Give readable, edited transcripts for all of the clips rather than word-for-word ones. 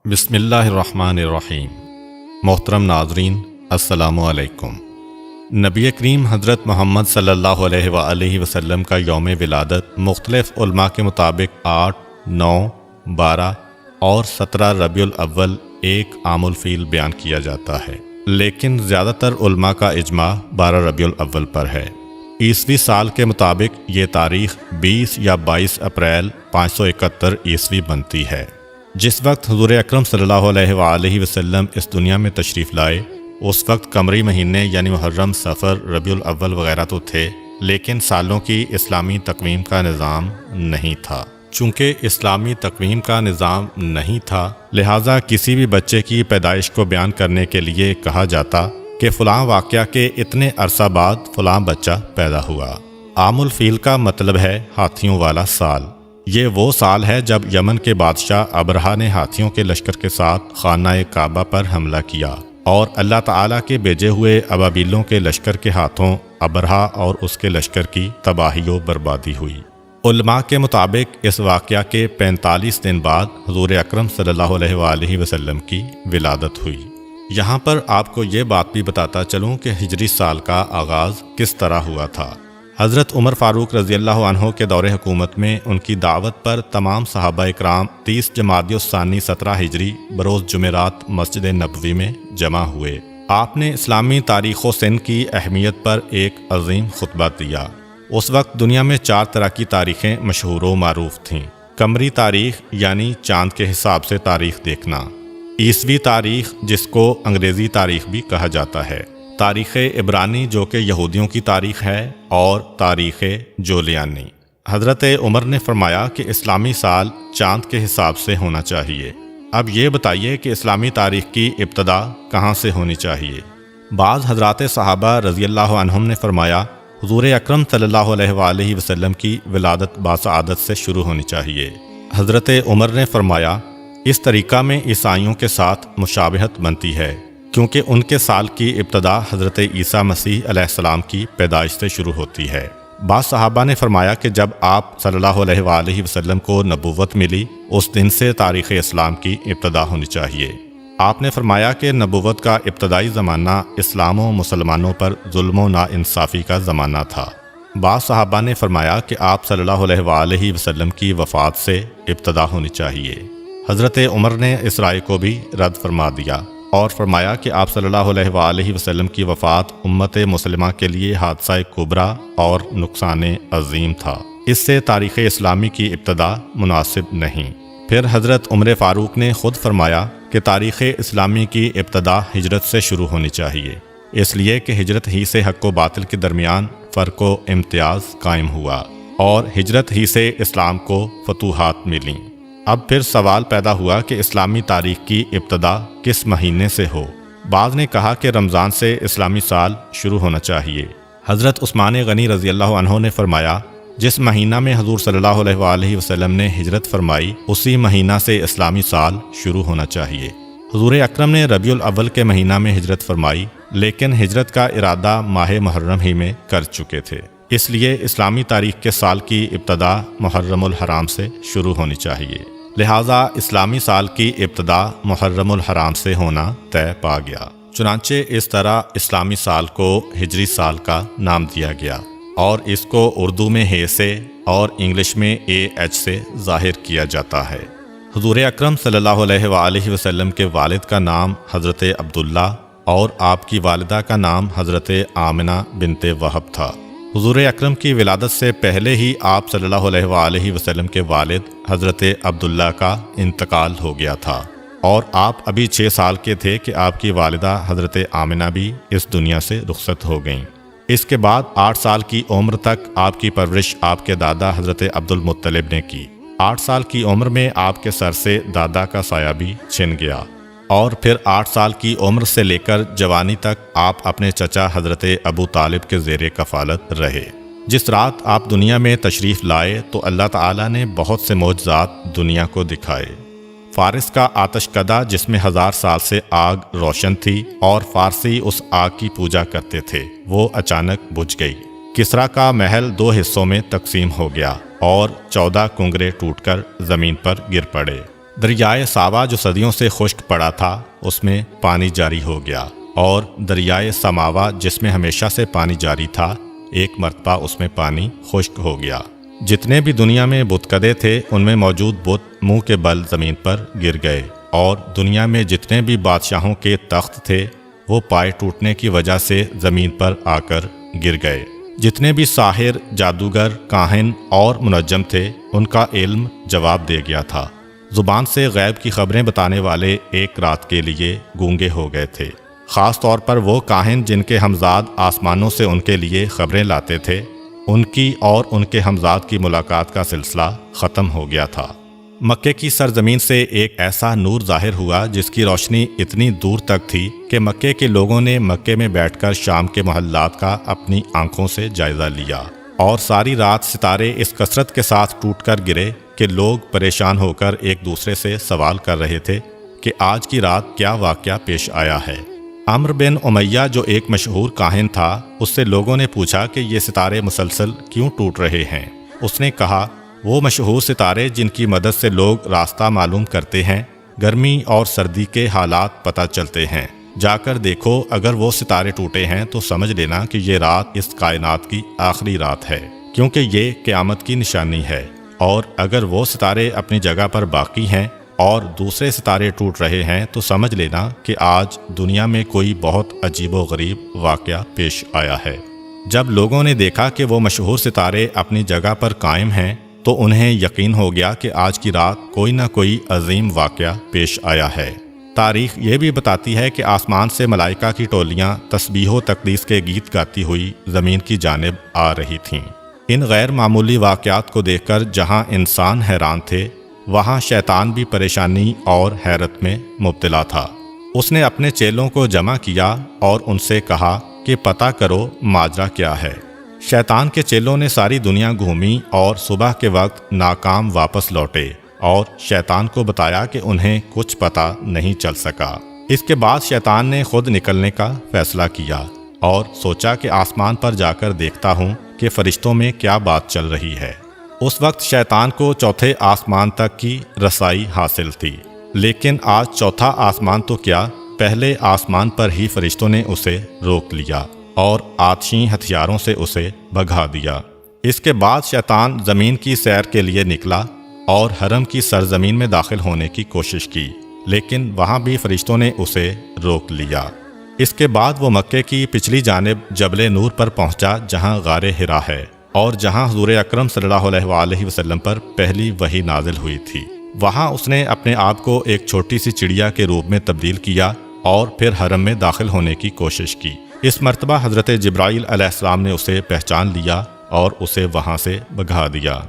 بسم اللہ الرحمن الرحیم۔ محترم ناظرین، السلام علیکم۔ نبی کریم حضرت محمد صلی اللہ علیہ وآلہ وسلم کا یوم ولادت مختلف علماء کے مطابق 8، 9، 12 اور 17 ربیع الاول ایک عام الفیل بیان کیا جاتا ہے، لیکن زیادہ تر علماء کا اجماع 12 ربیع الاول پر ہے۔ عیسوی سال کے مطابق یہ تاریخ 20 یا 22 اپریل 571 عیسوی بنتی ہے۔ جس وقت حضور اکرم صلی اللہ علیہ وآلہ وسلم اس دنیا میں تشریف لائے، اس وقت قمری مہینے یعنی محرم، صفر، ربیع الاول وغیرہ تو تھے، لیکن سالوں کی اسلامی تقویم کا نظام نہیں تھا۔ چونکہ اسلامی تقویم کا نظام نہیں تھا، لہٰذا کسی بھی بچے کی پیدائش کو بیان کرنے کے لیے کہا جاتا کہ فلاں واقعہ کے اتنے عرصہ بعد فلاں بچہ پیدا ہوا۔ عام الفیل کا مطلب ہے ہاتھیوں والا سال۔ یہ وہ سال ہے جب یمن کے بادشاہ ابرہا نے ہاتھیوں کے لشکر کے ساتھ خانہ کعبہ پر حملہ کیا اور اللہ تعالیٰ کے بھیجے ہوئے ابابیلوں کے لشکر کے ہاتھوں ابرہا اور اس کے لشکر کی تباہی و بربادی ہوئی۔ علماء کے مطابق اس واقعہ کے 45 دن بعد حضور اکرم صلی اللہ علیہ وآلہ وسلم کی ولادت ہوئی۔ یہاں پر آپ کو یہ بات بھی بتاتا چلوں کہ ہجری سال کا آغاز کس طرح ہوا تھا۔ حضرت عمر فاروق رضی اللہ عنہ کے دور حکومت میں ان کی دعوت پر تمام صحابہ اکرام 30 جمادی الثانی 17 ہجری بروز جمعرات مسجد نبوی میں جمع ہوئے۔ آپ نے اسلامی تاریخ و سن کی اہمیت پر ایک عظیم خطبہ دیا۔ اس وقت دنیا میں 4 طرح کی تاریخیں مشہور و معروف تھیں۔ قمری تاریخ یعنی چاند کے حساب سے تاریخ دیکھنا، عیسوی تاریخ جس کو انگریزی تاریخ بھی کہا جاتا ہے، تاریخ عبرانی جو کہ یہودیوں کی تاریخ ہے، اور تاریخ جولیانی۔ حضرت عمر نے فرمایا کہ اسلامی سال چاند کے حساب سے ہونا چاہیے۔ اب یہ بتائیے کہ اسلامی تاریخ کی ابتدا کہاں سے ہونی چاہیے؟ بعض حضرات صحابہ رضی اللہ عنہم نے فرمایا حضور اکرم صلی اللہ علیہ وآلہ وسلم کی ولادت باسعادت سے شروع ہونی چاہیے۔ حضرت عمر نے فرمایا اس طریقہ میں عیسائیوں کے ساتھ مشابہت بنتی ہے، کیونکہ ان کے سال کی ابتدا حضرت عیسیٰ مسیح علیہ السلام کی پیدائش سے شروع ہوتی ہے۔ بعض صحابہ نے فرمایا کہ جب آپ صلی اللہ علیہ وآلہ وسلم کو نبوت ملی، اس دن سے تاریخ اسلام کی ابتدا ہونی چاہیے۔ آپ نے فرمایا کہ نبوت کا ابتدائی زمانہ اسلام و مسلمانوں پر ظلم و ناانصافی کا زمانہ تھا۔ بعض صحابہ نے فرمایا کہ آپ صلی اللہ علیہ وآلہ وسلم کی وفات سے ابتدا ہونی چاہیے۔ حضرت عمر نے اس رائے کو بھی رد فرما دیا اور فرمایا کہ آپ صلی اللہ علیہ وآلہ وسلم کی وفات امت مسلمہ کے لیے حادثہ کبریٰ اور نقصان عظیم تھا، اس سے تاریخ اسلامی کی ابتدا مناسب نہیں۔ پھر حضرت عمر فاروق نے خود فرمایا کہ تاریخ اسلامی کی ابتدا ہجرت سے شروع ہونی چاہیے، اس لیے کہ ہجرت ہی سے حق و باطل کے درمیان فرق و امتیاز قائم ہوا اور ہجرت ہی سے اسلام کو فتوحات ملیں۔ اب پھر سوال پیدا ہوا کہ اسلامی تاریخ کی ابتدا کس مہینے سے ہو؟ بعض نے کہا کہ رمضان سے اسلامی سال شروع ہونا چاہیے۔ حضرت عثمان غنی رضی اللہ عنہ نے فرمایا جس مہینہ میں حضور صلی اللہ علیہ وآلہ وسلم نے ہجرت فرمائی، اسی مہینہ سے اسلامی سال شروع ہونا چاہیے۔ حضور اکرم نے ربیع الاول کے مہینہ میں ہجرت فرمائی، لیکن ہجرت کا ارادہ ماہ محرم ہی میں کر چکے تھے، اس لیے اسلامی تاریخ کے سال کی ابتدا محرم الحرام سے شروع ہونی چاہیے۔ لہٰذا اسلامی سال کی ابتدا محرم الحرام سے ہونا طے پا گیا۔ چنانچہ اس طرح اسلامی سال کو ہجری سال کا نام دیا گیا، اور اس کو اردو میں ہے سے اور انگلش میں AH سے ظاہر کیا جاتا ہے۔ حضور اکرم صلی اللہ علیہ وآلہ وسلم کے والد کا نام حضرت عبداللہ اور آپ کی والدہ کا نام حضرت آمنہ بنت وہب تھا۔ حضور اکرم کی ولادت سے پہلے ہی آپ صلی اللہ علیہ وآلہ وسلم کے والد حضرت عبداللہ کا انتقال ہو گیا تھا، اور آپ ابھی 6 سال کے تھے کہ آپ کی والدہ حضرت آمنہ بھی اس دنیا سے رخصت ہو گئیں۔ اس کے بعد 8 سال کی عمر تک آپ کی پرورش آپ کے دادا حضرت عبد المطلب نے کی۔ 8 سال کی عمر میں آپ کے سر سے دادا کا سایہ بھی چھن گیا، اور پھر 8 سال کی عمر سے لے کر جوانی تک آپ اپنے چچا حضرت ابو طالب کے زیر کفالت رہے۔ جس رات آپ دنیا میں تشریف لائے تو اللہ تعالیٰ نے بہت سے معجزات دنیا کو دکھائے۔ فارس کا آتش کدہ جس میں 1000 سال سے آگ روشن تھی اور فارسی اس آگ کی پوجا کرتے تھے، وہ اچانک بجھ گئی۔ کسریٰ کا محل 2 حصوں میں تقسیم ہو گیا اور 14 کنگرے ٹوٹ کر زمین پر گر پڑے۔ دریائے ساوا جو صدیوں سے خشک پڑا تھا اس میں پانی جاری ہو گیا، اور دریائے سماوا جس میں ہمیشہ سے پانی جاری تھا ایک مرتبہ اس میں پانی خشک ہو گیا۔ جتنے بھی دنیا میں بتکدے تھے ان میں موجود بت منہ کے بل زمین پر گر گئے، اور دنیا میں جتنے بھی بادشاہوں کے تخت تھے وہ پائے ٹوٹنے کی وجہ سے زمین پر آ کر گر گئے۔ جتنے بھی ساحر، جادوگر، کاہن اور منجم تھے ان کا علم جواب دے گیا تھا۔ زبان سے غیب کی خبریں بتانے والے ایک رات کے لیے گونگے ہو گئے تھے۔ خاص طور پر وہ کاہن جن کے ہمزاد آسمانوں سے ان کے لیے خبریں لاتے تھے، ان کی اور ان کے ہمزاد کی ملاقات کا سلسلہ ختم ہو گیا تھا۔ مکے کی سرزمین سے ایک ایسا نور ظاہر ہوا جس کی روشنی اتنی دور تک تھی کہ مکے کے لوگوں نے مکے میں بیٹھ کر شام کے محلات کا اپنی آنکھوں سے جائزہ لیا، اور ساری رات ستارے اس کثرت کے ساتھ ٹوٹ کر گرے کہ لوگ پریشان ہو کر ایک دوسرے سے سوال کر رہے تھے کہ آج کی رات کیا واقعہ پیش آیا ہے۔ عمرو بن امیہ جو ایک مشہور کاہن تھا، اس سے لوگوں نے پوچھا کہ یہ ستارے مسلسل کیوں ٹوٹ رہے ہیں؟ اس نے کہا، وہ مشہور ستارے جن کی مدد سے لوگ راستہ معلوم کرتے ہیں، گرمی اور سردی کے حالات پتہ چلتے ہیں، جا کر دیکھو، اگر وہ ستارے ٹوٹے ہیں تو سمجھ لینا کہ یہ رات اس کائنات کی آخری رات ہے، کیونکہ یہ قیامت کی نشانی ہے، اور اگر وہ ستارے اپنی جگہ پر باقی ہیں اور دوسرے ستارے ٹوٹ رہے ہیں تو سمجھ لینا کہ آج دنیا میں کوئی بہت عجیب و غریب واقعہ پیش آیا ہے۔ جب لوگوں نے دیکھا کہ وہ مشہور ستارے اپنی جگہ پر قائم ہیں تو انہیں یقین ہو گیا کہ آج کی رات کوئی نہ کوئی عظیم واقعہ پیش آیا ہے۔ تاریخ یہ بھی بتاتی ہے کہ آسمان سے ملائکہ کی ٹولیاں تسبیح و تقدیس کے گیت گاتی ہوئی زمین کی جانب آ رہی تھیں۔ ان غیر معمولی واقعات کو دیکھ کر جہاں انسان حیران تھے، وہاں شیطان بھی پریشانی اور حیرت میں مبتلا تھا۔ اس نے اپنے چیلوں کو جمع کیا اور ان سے کہا کہ پتہ کرو ماجرا کیا ہے۔ شیطان کے چیلوں نے ساری دنیا گھومی اور صبح کے وقت ناکام واپس لوٹے، اور شیطان کو بتایا کہ انہیں کچھ پتہ نہیں چل سکا۔ اس کے بعد شیطان نے خود نکلنے کا فیصلہ کیا اور سوچا کہ آسمان پر جا کر دیکھتا ہوں کہ فرشتوں میں کیا بات چل رہی ہے۔ اس وقت شیطان کو چوتھے آسمان تک کی رسائی حاصل تھی، لیکن آج چوتھا آسمان تو کیا، پہلے آسمان پر ہی فرشتوں نے اسے روک لیا اور آتشی ہتھیاروں سے اسے بھگا دیا۔ اس کے بعد شیطان زمین کی سیر کے لیے نکلا اور حرم کی سرزمین میں داخل ہونے کی کوشش کی، لیکن وہاں بھی فرشتوں نے اسے روک لیا۔ اس کے بعد وہ مکے کی پچھلی جانب جبل نور پر پہنچا جہاں غار حرا ہے، اور جہاں حضور اکرم صلی اللہ علیہ وآلہ وسلم پر پہلی وحی نازل ہوئی تھی۔ وہاں اس نے اپنے آپ کو ایک چھوٹی سی چڑیا کے روپ میں تبدیل کیا اور پھر حرم میں داخل ہونے کی کوشش کی۔ اس مرتبہ حضرت جبرائیل علیہ السلام نے اسے پہچان لیا اور اسے وہاں سے بھگا دیا۔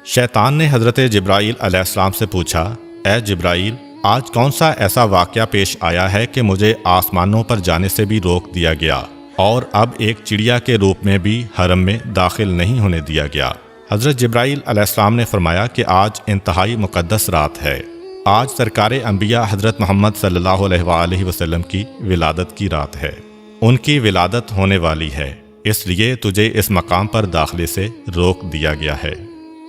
شیطان نے حضرت جبرائیل علیہ السلام سے پوچھا، اے جبرائیل، آج کون سا ایسا واقعہ پیش آیا ہے کہ مجھے آسمانوں پر جانے سے بھی روک دیا گیا اور اب ایک چڑیا کے روپ میں بھی حرم میں داخل نہیں ہونے دیا گیا؟ حضرت جبرائیل علیہ السلام نے فرمایا کہ آج انتہائی مقدس رات ہے، آج سرکار انبیاء حضرت محمد صلی اللہ علیہ وآلہ وسلم کی ولادت کی رات ہے، ان کی ولادت ہونے والی ہے، اس لیے تجھے اس مقام پر داخلے سے روک دیا گیا ہے۔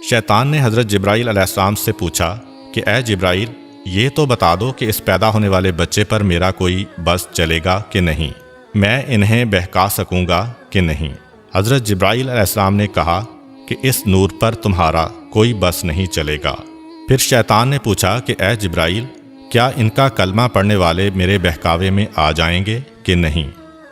شیطان نے حضرت جبرائیل علیہ السلام سے پوچھا کہ اے جبرائیل، یہ تو بتا دو کہ اس پیدا ہونے والے بچے پر میرا کوئی بس چلے گا کہ نہیں، میں انہیں بہکا سکوں گا کہ نہیں؟ حضرت جبرائیل علیہ السلام نے کہا کہ اس نور پر تمہارا کوئی بس نہیں چلے گا۔ پھر شیطان نے پوچھا کہ اے جبرائیل، کیا ان کا کلمہ پڑھنے والے میرے بہکاوے میں آ جائیں گے کہ نہیں؟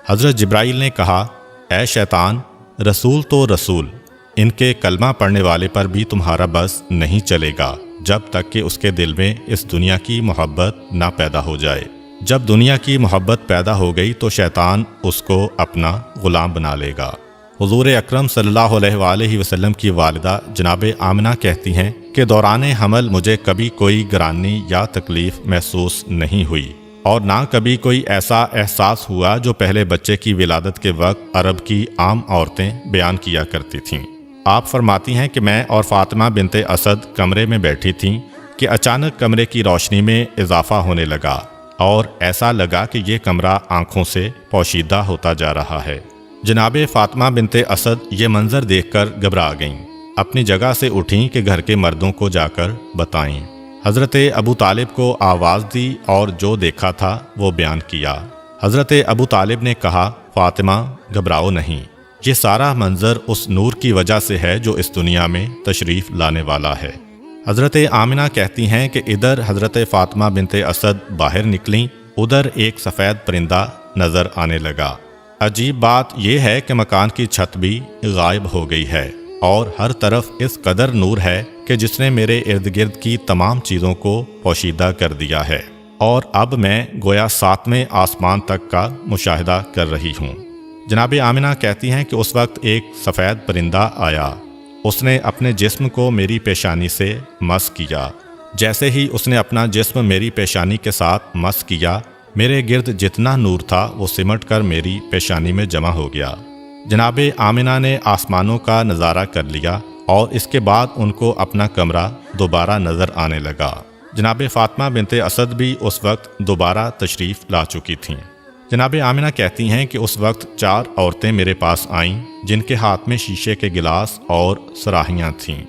حضرت جبرائیل نے کہا، اے شیطان، رسول تو رسول، ان کے کلمہ پڑھنے والے پر بھی تمہارا بس نہیں چلے گا جب تک کہ اس کے دل میں اس دنیا کی محبت نہ پیدا ہو جائے۔ جب دنیا کی محبت پیدا ہو گئی تو شیطان اس کو اپنا غلام بنا لے گا۔ حضور اکرم صلی اللہ علیہ وآلہ وسلم کی والدہ جناب آمنہ کہتی ہیں کہ دوران حمل مجھے کبھی کوئی گرانی یا تکلیف محسوس نہیں ہوئی، اور نہ کبھی کوئی ایسا احساس ہوا جو پہلے بچے کی ولادت کے وقت عرب کی عام عورتیں بیان کیا کرتی تھیں۔ آپ فرماتی ہیں کہ میں اور فاطمہ بنت اسد کمرے میں بیٹھی تھیں کہ اچانک کمرے کی روشنی میں اضافہ ہونے لگا اور ایسا لگا کہ یہ کمرہ آنکھوں سے پوشیدہ ہوتا جا رہا ہے۔ جناب فاطمہ بنت اسد یہ منظر دیکھ کر گھبرا گئیں، اپنی جگہ سے اٹھیں کہ گھر کے مردوں کو جا کر بتائیں۔ حضرت ابو طالب کو آواز دی اور جو دیکھا تھا وہ بیان کیا۔ حضرت ابو طالب نے کہا، فاطمہ گھبراؤ نہیں، یہ سارا منظر اس نور کی وجہ سے ہے جو اس دنیا میں تشریف لانے والا ہے۔ حضرت آمنہ کہتی ہیں کہ ادھر حضرت فاطمہ بنت اسد باہر نکلیں، ادھر ایک سفید پرندہ نظر آنے لگا۔ عجیب بات یہ ہے کہ مکان کی چھت بھی غائب ہو گئی ہے اور ہر طرف اس قدر نور ہے کہ جس نے میرے ارد گرد کی تمام چیزوں کو پوشیدہ کر دیا ہے، اور اب میں گویا 7ویں آسمان تک کا مشاہدہ کر رہی ہوں۔ جناب آمنہ کہتی ہیں کہ اس وقت ایک سفید پرندہ آیا، اس نے اپنے جسم کو میری پیشانی سے مس کیا۔ جیسے ہی اس نے اپنا جسم میری پیشانی کے ساتھ مس کیا، میرے گرد جتنا نور تھا وہ سمٹ کر میری پیشانی میں جمع ہو گیا۔ جناب آمنہ نے آسمانوں کا نظارہ کر لیا اور اس کے بعد ان کو اپنا کمرہ دوبارہ نظر آنے لگا۔ جناب فاطمہ بنت اسد بھی اس وقت دوبارہ تشریف لا چکی تھیں۔ جناب آمنہ کہتی ہیں کہ اس وقت 4 عورتیں میرے پاس آئیں جن کے ہاتھ میں شیشے کے گلاس اور صراحیاں تھیں۔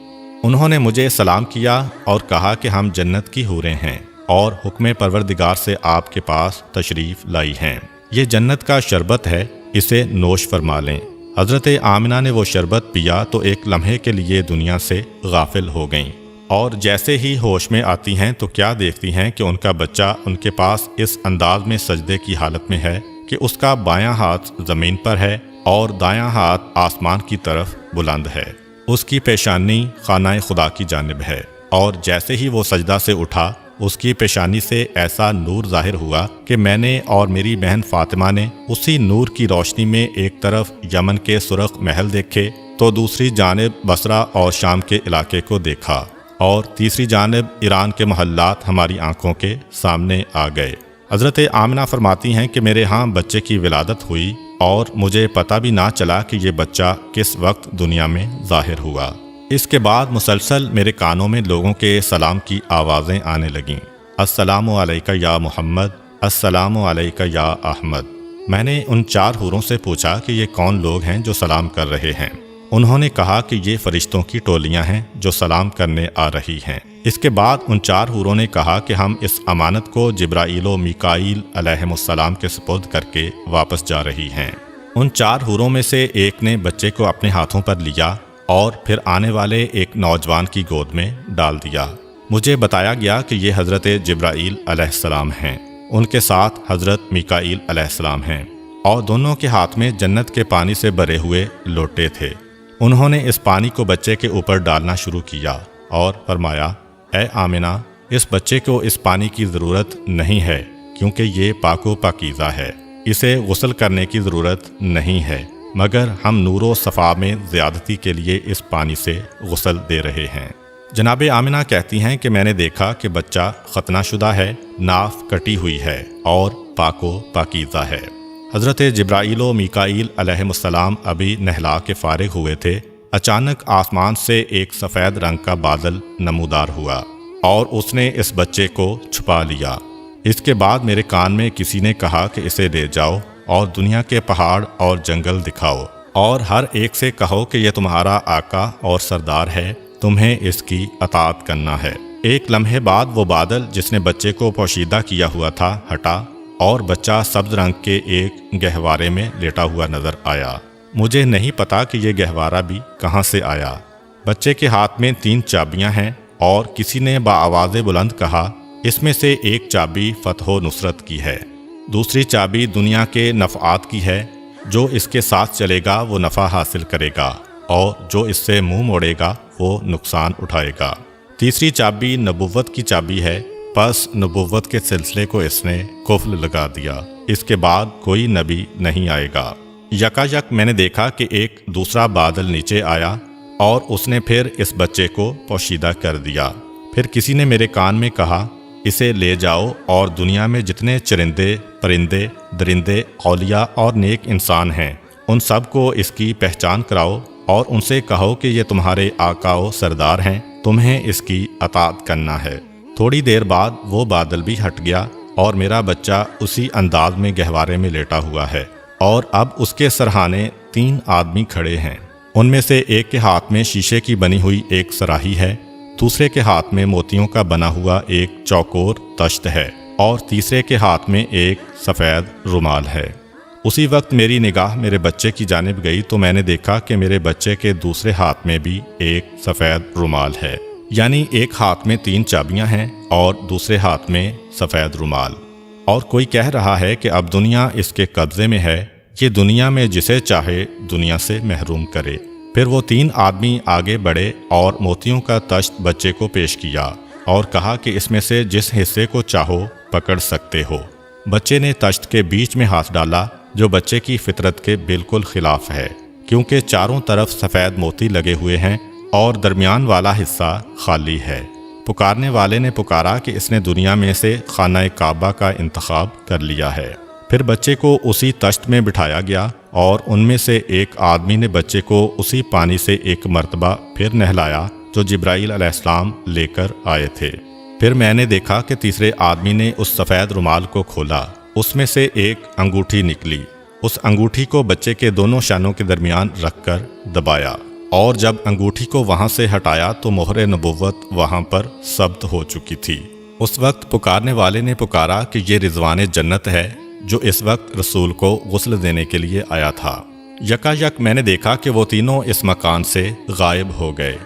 انہوں نے مجھے سلام کیا اور کہا کہ ہم جنت کی حوریں ہیں اور حکم پروردگار سے آپ کے پاس تشریف لائی ہیں۔ یہ جنت کا شربت ہے، اسے نوش فرما لیں۔ حضرت آمنہ نے وہ شربت پیا تو ایک لمحے کے لیے دنیا سے غافل ہو گئیں، اور جیسے ہی ہوش میں آتی ہیں تو کیا دیکھتی ہیں کہ ان کا بچہ ان کے پاس اس انداز میں سجدے کی حالت میں ہے کہ اس کا بایاں ہاتھ زمین پر ہے اور دایاں ہاتھ آسمان کی طرف بلند ہے۔ اس کی پیشانی خانہ خدا کی جانب ہے، اور جیسے ہی وہ سجدہ سے اٹھا اس کی پیشانی سے ایسا نور ظاہر ہوا کہ میں نے اور میری بہن فاطمہ نے اسی نور کی روشنی میں ایک طرف یمن کے سرخ محل دیکھے تو دوسری جانب بصرہ اور شام کے علاقے کو دیکھا، اور تیسری جانب ایران کے محلات ہماری آنکھوں کے سامنے آ گئے۔ حضرت آمنہ فرماتی ہیں کہ میرے ہاں بچے کی ولادت ہوئی اور مجھے پتہ بھی نہ چلا کہ یہ بچہ کس وقت دنیا میں ظاہر ہوا۔ اس کے بعد مسلسل میرے کانوں میں لوگوں کے سلام کی آوازیں آنے لگیں، السلام علیکہ یا محمد، السلام علیکہ یا احمد۔ میں نے ان 4 حوروں سے پوچھا کہ یہ کون لوگ ہیں جو سلام کر رہے ہیں؟ انہوں نے کہا کہ یہ فرشتوں کی ٹولیاں ہیں جو سلام کرنے آ رہی ہیں۔ اس کے بعد ان 4 حوروں نے کہا کہ ہم اس امانت کو جبرائیل و میکائیل علیہم السلام کے سپرد کر کے واپس جا رہی ہیں۔ ان 4 حوروں میں سے ایک نے بچے کو اپنے ہاتھوں پر لیا اور پھر آنے والے ایک نوجوان کی گود میں ڈال دیا۔ مجھے بتایا گیا کہ یہ حضرت جبرائیل علیہ السلام ہیں، ان کے ساتھ حضرت میکائیل علیہ السلام ہیں، اور دونوں کے ہاتھ میں جنت کے پانی سے بھرے ہوئے لوٹے تھے۔ انہوں نے اس پانی کو بچے کے اوپر ڈالنا شروع کیا اور فرمایا، اے آمنہ، اس بچے کو اس پانی کی ضرورت نہیں ہے کیونکہ یہ پاک و پاکیزہ ہے، اسے غسل کرنے کی ضرورت نہیں ہے، مگر ہم نور و صفا میں زیادتی کے لیے اس پانی سے غسل دے رہے ہیں۔ جناب آمنہ کہتی ہیں کہ میں نے دیکھا کہ بچہ ختنہ شدہ ہے، ناف کٹی ہوئی ہے اور پاک و پاکیزہ ہے۔ حضرت جبرائیل و میکائیل علیہم السلام ابھی نہلا کے فارغ ہوئے تھے، اچانک آسمان سے ایک سفید رنگ کا بادل نمودار ہوا اور اس نے اس بچے کو چھپا لیا۔ اس کے بعد میرے کان میں کسی نے کہا کہ اسے لے جاؤ اور دنیا کے پہاڑ اور جنگل دکھاؤ، اور ہر ایک سے کہو کہ یہ تمہارا آقا اور سردار ہے، تمہیں اس کی اطاعت کرنا ہے۔ ایک لمحے بعد وہ بادل جس نے بچے کو پوشیدہ کیا ہوا تھا ہٹا، اور بچہ سبز رنگ کے ایک گہوارے میں لیٹا ہوا نظر آیا۔ مجھے نہیں پتا کہ یہ گہوارہ بھی کہاں سے آیا۔ بچے کے ہاتھ میں 3 چابیاں ہیں، اور کسی نے بآواز بلند کہا، اس میں سے ایک چابی فتح و نصرت کی ہے، دوسری چابی دنیا کے نفعات کی ہے، جو اس کے ساتھ چلے گا وہ نفع حاصل کرے گا، اور جو اس سے منہ موڑے گا وہ نقصان اٹھائے گا، تیسری چابی نبوت کی چابی ہے، پس نبوت کے سلسلے کو اس نے قفل لگا دیا، اس کے بعد کوئی نبی نہیں آئے گا۔ یکایک میں نے دیکھا کہ ایک دوسرا بادل نیچے آیا اور اس نے پھر اس بچے کو پوشیدہ کر دیا۔ پھر کسی نے میرے کان میں کہا، اسے لے جاؤ اور دنیا میں جتنے چرندے، پرندے، درندے، اولیاء اور نیک انسان ہیں ان سب کو اس کی پہچان کراؤ اور ان سے کہو کہ یہ تمہارے آقا و سردار ہیں، تمہیں اس کی اطاعت کرنا ہے۔ تھوڑی دیر بعد وہ بادل بھی ہٹ گیا اور میرا بچہ اسی انداز میں گہوارے میں لیٹا ہوا ہے، اور اب اس کے سرہانے 3 آدمی کھڑے ہیں۔ ان میں سے ایک کے ہاتھ میں شیشے کی بنی ہوئی ایک صراحی ہے، دوسرے کے ہاتھ میں موتیوں کا بنا ہوا ایک چوکور تشت ہے اور تیسرے کے ہاتھ میں ایک سفید رومال ہے۔ اسی وقت میری نگاہ میرے بچے کی جانب گئی تو میں نے دیکھا کہ میرے بچے کے دوسرے ہاتھ میں بھی ایک سفید رومال ہے، یعنی ایک ہاتھ میں 3 چابیاں ہیں اور دوسرے ہاتھ میں سفید رومال، اور کوئی کہہ رہا ہے کہ اب دنیا اس کے قبضے میں ہے، یہ دنیا میں جسے چاہے دنیا سے محروم کرے۔ پھر وہ 3 آدمی آگے بڑھے اور موتیوں کا تشت بچے کو پیش کیا اور کہا کہ اس میں سے جس حصے کو چاہو پکڑ سکتے ہو۔ بچے نے تشت کے بیچ میں ہاتھ ڈالا، جو بچے کی فطرت کے بالکل خلاف ہے، کیونکہ چاروں طرف سفید موتی لگے ہوئے ہیں اور درمیان والا حصہ خالی ہے۔ پکارنے والے نے پکارا کہ اس نے دنیا میں سے خانہ کعبہ کا انتخاب کر لیا ہے۔ پھر بچے کو اسی تشت میں بٹھایا گیا اور ان میں سے ایک آدمی نے بچے کو اسی پانی سے ایک مرتبہ پھر نہلایا جو جبرائیل علیہ السلام لے کر آئے تھے۔ پھر میں نے دیکھا کہ تیسرے آدمی نے اس سفید رومال کو کھولا، اس میں سے ایک انگوٹھی نکلی، اس انگوٹھی کو بچے کے دونوں شانوں کے درمیان رکھ کر دبایا، اور جب انگوٹھی کو وہاں سے ہٹایا تو مہر نبوت وہاں پر ثبت ہو چکی تھی۔ اس وقت پکارنے والے نے پکارا کہ یہ رضوان جنت ہے جو اس وقت رسول کو غسل دینے کے لیے آیا تھا۔ یکا یک میں نے دیکھا کہ وہ تینوں اس مکان سے غائب ہو گئے۔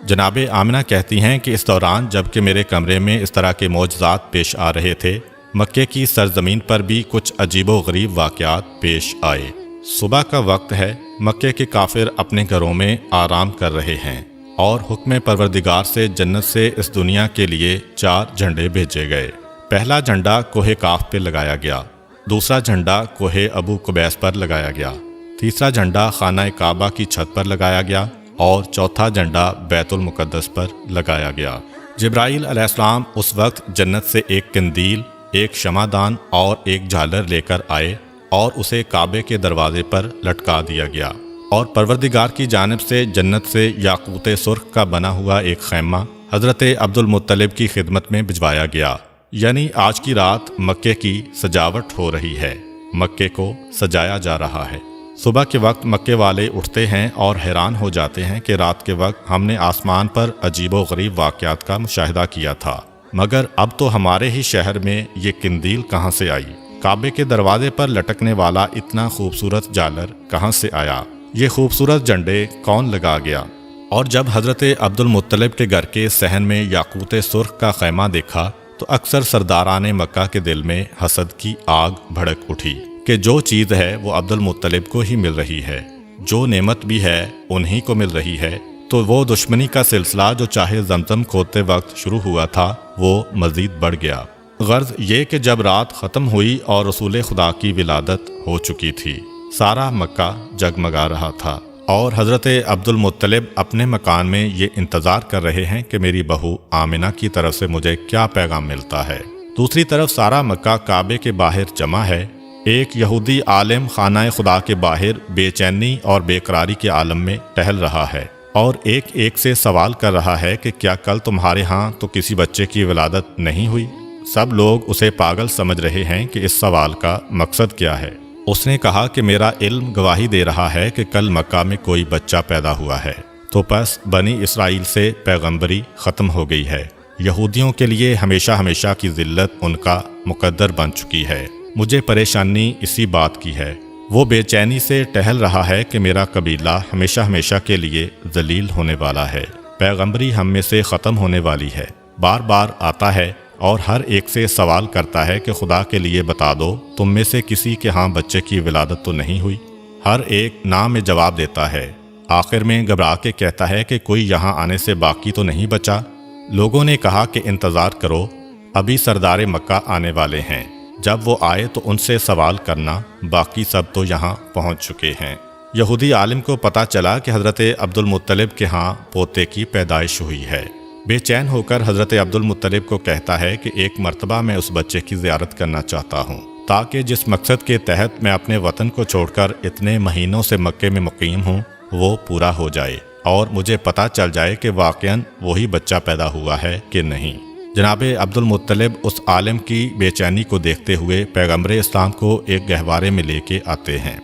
جناب آمنہ کہتی ہیں کہ اس دوران جب کہ میرے کمرے میں اس طرح کے معجزات پیش آ رہے تھے، مکے کی سرزمین پر بھی کچھ عجیب و غریب واقعات پیش آئے۔ صبح کا وقت ہے، مکے کے کافر اپنے گھروں میں آرام کر رہے ہیں اور حکم پروردگار سے جنت سے اس دنیا کے لیے 4 جھنڈے بھیجے گئے۔ پہلا جھنڈا کوہ کاف پہ لگایا گیا، دوسرا جھنڈا کوہ ابو قبیس پر لگایا گیا، تیسرا جھنڈا خانہ کعبہ کی چھت پر لگایا گیا اور چوتھا جھنڈا بیت المقدس پر لگایا گیا۔ جبرائیل علیہ السلام اس وقت جنت سے ایک قندیل، ایک شمعدان اور ایک جھالر لے کر آئے اور اسے کعبے کے دروازے پر لٹکا دیا گیا، اور پروردگار کی جانب سے جنت سے یاقوت سرخ کا بنا ہوا ایک خیمہ حضرت عبد المطلب کی خدمت میں بھجوایا گیا۔ یعنی آج کی رات مکے کی سجاوٹ ہو رہی ہے، مکے کو سجایا جا رہا ہے۔ صبح کے وقت مکے والے اٹھتے ہیں اور حیران ہو جاتے ہیں کہ رات کے وقت ہم نے آسمان پر عجیب و غریب واقعات کا مشاہدہ کیا تھا، مگر اب تو ہمارے ہی شہر میں یہ قندیل کہاں سے آئی؟ کعبے کے دروازے پر لٹکنے والا اتنا خوبصورت جالر کہاں سے آیا؟ یہ خوبصورت جھنڈے کون لگا گیا؟ اور جب حضرت عبد المطلب کے گھر کے صحن میں یاقوت سرخ کا خیمہ دیکھا تو اکثر سرداران مکہ کے دل میں حسد کی آگ بھڑک اٹھی کہ جو چیز ہے وہ عبد المطلب کو ہی مل رہی ہے، جو نعمت بھی ہے انہی کو مل رہی ہے، تو وہ دشمنی کا سلسلہ جو چاہے زمزم کھودتے وقت شروع ہوا تھا وہ مزید بڑھ گیا۔ غرض یہ کہ جب رات ختم ہوئی اور رسول خدا کی ولادت ہو چکی تھی، سارا مکہ جگمگا رہا تھا، اور حضرت عبد المطلب اپنے مکان میں یہ انتظار کر رہے ہیں کہ میری بہو آمنہ کی طرف سے مجھے کیا پیغام ملتا ہے۔ دوسری طرف سارا مکہ کعبے کے باہر جمع ہے۔ ایک یہودی عالم خانہ خدا کے باہر بے چینی اور بے قراری کے عالم میں ٹہل رہا ہے اور ایک سے سوال کر رہا ہے کہ کیا کل تمہارے ہاں تو کسی بچے کی ولادت نہیں ہوئی؟ سب لوگ اسے پاگل سمجھ رہے ہیں کہ اس سوال کا مقصد کیا ہے۔ اس نے کہا کہ میرا علم گواہی دے رہا ہے کہ کل مکہ میں کوئی بچہ پیدا ہوا ہے، تو پس بنی اسرائیل سے پیغمبری ختم ہو گئی ہے۔ یہودیوں کے لیے ہمیشہ ہمیشہ کی ذلت ان کا مقدر بن چکی ہے۔ مجھے پریشانی اسی بات کی ہے۔ وہ بے چینی سے ٹہل رہا ہے کہ میرا قبیلہ ہمیشہ ہمیشہ کے لیے ذلیل ہونے والا ہے، پیغمبری ہم میں سے ختم ہونے والی ہے۔ بار بار آتا ہے اور ہر ایک سے سوال کرتا ہے کہ خدا کے لیے بتا دو، تم میں سے کسی کے ہاں بچے کی ولادت تو نہیں ہوئی؟ ہر ایک نام میں جواب دیتا ہے۔ آخر میں گھبرا کے کہتا ہے کہ کوئی یہاں آنے سے باقی تو نہیں بچا؟ لوگوں نے کہا کہ انتظار کرو، ابھی سردار مکہ آنے والے ہیں، جب وہ آئے تو ان سے سوال کرنا، باقی سب تو یہاں پہنچ چکے ہیں۔ یہودی عالم کو پتہ چلا کہ حضرت عبد المطلب کے ہاں پوتے کی پیدائش ہوئی ہے۔ بے چین ہو کر حضرت عبد المطلب کو کہتا ہے کہ ایک مرتبہ میں اس بچے کی زیارت کرنا چاہتا ہوں، تاکہ جس مقصد کے تحت میں اپنے وطن کو چھوڑ کر اتنے مہینوں سے مکے میں مقیم ہوں وہ پورا ہو جائے اور مجھے پتہ چل جائے کہ واقعاً وہی بچہ پیدا ہوا ہے کہ نہیں۔ جناب عبد المطلب اس عالم کی بے چینی کو دیکھتے ہوئے پیغمبر اسلام کو ایک گہوارے میں لے کے آتے ہیں۔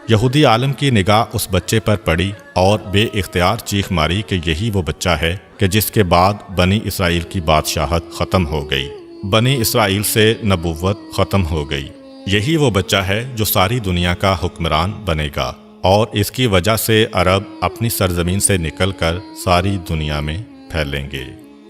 یہودی عالم کی نگاہ اس بچے پر پڑی اور بے اختیار چیخ ماری کہ یہی وہ بچہ ہے کہ جس کے بعد بنی اسرائیل کی بادشاہت ختم ہو گئی، بنی اسرائیل سے نبوت ختم ہو گئی۔ یہی وہ بچہ ہے جو ساری دنیا کا حکمران بنے گا، اور اس کی وجہ سے عرب اپنی سرزمین سے نکل کر ساری دنیا میں پھیلیں گے۔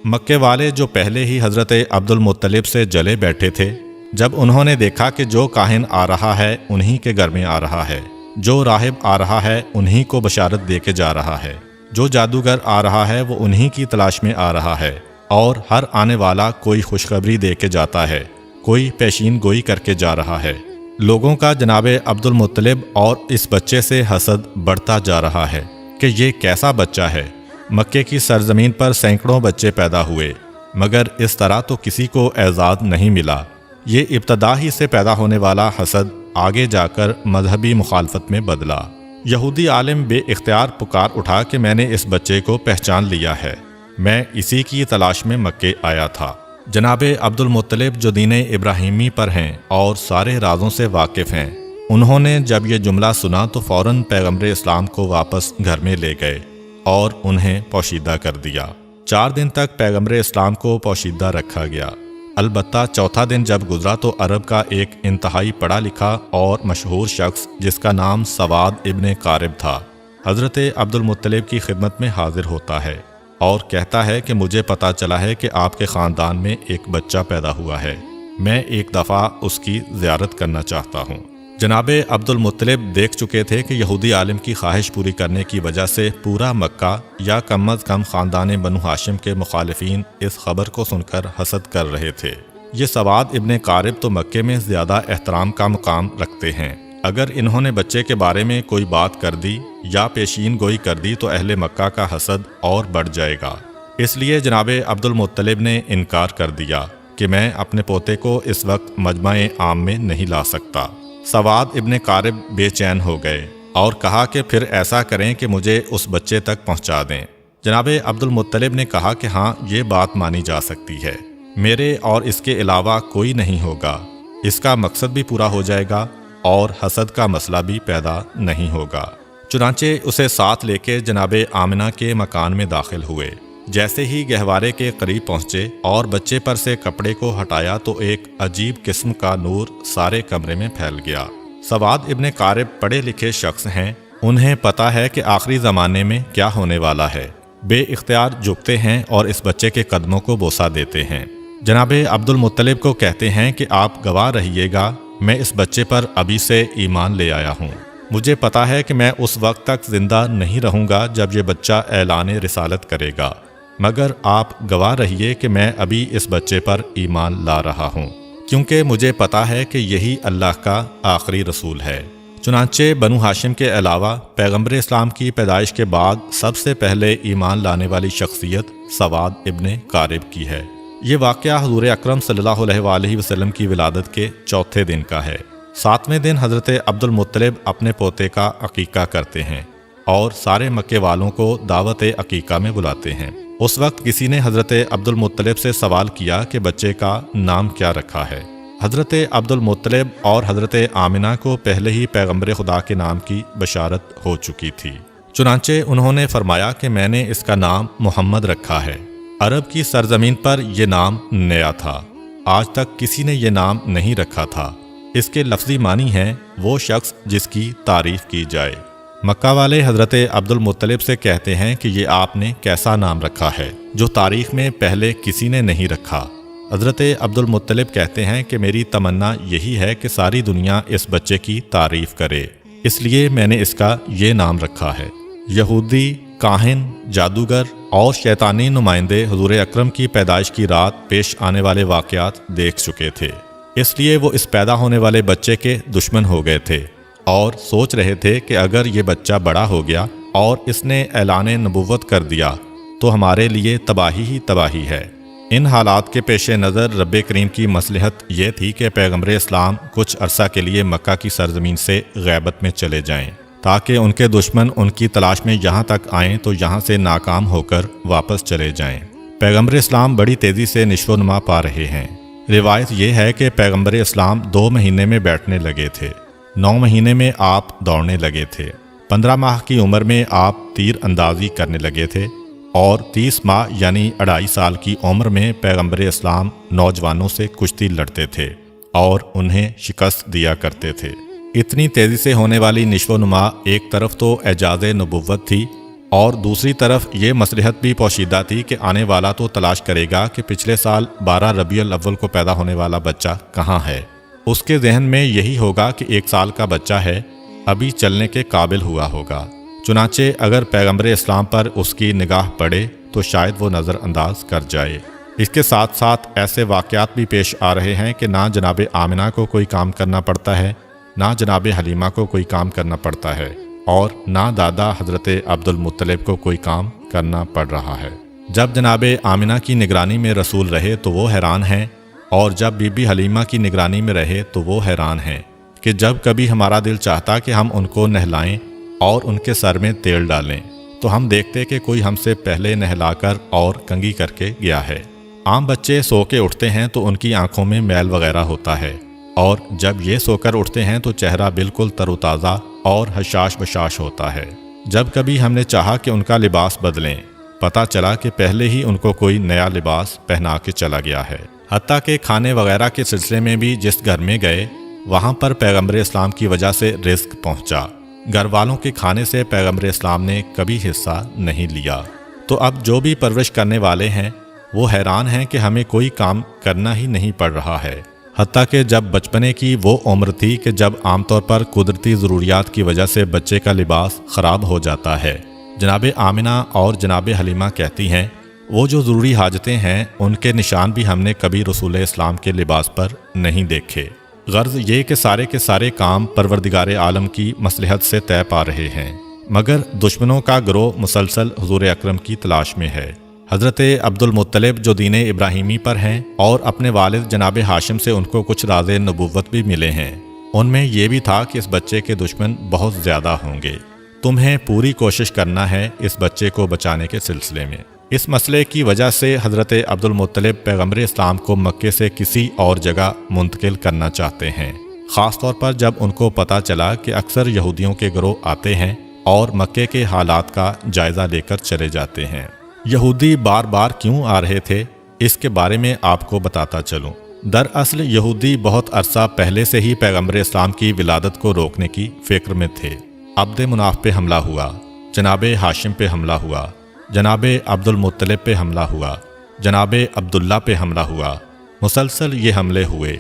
مکے والے جو پہلے ہی حضرت عبد المطلب سے جلے بیٹھے تھے، جب انہوں نے دیکھا کہ جو کاہن آ رہا ہے انہی کے گھر میں آ رہا ہے، جو راہب آ رہا ہے انہی کو بشارت دے کے جا رہا ہے، جو جادوگر آ رہا ہے وہ انہی کی تلاش میں آ رہا ہے، اور ہر آنے والا کوئی خوشخبری دے کے جاتا ہے، کوئی پیشین گوئی کر کے جا رہا ہے، لوگوں کا جناب عبد المطلب اور اس بچے سے حسد بڑھتا جا رہا ہے کہ یہ کیسا بچہ ہے۔ مکے کی سرزمین پر سینکڑوں بچے پیدا ہوئے، مگر اس طرح تو کسی کو اعزاز نہیں ملا۔ یہ ابتدا ہی سے پیدا ہونے والا حسد آگے جا کر مذہبی مخالفت میں بدلا۔ یہودی عالم بے اختیار پکار اٹھا کہ میں نے اس بچے کو پہچان لیا ہے، میں اسی کی تلاش میں مکے آیا تھا۔ جناب عبد المطلب جو دین ابراہیمی پر ہیں اور سارے رازوں سے واقف ہیں، انہوں نے جب یہ جملہ سنا تو فوراً پیغمبر اسلام کو واپس گھر میں لے گئے اور انہیں پوشیدہ کر دیا۔ 4 دن تک پیغمبر اسلام کو پوشیدہ رکھا گیا۔ البتہ چوتھا دن جب گزرا تو عرب کا ایک انتہائی پڑھا لکھا اور مشہور شخص جس کا نام سواد ابن قارب تھا، حضرت عبد المطلب کی خدمت میں حاضر ہوتا ہے اور کہتا ہے کہ مجھے پتہ چلا ہے کہ آپ کے خاندان میں ایک بچہ پیدا ہوا ہے، میں ایک دفعہ اس کی زیارت کرنا چاہتا ہوں۔ جناب عبد المطلب دیکھ چکے تھے کہ یہودی عالم کی خواہش پوری کرنے کی وجہ سے پورا مکہ یا کم از کم خاندان بنو ہاشم کے مخالفین اس خبر کو سن کر حسد کر رہے تھے۔ یہ سواد ابن قارب تو مکے میں زیادہ احترام کا مقام رکھتے ہیں، اگر انہوں نے بچے کے بارے میں کوئی بات کر دی یا پیشین گوئی کر دی تو اہل مکہ کا حسد اور بڑھ جائے گا۔ اس لیے جناب عبد المطلب نے انکار کر دیا کہ میں اپنے پوتے کو اس وقت مجمع عام میں نہیں لا سکتا۔ سواد ابن قارب بے چین ہو گئے اور کہا کہ پھر ایسا کریں کہ مجھے اس بچے تک پہنچا دیں۔ جناب عبد المطلب نے کہا کہ ہاں، یہ بات مانی جا سکتی ہے، میرے اور اس کے علاوہ کوئی نہیں ہوگا، اس کا مقصد بھی پورا ہو جائے گا اور حسد کا مسئلہ بھی پیدا نہیں ہوگا۔ چنانچہ اسے ساتھ لے کے جناب آمنہ کے مکان میں داخل ہوئے۔ جیسے ہی گہوارے کے قریب پہنچے اور بچے پر سے کپڑے کو ہٹایا تو ایک عجیب قسم کا نور سارے کمرے میں پھیل گیا۔ سواد ابن قارب پڑھے لکھے شخص ہیں، انہیں پتہ ہے کہ آخری زمانے میں کیا ہونے والا ہے۔ بے اختیار جھکتے ہیں اور اس بچے کے قدموں کو بوسہ دیتے ہیں۔ جناب عبد المطلب کو کہتے ہیں کہ آپ گواہ رہیے گا، میں اس بچے پر ابھی سے ایمان لے آیا ہوں۔ مجھے پتا ہے کہ میں اس وقت تک زندہ نہیں رہوں گا جب یہ بچہ اعلان رسالت کرے گا، مگر آپ گواہ رہیے کہ میں ابھی اس بچے پر ایمان لا رہا ہوں، کیونکہ مجھے پتا ہے کہ یہی اللہ کا آخری رسول ہے۔ چنانچہ بنو ہاشم کے علاوہ پیغمبر اسلام کی پیدائش کے بعد سب سے پہلے ایمان لانے والی شخصیت سواد ابن قارب کی ہے۔ یہ واقعہ حضور اکرم صلی اللہ علیہ وآلہ وسلم کی ولادت کے چوتھے دن کا ہے۔ 7ویں دن حضرت عبد المطلب اپنے پوتے کا عقیقہ کرتے ہیں اور سارے مکے والوں کو دعوت عقیقہ میں بلاتے ہیں۔ اس وقت کسی نے حضرت عبد المطلب سے سوال کیا کہ بچے کا نام کیا رکھا ہے۔ حضرت عبد المطلب اور حضرت آمنہ کو پہلے ہی پیغمبر خدا کے نام کی بشارت ہو چکی تھی، چنانچہ انہوں نے فرمایا کہ میں نے اس کا نام محمد رکھا ہے۔ عرب کی سرزمین پر یہ نام نیا تھا، آج تک کسی نے یہ نام نہیں رکھا تھا۔ اس کے لفظی معنی ہے وہ شخص جس کی تعریف کی جائے۔ مکہ والے حضرت عبد المطلب سے کہتے ہیں کہ یہ آپ نے کیسا نام رکھا ہے جو تاریخ میں پہلے کسی نے نہیں رکھا۔ حضرت عبد المطلب کہتے ہیں کہ میری تمنا یہی ہے کہ ساری دنیا اس بچے کی تعریف کرے، اس لیے میں نے اس کا یہ نام رکھا ہے۔ یہودی، کاہن، جادوگر اور شیطانی نمائندے حضور اکرم کی پیدائش کی رات پیش آنے والے واقعات دیکھ چکے تھے، اس لیے وہ اس پیدا ہونے والے بچے کے دشمن ہو گئے تھے اور سوچ رہے تھے کہ اگر یہ بچہ بڑا ہو گیا اور اس نے اعلان نبوت کر دیا تو ہمارے لیے تباہی ہی تباہی ہے۔ ان حالات کے پیش نظر رب کریم کی مصلحت یہ تھی کہ پیغمبر اسلام کچھ عرصہ کے لیے مکہ کی سرزمین سے غیبت میں چلے جائیں، تاکہ ان کے دشمن ان کی تلاش میں یہاں تک آئیں تو یہاں سے ناکام ہو کر واپس چلے جائیں۔ پیغمبر اسلام بڑی تیزی سے نشو و نما پا رہے ہیں۔ روایت یہ ہے کہ پیغمبر اسلام 2 مہینے میں بیٹھنے لگے تھے۔ 9 مہینے میں آپ دوڑنے لگے تھے، 15 ماہ کی عمر میں آپ تیر اندازی کرنے لگے تھے، اور 30 ماہ یعنی 2.5 سال کی عمر میں پیغمبر اسلام نوجوانوں سے کشتی لڑتے تھے اور انہیں شکست دیا کرتے تھے۔ اتنی تیزی سے ہونے والی نشو و نما ایک طرف تو اعجاز نبوت تھی، اور دوسری طرف یہ مصلحت بھی پوشیدہ تھی کہ آنے والا تو تلاش کرے گا کہ پچھلے سال 12 ربیع الاول کو پیدا ہونے والا بچہ کہاں ہے۔ اس کے ذہن میں یہی ہوگا کہ 1 سال کا بچہ ہے، ابھی چلنے کے قابل ہوا ہوگا۔ چنانچہ اگر پیغمبر اسلام پر اس کی نگاہ پڑے تو شاید وہ نظر انداز کر جائے۔ اس کے ساتھ ساتھ ایسے واقعات بھی پیش آ رہے ہیں کہ نہ جناب آمنہ کو کوئی کام کرنا پڑتا ہے، نہ جناب حلیمہ کو کوئی کام کرنا پڑتا ہے، اور نہ دادا حضرت عبد المطلب کو کوئی کام کرنا پڑ رہا ہے۔ جب جناب آمنہ کی نگرانی میں رسول رہے تو وہ حیران ہیں، اور جب بی بی حلیمہ کی نگرانی میں رہے تو وہ حیران ہیں کہ جب کبھی ہمارا دل چاہتا کہ ہم ان کو نہلائیں اور ان کے سر میں تیل ڈالیں تو ہم دیکھتے کہ کوئی ہم سے پہلے نہلا کر اور کنگھی کر کے گیا ہے۔ عام بچے سو کے اٹھتے ہیں تو ان کی آنکھوں میں میل وغیرہ ہوتا ہے، اور جب یہ سو کر اٹھتے ہیں تو چہرہ بالکل تر و تازہ اور حشاش بشاش ہوتا ہے۔ جب کبھی ہم نے چاہا کہ ان کا لباس بدلیں، پتہ چلا کہ پہلے ہی ان کو کوئی نیا لباس پہنا کے چلا گیا ہے۔ حتیٰ کہ کھانے وغیرہ کے سلسلے میں بھی جس گھر میں گئے وہاں پر پیغمبر اسلام کی وجہ سے رزق پہنچا۔ گھر والوں کے کھانے سے پیغمبر اسلام نے کبھی حصہ نہیں لیا۔ تو اب جو بھی پرورش کرنے والے ہیں وہ حیران ہیں کہ ہمیں کوئی کام کرنا ہی نہیں پڑ رہا ہے۔ حتیٰ کہ جب بچپنے کی وہ عمر تھی کہ جب عام طور پر قدرتی ضروریات کی وجہ سے بچے کا لباس خراب ہو جاتا ہے، جناب آمنہ اور جناب حلیمہ کہتی ہیں وہ جو ضروری حاجتیں ہیں ان کے نشان بھی ہم نے کبھی رسول اسلام کے لباس پر نہیں دیکھے۔ غرض یہ کہ سارے کام پروردگار عالم کی مصلحت سے طے پا رہے ہیں، مگر دشمنوں کا گروہ مسلسل حضور اکرم کی تلاش میں ہے۔ حضرت عبد المطلب جو دین ابراہیمی پر ہیں اور اپنے والد جناب ہاشم سے ان کو کچھ راز نبوت بھی ملے ہیں، ان میں یہ بھی تھا کہ اس بچے کے دشمن بہت زیادہ ہوں گے، تمہیں پوری کوشش کرنا ہے اس بچے کو بچانے کے سلسلے میں۔ اس مسئلے کی وجہ سے حضرت عبد المطلب پیغمبر اسلام کو مکے سے کسی اور جگہ منتقل کرنا چاہتے ہیں، خاص طور پر جب ان کو پتہ چلا کہ اکثر یہودیوں کے گروہ آتے ہیں اور مکے کے حالات کا جائزہ لے کر چلے جاتے ہیں۔ یہودی بار بار کیوں آ رہے تھے اس کے بارے میں آپ کو بتاتا چلوں۔ دراصل یہودی بہت عرصہ پہلے سے ہی پیغمبر اسلام کی ولادت کو روکنے کی فکر میں تھے۔ عبد مناف پہ حملہ ہوا، جناب ہاشم پہ حملہ ہوا، جناب عبد المطلب پہ حملہ ہوا، جناب عبداللہ پہ حملہ ہوا، مسلسل یہ حملے ہوئے۔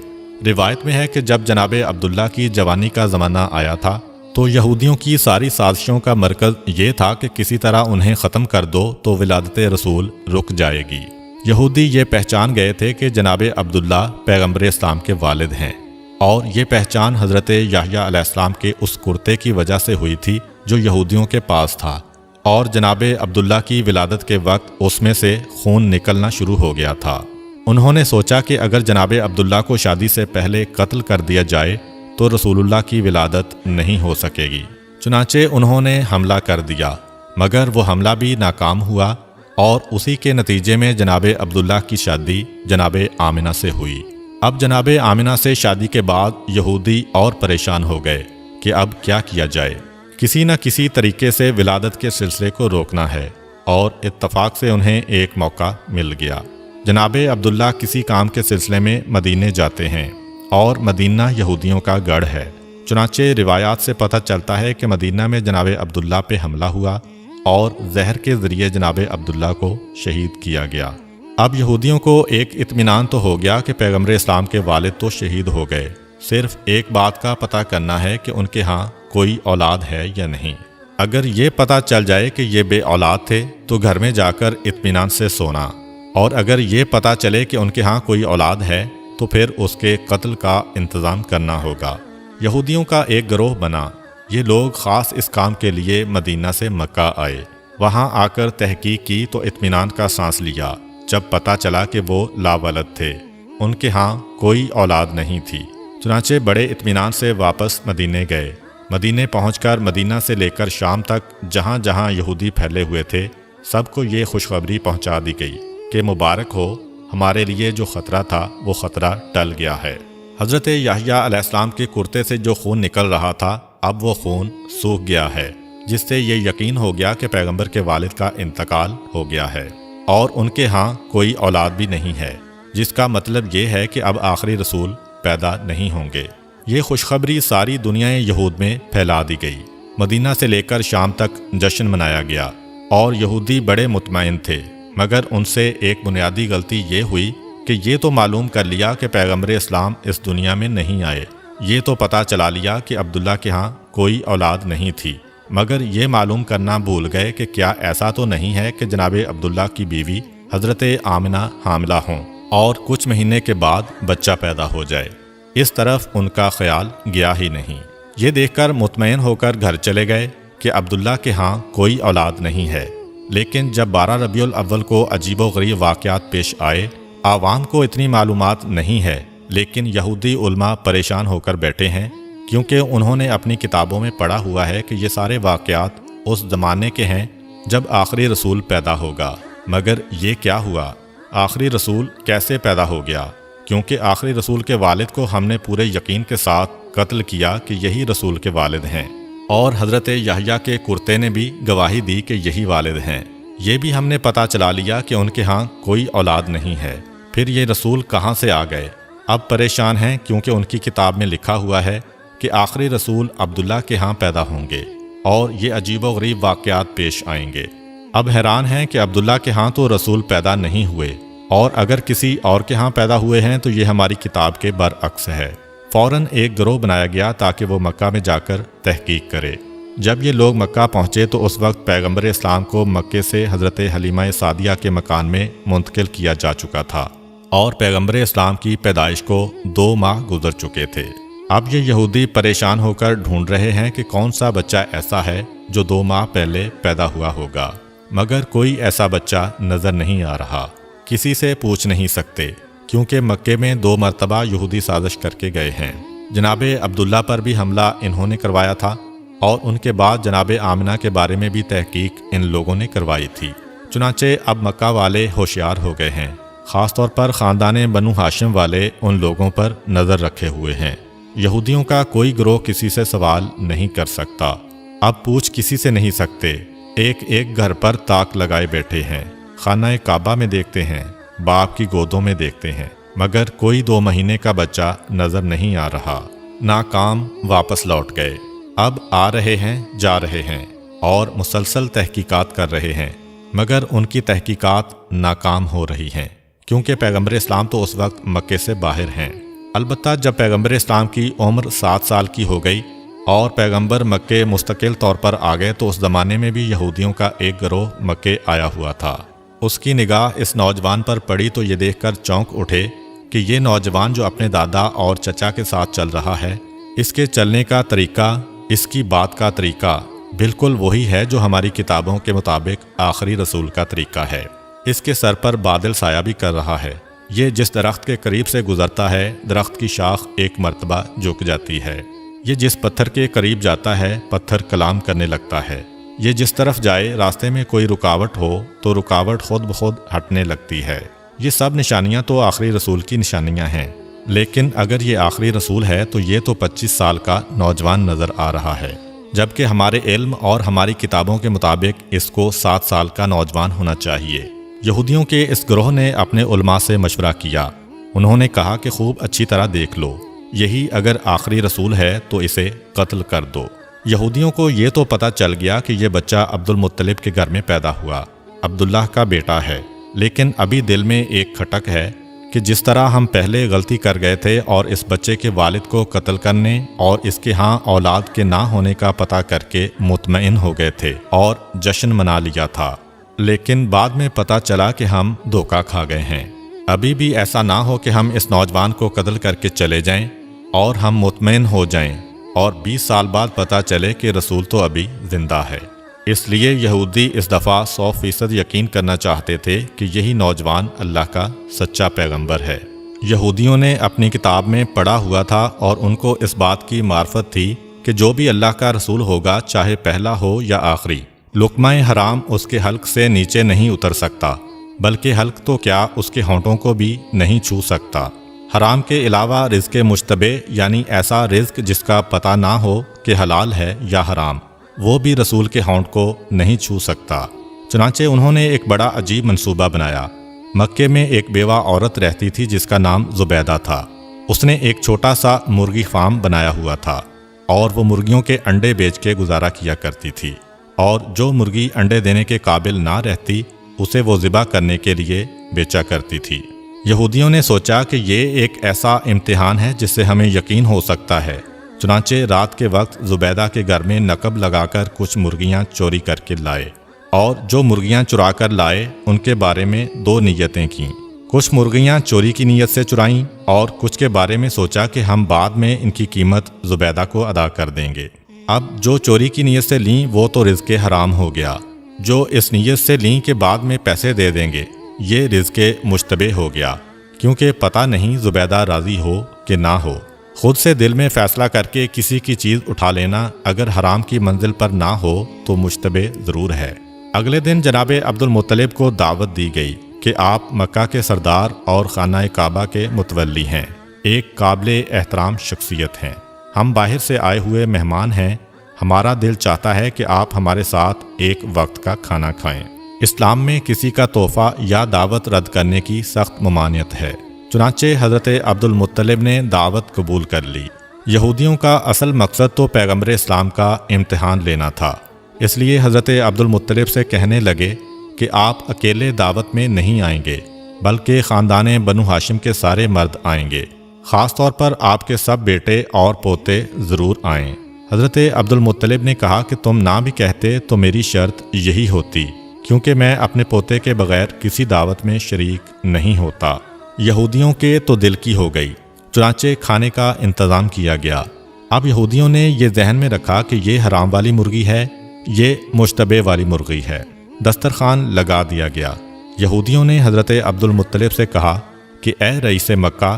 روایت میں ہے کہ جب جناب عبداللہ کی جوانی کا زمانہ آیا تھا تو یہودیوں کی ساری سازشوں کا مرکز یہ تھا کہ کسی طرح انہیں ختم کر دو تو ولادت رسول رک جائے گی۔ یہودی یہ پہچان گئے تھے کہ جناب عبداللہ پیغمبر اسلام کے والد ہیں، اور یہ پہچان حضرت یحییٰ علیہ السلام کے اس کرتے کی وجہ سے ہوئی تھی جو یہودیوں کے پاس تھا، اور جناب عبداللہ کی ولادت کے وقت اس میں سے خون نکلنا شروع ہو گیا تھا۔ انہوں نے سوچا کہ اگر جناب عبداللہ کو شادی سے پہلے قتل کر دیا جائے تو رسول اللہ کی ولادت نہیں ہو سکے گی۔ چنانچہ انہوں نے حملہ کر دیا، مگر وہ حملہ بھی ناکام ہوا، اور اسی کے نتیجے میں جناب عبداللہ کی شادی جناب آمنہ سے ہوئی۔ اب جناب آمنہ سے شادی کے بعد یہودی اور پریشان ہو گئے کہ اب کیا کیا جائے، کسی نہ کسی طریقے سے ولادت کے سلسلے کو روکنا ہے، اور اتفاق سے انہیں ایک موقع مل گیا۔ جناب عبداللہ کسی کام کے سلسلے میں مدینے جاتے ہیں، اور مدینہ یہودیوں کا گڑھ ہے۔ چنانچہ روایات سے پتہ چلتا ہے کہ مدینہ میں جناب عبداللہ پہ حملہ ہوا اور زہر کے ذریعے جناب عبداللہ کو شہید کیا گیا۔ اب یہودیوں کو ایک اطمینان تو ہو گیا کہ پیغمبر اسلام کے والد تو شہید ہو گئے، صرف ایک بات کا پتہ کرنا ہے کہ ان کے ہاں کوئی اولاد ہے یا نہیں۔ اگر یہ پتہ چل جائے کہ یہ بے اولاد تھے تو گھر میں جا کر اطمینان سے سونا، اور اگر یہ پتہ چلے کہ ان کے ہاں کوئی اولاد ہے تو پھر اس کے قتل کا انتظام کرنا ہوگا۔ یہودیوں کا ایک گروہ بنا، یہ لوگ خاص اس کام کے لیے مدینہ سے مکہ آئے۔ وہاں آ کر تحقیق کی تو اطمینان کا سانس لیا جب پتہ چلا کہ وہ لاولد تھے، ان کے ہاں کوئی اولاد نہیں تھی۔ چنانچہ بڑے اطمینان سے واپس مدینے گئے۔ مدینے پہنچ کر مدینہ سے لے کر شام تک جہاں جہاں یہودی پھیلے ہوئے تھے سب کو یہ خوشخبری پہنچا دی گئی کہ مبارک ہو، ہمارے لیے جو خطرہ تھا وہ خطرہ ٹل گیا ہے۔ حضرت یحییٰ علیہ السلام کے کرتے سے جو خون نکل رہا تھا اب وہ خون سوکھ گیا ہے، جس سے یہ یقین ہو گیا کہ پیغمبر کے والد کا انتقال ہو گیا ہے اور ان کے ہاں کوئی اولاد بھی نہیں ہے، جس کا مطلب یہ ہے کہ اب آخری رسول پیدا نہیں ہوں گے۔ یہ خوشخبری ساری دنیا یہود میں پھیلا دی گئی۔ مدینہ سے لے کر شام تک جشن منایا گیا اور یہودی بڑے مطمئن تھے، مگر ان سے ایک بنیادی غلطی یہ ہوئی کہ یہ تو معلوم کر لیا کہ پیغمبر اسلام اس دنیا میں نہیں آئے، یہ تو پتہ چلا لیا کہ عبداللہ کے ہاں کوئی اولاد نہیں تھی، مگر یہ معلوم کرنا بھول گئے کہ کیا ایسا تو نہیں ہے کہ جناب عبداللہ کی بیوی حضرت آمنہ حاملہ ہوں اور کچھ مہینے کے بعد بچہ پیدا ہو جائے۔ اس طرف ان کا خیال گیا ہی نہیں۔ یہ دیکھ کر مطمئن ہو کر گھر چلے گئے کہ عبداللہ کے ہاں کوئی اولاد نہیں ہے، لیکن جب 12 ربیع الاول کو عجیب و غریب واقعات پیش آئے، عوام کو اتنی معلومات نہیں ہے، لیکن یہودی علماء پریشان ہو کر بیٹھے ہیں، کیونکہ انہوں نے اپنی کتابوں میں پڑھا ہوا ہے کہ یہ سارے واقعات اس زمانے کے ہیں جب آخری رسول پیدا ہوگا۔ مگر یہ کیا ہوا؟ آخری رسول کیسے پیدا ہو گیا؟ کیونکہ آخری رسول کے والد کو ہم نے پورے یقین کے ساتھ قتل کیا کہ یہی رسول کے والد ہیں، اور حضرت یحییٰ کے کرتے نے بھی گواہی دی کہ یہی والد ہیں۔ یہ بھی ہم نے پتہ چلا لیا کہ ان کے ہاں کوئی اولاد نہیں ہے، پھر یہ رسول کہاں سے آ گئے؟ اب پریشان ہیں کیونکہ ان کی کتاب میں لکھا ہوا ہے کہ آخری رسول عبداللہ کے ہاں پیدا ہوں گے اور یہ عجیب و غریب واقعات پیش آئیں گے۔ اب حیران ہیں کہ عبداللہ کے ہاں تو رسول پیدا نہیں ہوئے، اور اگر کسی اور کے ہاں پیدا ہوئے ہیں تو یہ ہماری کتاب کے برعکس ہے۔ فوراً ایک گروہ بنایا گیا تاکہ وہ مکہ میں جا کر تحقیق کرے۔ جب یہ لوگ مکہ پہنچے تو اس وقت پیغمبر اسلام کو مکے سے حضرت حلیمہ سعدیہ کے مکان میں منتقل کیا جا چکا تھا، اور پیغمبر اسلام کی پیدائش کو 2 ماہ گزر چکے تھے۔ اب یہ یہودی پریشان ہو کر ڈھونڈ رہے ہیں کہ کون سا بچہ ایسا ہے جو 2 ماہ پہلے پیدا ہوا ہوگا، مگر کوئی ایسا بچہ نظر نہیں آ رہا۔ کسی سے پوچھ نہیں سکتے، کیونکہ مکے میں 2 مرتبہ یہودی سازش کر کے گئے ہیں۔ جناب عبداللہ پر بھی حملہ انہوں نے کروایا تھا، اور ان کے بعد جناب آمنہ کے بارے میں بھی تحقیق ان لوگوں نے کروائی تھی۔ چنانچہ اب مکہ والے ہوشیار ہو گئے ہیں، خاص طور پر خاندان بنو ہاشم والے ان لوگوں پر نظر رکھے ہوئے ہیں۔ یہودیوں کا کوئی گروہ کسی سے سوال نہیں کر سکتا، اب پوچھ کسی سے نہیں سکتے، ایک ایک گھر پر تاک لگائے بیٹھے ہیں، خانہ کعبہ میں دیکھتے ہیں، باپ کی گودوں میں دیکھتے ہیں، مگر کوئی 2 مہینے کا بچہ نظر نہیں آ رہا۔ ناکام واپس لوٹ گئے، اب آ رہے ہیں، جا رہے ہیں، اور مسلسل تحقیقات کر رہے ہیں، مگر ان کی تحقیقات ناکام ہو رہی ہیں، کیونکہ پیغمبر اسلام تو اس وقت مکے سے باہر ہیں۔ البتہ جب پیغمبر اسلام کی عمر 7 سال کی ہو گئی اور پیغمبر مکے مستقل طور پر آ گئے تو اس زمانے میں بھی یہودیوں کا ایک گروہ مکے آیا ہوا تھا۔ اس کی نگاہ اس نوجوان پر پڑی تو یہ دیکھ کر چونک اٹھے کہ یہ نوجوان جو اپنے دادا اور چچا کے ساتھ چل رہا ہے، اس کے چلنے کا طریقہ، اس کی بات کا طریقہ بالکل وہی ہے جو ہماری کتابوں کے مطابق آخری رسول کا طریقہ ہے۔ اس کے سر پر بادل سایہ بھی کر رہا ہے۔ یہ جس درخت کے قریب سے گزرتا ہے، درخت کی شاخ ایک مرتبہ جھک جاتی ہے۔ یہ جس پتھر کے قریب جاتا ہے، پتھر کلام کرنے لگتا ہے۔ یہ جس طرف جائے، راستے میں کوئی رکاوٹ ہو تو رکاوٹ خود بخود ہٹنے لگتی ہے۔ یہ سب نشانیاں تو آخری رسول کی نشانیاں ہیں، لیکن اگر یہ آخری رسول ہے تو یہ تو 25 سال کا نوجوان نظر آ رہا ہے، جبکہ ہمارے علم اور ہماری کتابوں کے مطابق اس کو 7 سال کا نوجوان ہونا چاہیے۔ یہودیوں کے اس گروہ نے اپنے علماء سے مشورہ کیا۔ انہوں نے کہا کہ خوب اچھی طرح دیکھ لو، یہی اگر آخری رسول ہے تو اسے قتل کر دو۔ یہودیوں کو یہ تو پتہ چل گیا کہ یہ بچہ عبد المطلب کے گھر میں پیدا ہوا، عبداللہ کا بیٹا ہے، لیکن ابھی دل میں ایک کھٹک ہے کہ جس طرح ہم پہلے غلطی کر گئے تھے اور اس بچے کے والد کو قتل کرنے اور اس کے ہاں اولاد کے نہ ہونے کا پتہ کر کے مطمئن ہو گئے تھے اور جشن منا لیا تھا، لیکن بعد میں پتہ چلا کہ ہم دھوکہ کھا گئے ہیں۔ ابھی بھی ایسا نہ ہو کہ ہم اس نوجوان کو قتل کر کے چلے جائیں اور ہم مطمئن ہو جائیں اور 20 سال بعد پتہ چلے کہ رسول تو ابھی زندہ ہے۔ اس لیے یہودی اس دفعہ 100% یقین کرنا چاہتے تھے کہ یہی نوجوان اللہ کا سچا پیغمبر ہے۔ یہودیوں نے اپنی کتاب میں پڑھا ہوا تھا اور ان کو اس بات کی معرفت تھی کہ جو بھی اللہ کا رسول ہوگا، چاہے پہلا ہو یا آخری، لقمہ حرام اس کے حلق سے نیچے نہیں اتر سکتا، بلکہ حلق تو کیا اس کے ہونٹوں کو بھی نہیں چھو سکتا۔ حرام کے علاوہ رزق مشتبہ یعنی ایسا رزق جس کا پتہ نہ ہو کہ حلال ہے یا حرام، وہ بھی رسول کے ہونٹ کو نہیں چھو سکتا۔ چنانچہ انہوں نے ایک بڑا عجیب منصوبہ بنایا۔ مکے میں ایک بیوہ عورت رہتی تھی جس کا نام زبیدہ تھا۔ اس نے ایک چھوٹا سا مرغی فارم بنایا ہوا تھا اور وہ مرغیوں کے انڈے بیچ کے گزارا کیا کرتی تھی، اور جو مرغی انڈے دینے کے قابل نہ رہتی اسے وہ ذبح کرنے کے لیے بیچا کرتی تھی۔ یہودیوں نے سوچا کہ یہ ایک ایسا امتحان ہے جس سے ہمیں یقین ہو سکتا ہے، چنانچہ رات کے وقت زبیدہ کے گھر میں نقب لگا کر کچھ مرغیاں چوری کر کے لائے، اور جو مرغیاں چرا کر لائے ان کے بارے میں دو نیتیں کیں۔ کچھ مرغیاں چوری کی نیت سے چرائیں اور کچھ کے بارے میں سوچا کہ ہم بعد میں ان کی قیمت زبیدہ کو ادا کر دیں گے۔ اب جو چوری کی نیت سے لیں وہ تو رزق حرام ہو گیا، جو اس نیت سے لیں کہ بعد میں پیسے دے دیں گے یہ رزق مشتبہ ہو گیا، کیونکہ پتہ نہیں زبیدہ راضی ہو کہ نہ ہو۔ خود سے دل میں فیصلہ کر کے کسی کی چیز اٹھا لینا اگر حرام کی منزل پر نہ ہو تو مشتبہ ضرور ہے۔ اگلے دن جناب عبد المطلب کو دعوت دی گئی کہ آپ مکہ کے سردار اور خانہ کعبہ کے متولی ہیں، ایک قابل احترام شخصیت ہیں، ہم باہر سے آئے ہوئے مہمان ہیں، ہمارا دل چاہتا ہے کہ آپ ہمارے ساتھ ایک وقت کا کھانا کھائیں۔ اسلام میں کسی کا تحفہ یا دعوت رد کرنے کی سخت ممانعت ہے، چنانچہ حضرت عبد المطلب نے دعوت قبول کر لی۔ یہودیوں کا اصل مقصد تو پیغمبر اسلام کا امتحان لینا تھا، اس لیے حضرت عبد المطلب سے کہنے لگے کہ آپ اکیلے دعوت میں نہیں آئیں گے بلکہ خاندان بنو ہاشم کے سارے مرد آئیں گے، خاص طور پر آپ کے سب بیٹے اور پوتے ضرور آئیں۔ حضرت عبد المطلب نے کہا کہ تم نہ بھی کہتے تو میری شرط یہی ہوتی، کیونکہ میں اپنے پوتے کے بغیر کسی دعوت میں شریک نہیں ہوتا۔ یہودیوں کے تو دل کی ہو گئی، چنانچہ کھانے کا انتظام کیا گیا۔ اب یہودیوں نے یہ ذہن میں رکھا کہ یہ حرام والی مرغی ہے، یہ مشتبہ والی مرغی ہے۔ دسترخوان لگا دیا گیا۔ یہودیوں نے حضرت عبد المطلب سے کہا کہ اے رئیس مکہ،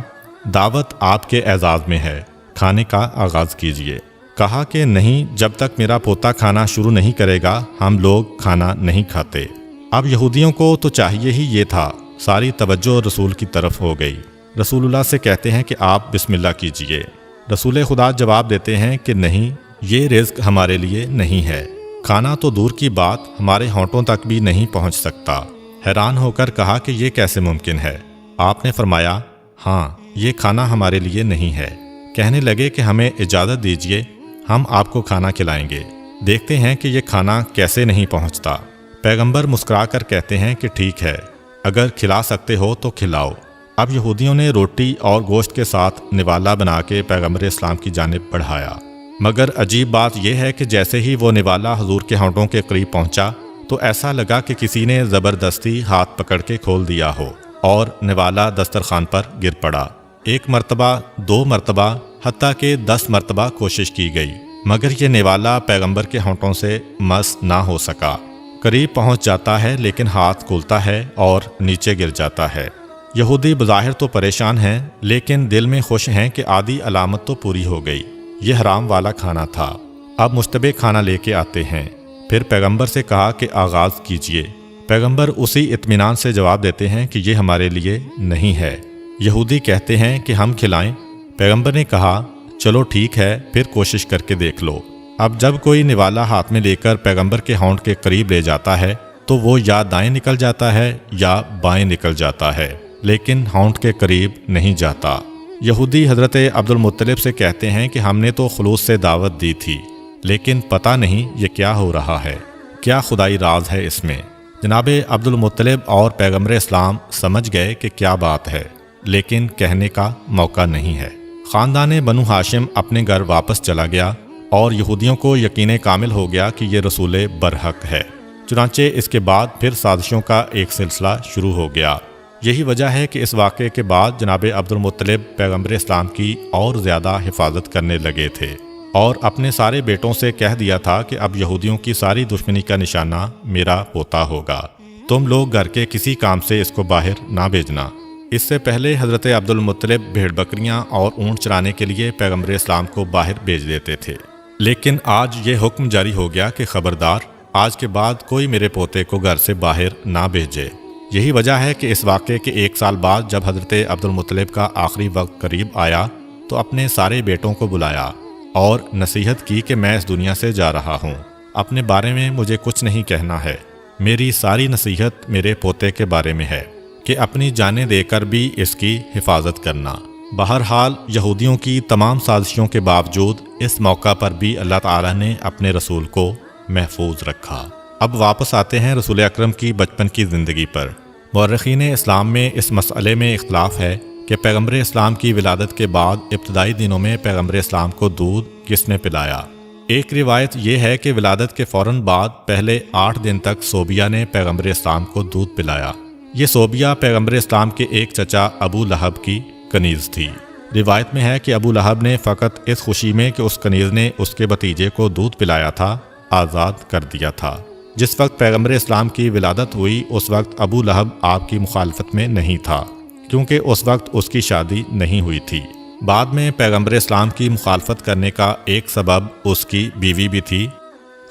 دعوت آپ کے اعزاز میں ہے، کھانے کا آغاز کیجیے۔ کہا کہ نہیں، جب تک میرا پوتا کھانا شروع نہیں کرے گا ہم لوگ کھانا نہیں کھاتے۔ اب یہودیوں کو تو چاہیے ہی یہ تھا، ساری توجہ رسول کی طرف ہو گئی۔ رسول اللہ سے کہتے ہیں کہ آپ بسم اللہ کیجیے۔ رسول خدا جواب دیتے ہیں کہ نہیں، یہ رزق ہمارے لیے نہیں ہے، کھانا تو دور کی بات ہمارے ہونٹوں تک بھی نہیں پہنچ سکتا۔ حیران ہو کر کہا کہ یہ کیسے ممکن ہے؟ آپ نے فرمایا ہاں، یہ کھانا ہمارے لیے نہیں ہے۔ کہنے لگے کہ ہمیں اجازت دیجیے، ہم آپ کو کھانا کھلائیں گے، دیکھتے ہیں کہ یہ کھانا کیسے نہیں پہنچتا۔ پیغمبر مسکرا کر کہتے ہیں کہ ٹھیک ہے، اگر کھلا سکتے ہو تو کھلاؤ۔ اب یہودیوں نے روٹی اور گوشت کے ساتھ نوالا بنا کے پیغمبر اسلام کی جانب بڑھایا، مگر عجیب بات یہ ہے کہ جیسے ہی وہ نوالا حضور کے ہونٹوں کے قریب پہنچا تو ایسا لگا کہ کسی نے زبردستی ہاتھ پکڑ کے کھول دیا ہو اور نوالا دسترخوان پر گر پڑا۔ ایک مرتبہ، 2 مرتبہ، حتیٰ کہ 10 مرتبہ کوشش کی گئی، مگر یہ نوالا پیغمبر کے ہونٹوں سے مس نہ ہو سکا۔ قریب پہنچ جاتا ہے لیکن ہاتھ کھلتا ہے اور نیچے گر جاتا ہے۔ یہودی بظاہر تو پریشان ہیں لیکن دل میں خوش ہیں کہ آدھی علامت تو پوری ہو گئی، یہ حرام والا کھانا تھا۔ اب مشتبہ کھانا لے کے آتے ہیں۔ پھر پیغمبر سے کہا کہ آغاز کیجئے۔ پیغمبر اسی اطمینان سے جواب دیتے ہیں کہ یہ ہمارے لیے نہیں ہے۔ یہودی کہتے ہیں کہ ہم کھلائیں۔ پیغمبر نے کہا چلو ٹھیک ہے، پھر کوشش کر کے دیکھ لو۔ اب جب کوئی نوالا ہاتھ میں لے کر پیغمبر کے ہونٹ کے قریب لے جاتا ہے تو وہ یا دائیں نکل جاتا ہے یا بائیں نکل جاتا ہے، لیکن ہونٹ کے قریب نہیں جاتا۔ یہودی حضرت عبد المطلب سے کہتے ہیں کہ ہم نے تو خلوص سے دعوت دی تھی، لیکن پتہ نہیں یہ کیا ہو رہا ہے، کیا خدائی راز ہے اس میں۔ جناب عبد المطلب اور پیغمبر اسلام سمجھ گئے کہ کیا بات ہے، لیکن کہنے کا موقع نہیں ہے۔ خاندان بنو ہاشم اپنے گھر واپس چلا گیا اور یہودیوں کو یقین کامل ہو گیا کہ یہ رسول برحق ہے۔ چنانچہ اس کے بعد پھر سازشوں کا ایک سلسلہ شروع ہو گیا۔ یہی وجہ ہے کہ اس واقعے کے بعد جناب عبد المطلب پیغمبر اسلام کی اور زیادہ حفاظت کرنے لگے تھے اور اپنے سارے بیٹوں سے کہہ دیا تھا کہ اب یہودیوں کی ساری دشمنی کا نشانہ میرا پوتا ہوگا، تم لوگ گھر کے کسی کام سے اس کو باہر نہ بھیجنا۔ اس سے پہلے حضرت عبد المطلب بھیڑ بکریاں اور اونٹ چرانے کے لیے پیغمبر اسلام کو باہر بھیج دیتے تھے، لیکن آج یہ حکم جاری ہو گیا کہ خبردار، آج کے بعد کوئی میرے پوتے کو گھر سے باہر نہ بھیجے۔ یہی وجہ ہے کہ اس واقعے کے 1 سال بعد جب حضرت عبد المطلب کا آخری وقت قریب آیا تو اپنے سارے بیٹوں کو بلایا اور نصیحت کی کہ میں اس دنیا سے جا رہا ہوں، اپنے بارے میں مجھے کچھ نہیں کہنا ہے، میری ساری نصیحت میرے پوتے کے بارے میں ہے کہ اپنی جانیں دے کر بھی اس کی حفاظت کرنا۔ بہرحال یہودیوں کی تمام سازشوں کے باوجود اس موقع پر بھی اللہ تعالیٰ نے اپنے رسول کو محفوظ رکھا۔ اب واپس آتے ہیں رسول اکرم کی بچپن کی زندگی پر۔ مورخین اسلام میں اس مسئلے میں اختلاف ہے کہ پیغمبر اسلام کی ولادت کے بعد ابتدائی دنوں میں پیغمبر اسلام کو دودھ کس نے پلایا۔ ایک روایت یہ ہے کہ ولادت کے فوراً بعد پہلے 8 دن تک صوبیہ نے پیغمبر اسلام کو دودھ پلایا۔ یہ صوبیہ پیغمبر اسلام کے ایک چچا ابو لہب کی کنیز تھی۔ روایت میں ہے کہ ابو لہب نے فقط اس خوشی میں کہ اس کنیز نے اس کے بھتیجے کو دودھ پلایا تھا آزاد کر دیا تھا۔ جس وقت پیغمبر اسلام کی ولادت ہوئی اس وقت ابو لہب آپ کی مخالفت میں نہیں تھا، کیونکہ اس وقت اس کی شادی نہیں ہوئی تھی۔ بعد میں پیغمبر اسلام کی مخالفت کرنے کا ایک سبب اس کی بیوی بھی تھی۔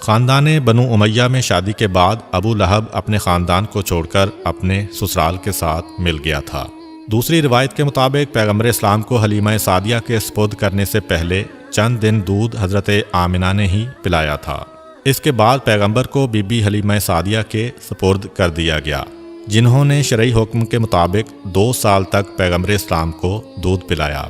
خاندان بنو امیہ میں شادی کے بعد ابو لہب اپنے خاندان کو چھوڑ کر اپنے سسرال کے ساتھ مل گیا تھا۔ دوسری روایت کے مطابق پیغمبر اسلام کو حلیمہ سعدیہ کے سپرد کرنے سے پہلے چند دن دودھ حضرت آمنہ نے ہی پلایا تھا۔ اس کے بعد پیغمبر کو بی بی حلیمہ سعدیہ کے سپرد کر دیا گیا، جنہوں نے شرعی حکم کے مطابق 2 سال تک پیغمبر اسلام کو دودھ پلایا۔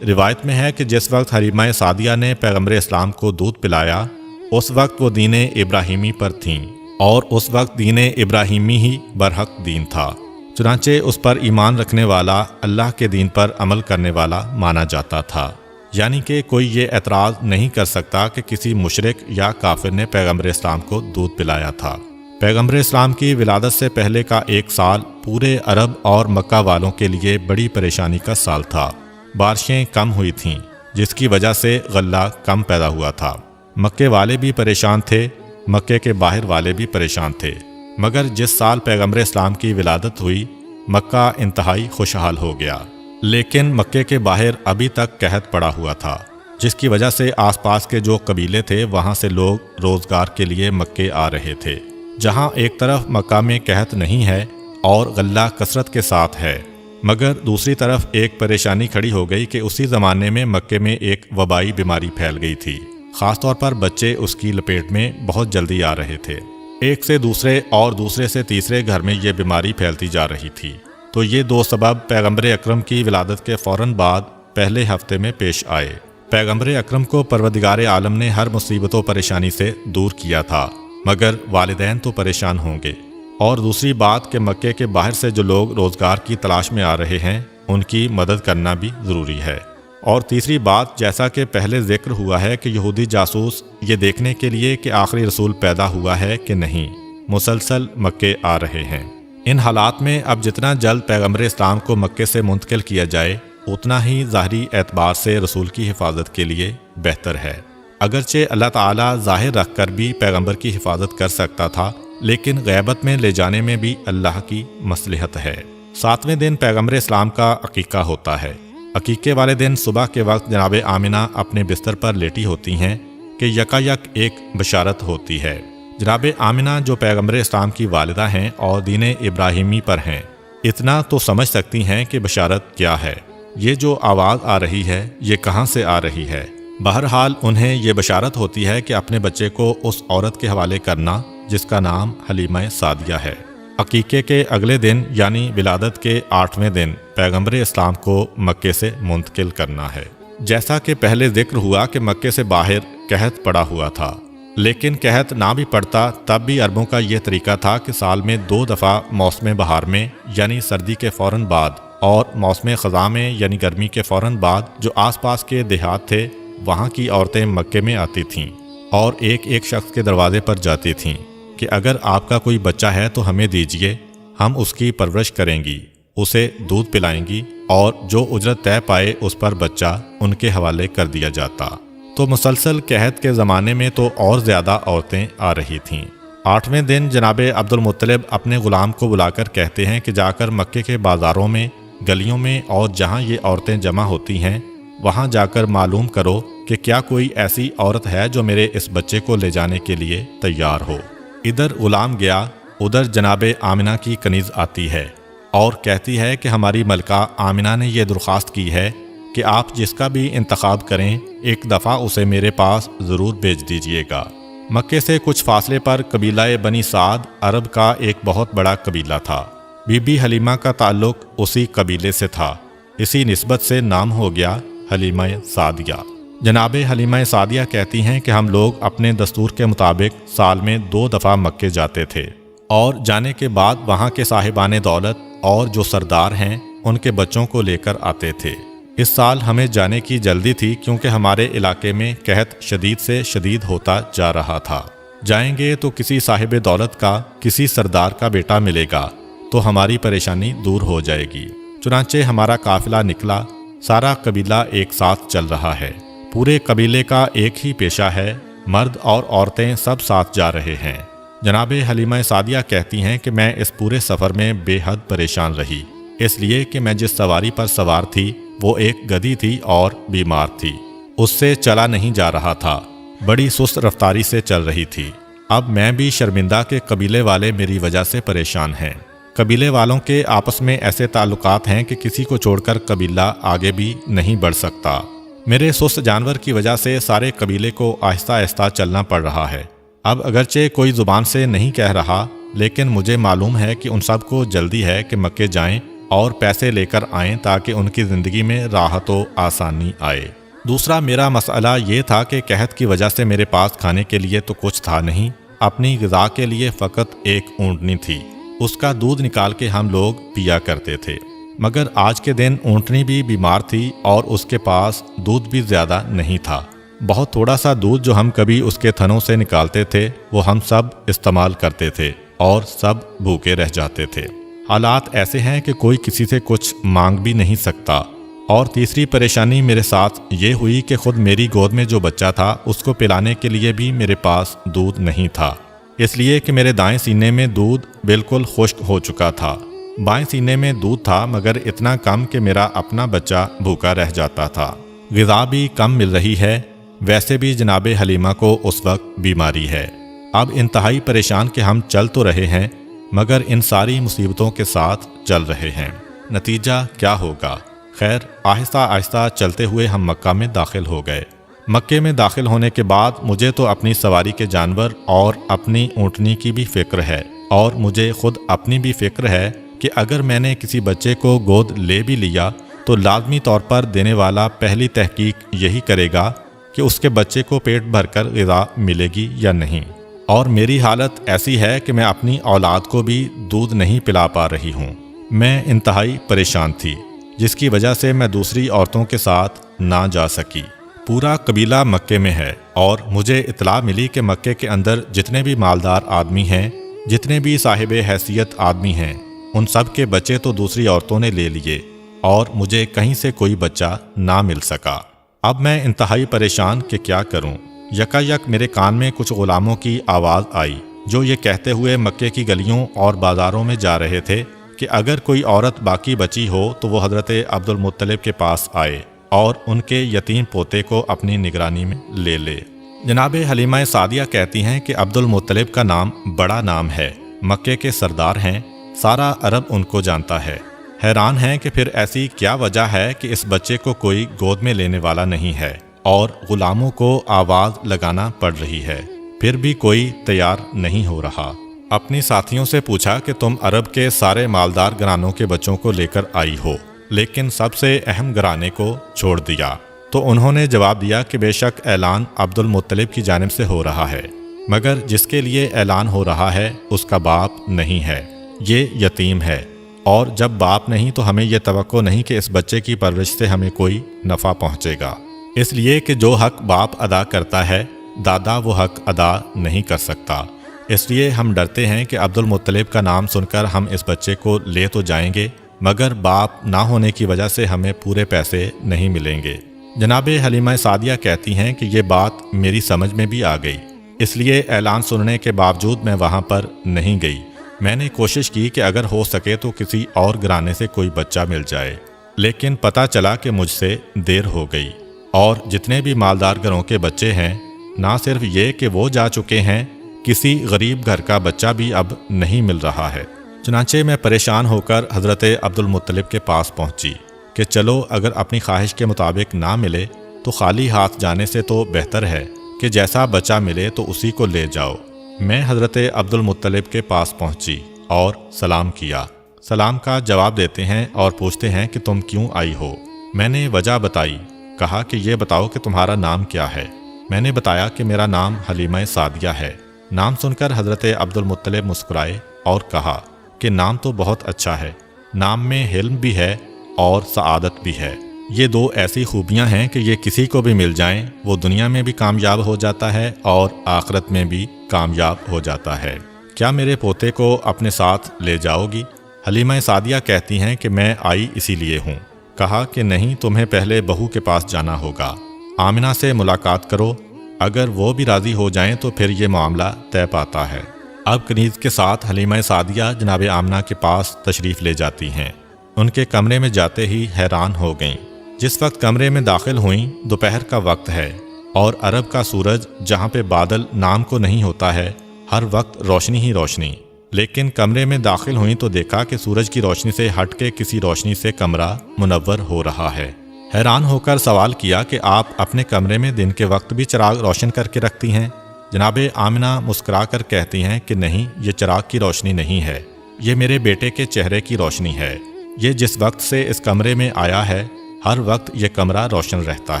روایت میں ہے کہ جس وقت حلیمہ سعدیہ نے پیغمبر اسلام کو دودھ پلایا اس وقت وہ دین ابراہیمی پر تھیں، اور اس وقت دین ابراہیمی ہی برحق دین تھا، چنانچہ اس پر ایمان رکھنے والا اللہ کے دین پر عمل کرنے والا مانا جاتا تھا۔ یعنی کہ کوئی یہ اعتراض نہیں کر سکتا کہ کسی مشرک یا کافر نے پیغمبر اسلام کو دودھ پلایا تھا۔ پیغمبر اسلام کی ولادت سے پہلے کا 1 سال پورے عرب اور مکہ والوں کے لیے بڑی پریشانی کا سال تھا۔ بارشیں کم ہوئی تھیں جس کی وجہ سے غلہ کم پیدا ہوا تھا۔ مکے والے بھی پریشان تھے، مکے کے باہر والے بھی پریشان تھے، مگر جس سال پیغمبر اسلام کی ولادت ہوئی مکہ انتہائی خوشحال ہو گیا۔ لیکن مکے کے باہر ابھی تک قحط پڑا ہوا تھا، جس کی وجہ سے آس پاس کے جو قبیلے تھے وہاں سے لوگ روزگار کے لیے مکے آ رہے تھے۔ جہاں ایک طرف مکہ میں قحط نہیں ہے اور غلہ کثرت کے ساتھ ہے، مگر دوسری طرف ایک پریشانی کھڑی ہو گئی کہ اسی زمانے میں مکے میں ایک وبائی بیماری پھیل گئی تھی، خاص طور پر بچے اس کی لپیٹ میں بہت جلدی آ رہے تھے۔ ایک سے دوسرے اور دوسرے سے تیسرے گھر میں یہ بیماری پھیلتی جا رہی تھی۔ تو یہ 2 سبب پیغمبر اکرم کی ولادت کے فوراً بعد پہلے ہفتے میں پیش آئے۔ پیغمبر اکرم کو پروردگار عالم نے ہر مصیبت و پریشانی سے دور کیا تھا، مگر والدین تو پریشان ہوں گے۔ اور دوسری بات کہ مکے کے باہر سے جو لوگ روزگار کی تلاش میں آ رہے ہیں ان کی مدد کرنا بھی ضروری ہے۔ اور تیسری بات، جیسا کہ پہلے ذکر ہوا ہے کہ یہودی جاسوس یہ دیکھنے کے لیے کہ آخری رسول پیدا ہوا ہے کہ نہیں مسلسل مکے آ رہے ہیں۔ ان حالات میں اب جتنا جلد پیغمبر اسلام کو مکے سے منتقل کیا جائے اتنا ہی ظاہری اعتبار سے رسول کی حفاظت کے لیے بہتر ہے۔ اگرچہ اللہ تعالیٰ ظاہر رکھ کر بھی پیغمبر کی حفاظت کر سکتا تھا، لیکن غیبت میں لے جانے میں بھی اللہ کی مصلحت ہے۔ 7ویں دن پیغمبر اسلام کا عقیقہ ہوتا ہے۔ عقیقے والے دن صبح کے وقت جناب آمنہ اپنے بستر پر لیٹی ہوتی ہیں کہ یکایک ایک بشارت ہوتی ہے۔ جناب آمنہ جو پیغمبر اسلام کی والدہ ہیں اور دین ابراہیمی پر ہیں، اتنا تو سمجھ سکتی ہیں کہ بشارت کیا ہے، یہ جو آواز آ رہی ہے یہ کہاں سے آ رہی ہے۔ بہرحال انہیں یہ بشارت ہوتی ہے کہ اپنے بچے کو اس عورت کے حوالے کرنا جس کا نام حلیمہ سعدیہ ہے۔ عقیقے کے اگلے دن یعنی ولادت کے 8ویں دن پیغمبر اسلام کو مکے سے منتقل کرنا ہے۔ جیسا کہ پہلے ذکر ہوا کہ مکے سے باہر قحط پڑا ہوا تھا، لیکن قحط نہ بھی پڑتا تب بھی عربوں کا یہ طریقہ تھا کہ سال میں 2 دفعہ موسم بہار میں یعنی سردی کے فوراً بعد اور موسم خزاں میں یعنی گرمی کے فوراً بعد جو آس پاس کے دیہات تھے وہاں کی عورتیں مکے میں آتی تھیں اور ایک ایک شخص کے دروازے پر جاتی تھیں کہ اگر آپ کا کوئی بچہ ہے تو ہمیں دیجئے، ہم اس کی پرورش کریں گی، اسے دودھ پلائیں گی، اور جو اجرت طے پائے اس پر بچہ ان کے حوالے کر دیا جاتا۔ تو مسلسل قحط کے زمانے میں تو اور زیادہ عورتیں آ رہی تھیں۔ 8ویں دن جناب عبد المطلب اپنے غلام کو بلا کر کہتے ہیں کہ جا کر مکے کے بازاروں میں، گلیوں میں اور جہاں یہ عورتیں جمع ہوتی ہیں وہاں جا کر معلوم کرو کہ کیا کوئی ایسی عورت ہے جو میرے اس بچے کو لے جانے کے لیے تیار ہو۔ ادھر غلام گیا ادھر جناب آمنہ کی کنیز آتی ہے اور کہتی ہے کہ ہماری ملکہ آمنہ نے یہ درخواست کی ہے کہ آپ جس کا بھی انتخاب کریں ایک دفعہ اسے میرے پاس ضرور بھیج دیجئے گا۔ مکے سے کچھ فاصلے پر قبیلہ بنی سعد عرب کا ایک بہت بڑا قبیلہ تھا۔ بی بی حلیمہ کا تعلق اسی قبیلے سے تھا، اسی نسبت سے نام ہو گیا حلیمہ سعدیہ۔ جناب حلیمہ سعدیہ کہتی ہیں کہ ہم لوگ اپنے دستور کے مطابق سال میں 2 دفعہ مکے جاتے تھے اور جانے کے بعد وہاں کے صاحبان دولت اور جو سردار ہیں ان کے بچوں کو لے کر آتے تھے۔ اس سال ہمیں جانے کی جلدی تھی کیونکہ ہمارے علاقے میں قحط شدید سے شدید ہوتا جا رہا تھا۔ جائیں گے تو کسی صاحب دولت کا کسی سردار کا بیٹا ملے گا تو ہماری پریشانی دور ہو جائے گی۔ چنانچہ ہمارا قافلہ نکلا، سارا قبیلہ ایک ساتھ چل رہا ہے، پورے قبیلے کا ایک ہی پیشہ ہے، مرد اور عورتیں سب ساتھ جا رہے ہیں۔ جناب حلیمہ سعدیہ کہتی ہیں کہ میں اس پورے سفر میں بے حد پریشان رہی، اس لیے کہ میں جس سواری پر سوار تھی وہ ایک گدھی تھی اور بیمار تھی، اس سے چلا نہیں جا رہا تھا، بڑی سست رفتاری سے چل رہی تھی۔ اب میں بھی شرمندہ کہ قبیلے والے میری وجہ سے پریشان ہیں۔ قبیلے والوں کے آپس میں ایسے تعلقات ہیں کہ کسی کو چھوڑ کر قبیلہ آگے بھی نہیں بڑھ سکتا۔ میرے سست جانور کی وجہ سے سارے قبیلے کو آہستہ آہستہ چلنا پڑ رہا ہے۔ اب اگرچہ کوئی زبان سے نہیں کہہ رہا، لیکن مجھے معلوم ہے کہ ان سب کو جلدی ہے کہ مکے جائیں اور پیسے لے کر آئیں تاکہ ان کی زندگی میں راحت و آسانی آئے۔ دوسرا میرا مسئلہ یہ تھا کہ قحط کی وجہ سے میرے پاس کھانے کے لیے تو کچھ تھا نہیں، اپنی غذا کے لیے فقط ایک اونٹنی تھی، اس کا دودھ نکال کے ہم لوگ پیا کرتے تھے۔ مگر آج کے دن اونٹنی بھی بیمار تھی اور اس کے پاس دودھ بھی زیادہ نہیں تھا۔ بہت تھوڑا سا دودھ جو ہم کبھی اس کے تھنوں سے نکالتے تھے وہ ہم سب استعمال کرتے تھے اور سب بھوکے رہ جاتے تھے۔ حالات ایسے ہیں کہ کوئی کسی سے کچھ مانگ بھی نہیں سکتا۔ اور تیسری پریشانی میرے ساتھ یہ ہوئی کہ خود میری گود میں جو بچہ تھا اس کو پلانے کے لیے بھی میرے پاس دودھ نہیں تھا، اس لیے کہ میرے دائیں سینے میں دودھ بالکل خشک ہو چکا تھا۔ بائیں سینے میں دودھ تھا مگر اتنا کم کہ میرا اپنا بچہ بھوکا رہ جاتا تھا۔ غذا بھی کم مل رہی ہے، ویسے بھی جناب حلیمہ کو اس وقت بیماری ہے۔ اب انتہائی پریشان کہ ہم چل تو رہے ہیں مگر ان ساری مصیبتوں کے ساتھ چل رہے ہیں، نتیجہ کیا ہوگا؟ خیر، آہستہ آہستہ چلتے ہوئے ہم مکہ میں داخل ہو گئے۔ مکے میں داخل ہونے کے بعد مجھے تو اپنی سواری کے جانور اور اپنی اونٹنی کی بھی فکر ہے، اور مجھے خود اپنی بھی فکر ہے کہ اگر میں نے کسی بچے کو گود لے بھی لیا تو لازمی طور پر دینے والا پہلی تحقیق یہی کرے گا کہ اس کے بچے کو پیٹ بھر کر غذا ملے گی یا نہیں۔ اور میری حالت ایسی ہے کہ میں اپنی اولاد کو بھی دودھ نہیں پلا پا رہی ہوں۔ میں انتہائی پریشان تھی، جس کی وجہ سے میں دوسری عورتوں کے ساتھ نہ جا سکی۔ پورا قبیلہ مکے میں ہے اور مجھے اطلاع ملی کہ مکے کے اندر جتنے بھی مالدار آدمی ہیں، جتنے بھی صاحب حیثیت آدمی ہیں، ان سب کے بچے تو دوسری عورتوں نے لے لیے اور مجھے کہیں سے کوئی بچہ نہ مل سکا۔ اب میں انتہائی پریشان کہ کیا کروں۔ یکا یک میرے کان میں کچھ غلاموں کی آواز آئی جو یہ کہتے ہوئے مکے کی گلیوں اور بازاروں میں جا رہے تھے کہ اگر کوئی عورت باقی بچی ہو تو وہ حضرت عبد المطلب کے پاس آئے اور ان کے یتیم پوتے کو اپنی نگرانی میں لے لے۔ جناب حلیمہ سعدیہ کہتی ہیں کہ عبد المطلب کا نام بڑا نام ہے، مکے کے سردار ہیں، سارا عرب ان کو جانتا ہے۔ حیران ہیں کہ پھر ایسی کیا وجہ ہے کہ اس بچے کو کوئی گود میں لینے والا نہیں ہے اور غلاموں کو آواز لگانا پڑ رہی ہے، پھر بھی کوئی تیار نہیں ہو رہا۔ اپنی ساتھیوں سے پوچھا کہ تم عرب کے سارے مالدار گھرانوں کے بچوں کو لے کر آئی ہو لیکن سب سے اہم گھرانے کو چھوڑ دیا، تو انہوں نے جواب دیا کہ بے شک اعلان عبد المطلب کی جانب سے ہو رہا ہے، مگر جس کے لیے اعلان ہو رہا ہے اس کا باپ نہیں ہے، یہ یتیم ہے، اور جب باپ نہیں تو ہمیں یہ توقع نہیں کہ اس بچے کی پرورش سے ہمیں کوئی نفع پہنچے گا، اس لیے کہ جو حق باپ ادا کرتا ہے دادا وہ حق ادا نہیں کر سکتا۔ اس لیے ہم ڈرتے ہیں کہ عبد المطلب کا نام سن کر ہم اس بچے کو لے تو جائیں گے مگر باپ نہ ہونے کی وجہ سے ہمیں پورے پیسے نہیں ملیں گے۔ جناب حلیمہ سعدیہ کہتی ہیں کہ یہ بات میری سمجھ میں بھی آ گئی، اس لیے اعلان سننے کے باوجود میں وہاں پر نہیں گئی۔ میں نے کوشش کی کہ اگر ہو سکے تو کسی اور گھرانے سے کوئی بچہ مل جائے، لیکن پتہ چلا کہ مجھ سے دیر ہو گئی، اور جتنے بھی مالدار گھروں کے بچے ہیں نہ صرف یہ کہ وہ جا چکے ہیں کسی غریب گھر کا بچہ بھی اب نہیں مل رہا ہے۔ چنانچہ میں پریشان ہو کر حضرت عبدالمطلب کے پاس پہنچی کہ چلو اگر اپنی خواہش کے مطابق نہ ملے تو خالی ہاتھ جانے سے تو بہتر ہے کہ جیسا بچہ ملے تو اسی کو لے جاؤ۔ میں حضرت عبدالمطلب کے پاس پہنچی اور سلام کیا۔ سلام کا جواب دیتے ہیں اور پوچھتے ہیں کہ تم کیوں آئی ہو؟ میں نے وجہ بتائی۔ کہا کہ یہ بتاؤ کہ تمہارا نام کیا ہے؟ میں نے بتایا کہ میرا نام حلیمہ سعدیہ ہے۔ نام سن کر حضرت عبدالمطلب مسکرائے اور کہا کہ نام تو بہت اچھا ہے، نام میں حلم بھی ہے اور سعادت بھی ہے۔ یہ دو ایسی خوبیاں ہیں کہ یہ کسی کو بھی مل جائیں وہ دنیا میں بھی کامیاب ہو جاتا ہے اور آخرت میں بھی کامیاب ہو جاتا ہے۔ کیا میرے پوتے کو اپنے ساتھ لے جاؤ گی؟ حلیمہ سعدیہ کہتی ہیں کہ میں آئی اسی لیے ہوں۔ کہا کہ نہیں، تمہیں پہلے بہو کے پاس جانا ہوگا، آمنہ سے ملاقات کرو، اگر وہ بھی راضی ہو جائیں تو پھر یہ معاملہ طے پاتا ہے۔ اب کنیز کے ساتھ حلیمہ سعدیہ جناب آمنہ کے پاس تشریف لے جاتی ہیں۔ ان کے کمرے میں جاتے ہی حیران ہو گئیں۔ جس وقت کمرے میں داخل ہوئیں دوپہر کا وقت ہے اور عرب کا سورج جہاں پہ بادل نام کو نہیں ہوتا ہے ہر وقت روشنی ہی روشنی، لیکن کمرے میں داخل ہوئیں تو دیکھا کہ سورج کی روشنی سے ہٹ کے کسی روشنی سے کمرہ منور ہو رہا ہے۔ حیران ہو کر سوال کیا کہ آپ اپنے کمرے میں دن کے وقت بھی چراغ روشن کر کے رکھتی ہیں؟ جناب آمنہ مسکرا کر کہتی ہیں کہ نہیں، یہ چراغ کی روشنی نہیں ہے، یہ میرے بیٹے کے چہرے کی روشنی ہے۔ یہ جس وقت سے اس کمرے میں آیا ہے ہر وقت یہ کمرہ روشن رہتا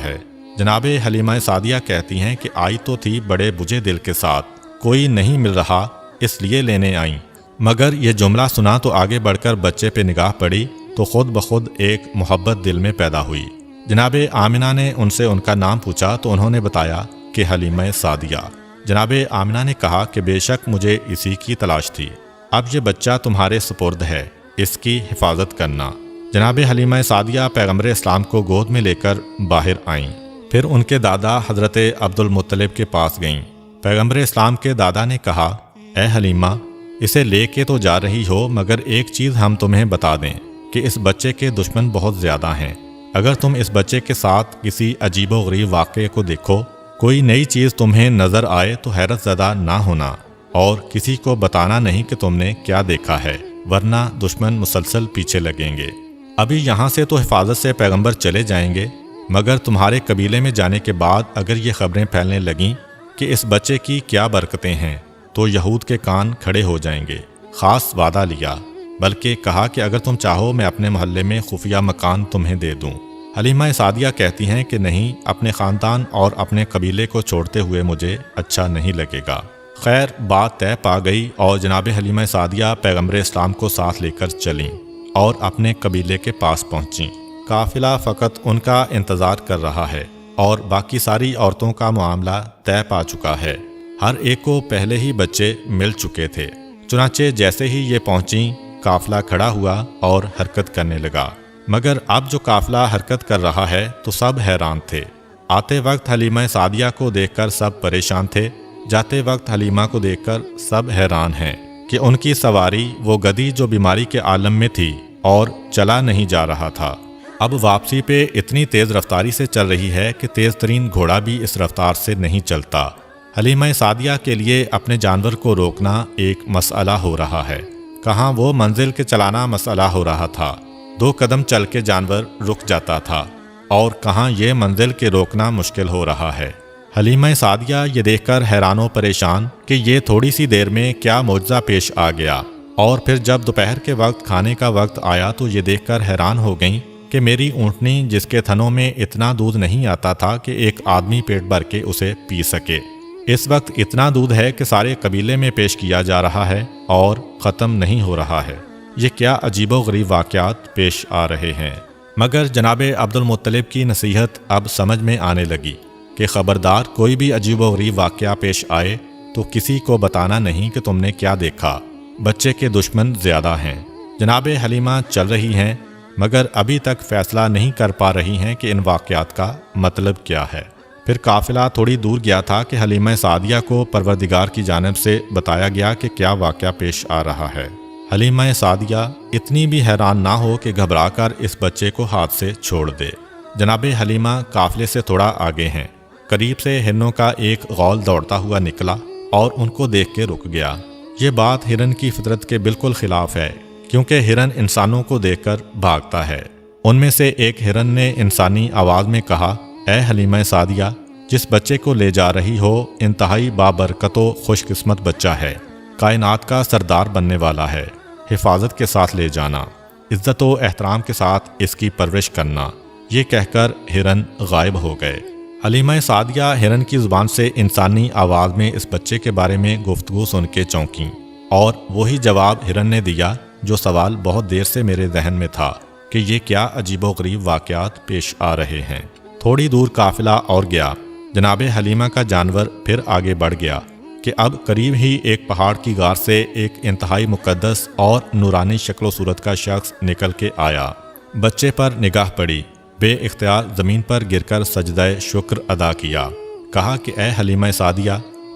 ہے۔ جناب حلیمہ سعدیہ کہتی ہیں کہ آئی تو تھی بڑے بجھے دل کے ساتھ، کوئی نہیں مل رہا اس لیے لینے آئیں، مگر یہ جملہ سنا تو آگے بڑھ کر بچے پہ نگاہ پڑی تو خود بخود ایک محبت دل میں پیدا ہوئی۔ جناب آمنہ نے ان سے ان کا نام پوچھا تو انہوں نے بتایا کہ حلیمہ سعدیہ۔ جناب آمنہ نے کہا کہ بے شک مجھے اسی کی تلاش تھی، اب یہ بچہ تمہارے سپرد ہے، اس کی حفاظت کرنا۔ جناب حلیمہ سعدیہ پیغمبر اسلام کو گود میں لے کر باہر آئیں، پھر ان کے دادا حضرت عبدالمطلب کے پاس گئیں۔ پیغمبر اسلام کے دادا نے کہا، اے حلیمہ، اسے لے کے تو جا رہی ہو مگر ایک چیز ہم تمہیں بتا دیں کہ اس بچے کے دشمن بہت زیادہ ہیں۔ اگر تم اس بچے کے ساتھ کسی عجیب و غریب واقعے کو دیکھو، کوئی نئی چیز تمہیں نظر آئے تو حیرت زدہ نہ ہونا اور کسی کو بتانا نہیں کہ تم نے کیا دیکھا ہے، ورنہ دشمن مسلسل پیچھے لگیں گے۔ ابھی یہاں سے تو حفاظت سے پیغمبر چلے جائیں گے، مگر تمہارے قبیلے میں جانے کے بعد اگر یہ خبریں پھیلنے لگیں کہ اس بچے کی کیا برکتیں ہیں تو یہود کے کان کھڑے ہو جائیں گے۔ خاص وعدہ لیا، بلکہ کہا کہ اگر تم چاہو میں اپنے محلے میں خفیہ مکان تمہیں دے دوں۔ حلیمہ سعدیہ کہتی ہیں کہ نہیں، اپنے خاندان اور اپنے قبیلے کو چھوڑتے ہوئے مجھے اچھا نہیں لگے گا۔ خیر بات طے پا گئی اور جناب حلیمہ سعدیہ پیغمبر اسلام کو ساتھ لے کر چلیں اور اپنے قبیلے کے پاس پہنچیں۔ قافلہ فقط ان کا انتظار کر رہا ہے اور باقی ساری عورتوں کا معاملہ طے پا چکا ہے، ہر ایک کو پہلے ہی بچے مل چکے تھے۔ چنانچہ جیسے ہی یہ پہنچیں قافلہ کھڑا ہوا اور حرکت کرنے لگا، مگر اب جو قافلہ حرکت کر رہا ہے تو سب حیران تھے۔ آتے وقت حلیمہ سعدیہ کو دیکھ کر سب پریشان تھے، جاتے وقت حلیمہ کو دیکھ کر سب حیران ہیں کہ ان کی سواری وہ گدھی جو بیماری کے عالم میں تھی اور چلا نہیں جا رہا تھا، اب واپسی پہ اتنی تیز رفتاری سے چل رہی ہے کہ تیز ترین گھوڑا بھی اس رفتار سے نہیں چلتا۔ حلیمہ سعدیہ کے لیے اپنے جانور کو روکنا ایک مسئلہ ہو رہا ہے، کہاں وہ منزل کے چلانا مسئلہ ہو رہا تھا، 2 قدم چل کے جانور رک جاتا تھا، اور کہاں یہ منزل کے روکنا مشکل ہو رہا ہے۔ حلیمہ سعدیہ یہ دیکھ کر حیران و پریشان کہ یہ تھوڑی سی دیر میں کیا معجزہ پیش آ گیا، اور پھر جب دوپہر کے وقت کھانے کا وقت آیا تو یہ دیکھ کر حیران ہو گئیں کہ میری اونٹنی جس کے تھنوں میں اتنا دودھ نہیں آتا تھا کہ ایک آدمی پیٹ بھر کے اسے پی سکے، اس وقت اتنا دودھ ہے کہ سارے قبیلے میں پیش کیا جا رہا ہے اور ختم نہیں ہو رہا ہے۔ یہ کیا عجیب و غریب واقعات پیش آ رہے ہیں۔ مگر جناب عبدالمطلب کی نصیحت اب سمجھ میں آنے لگی کہ خبردار کوئی بھی عجیب و غریب واقعہ پیش آئے تو کسی کو بتانا نہیں کہ تم نے کیا دیکھا، بچے کے دشمن زیادہ ہیں۔ جناب حلیمہ چل رہی ہیں مگر ابھی تک فیصلہ نہیں کر پا رہی ہیں کہ ان واقعات کا مطلب کیا ہے۔ پھر قافلہ تھوڑی دور گیا تھا کہ حلیمہ سعدیہ کو پروردگار کی جانب سے بتایا گیا کہ کیا واقعہ پیش آ رہا ہے۔ حلیمہ سعدیہ اتنی بھی حیران نہ ہو کہ گھبرا کر اس بچے کو ہاتھ سے چھوڑ دے۔ جناب حلیمہ قافلے سے تھوڑا آگے ہیں، قریب سے ہرنوں کا ایک غول دوڑتا ہوا نکلا اور ان کو دیکھ کے رک گیا۔ یہ بات ہرن کی فطرت کے بالکل خلاف ہے، کیونکہ ہرن انسانوں کو دیکھ کر بھاگتا ہے۔ ان میں سے ایک ہرن نے انسانی آواز میں کہا، اے حلیمہ سعدیہ، جس بچے کو لے جا رہی ہو انتہائی بابرکت و خوش قسمت بچہ ہے، کائنات کا سردار بننے والا ہے، حفاظت کے ساتھ لے جانا، عزت و احترام کے ساتھ اس کی پرورش کرنا۔ یہ کہہ کر ہرن غائب ہو گئے۔ حلیمہ سعدیہ ہرن کی زبان سے انسانی آواز میں اس بچے کے بارے میں گفتگو سن کے چونکیں، اور وہی جواب ہرن نے دیا جو سوال بہت دیر سے میرے ذہن میں تھا کہ یہ کیا عجیب و غریب واقعات پیش آ رہے ہیں۔ تھوڑی دور قافلہ اور گیا، جناب حلیمہ کا جانور پھر آگے بڑھ گیا کہ اب قریب ہی ایک پہاڑ کی غار سے ایک انتہائی مقدس اور نورانی شکل و صورت کا شخص نکل کے آیا۔ بچے پر نگاہ پڑی، بے اختیار زمین پر گر کر سجدہ شکر ادا کیا، کہا کہ اے حلیمہ سعدیہ،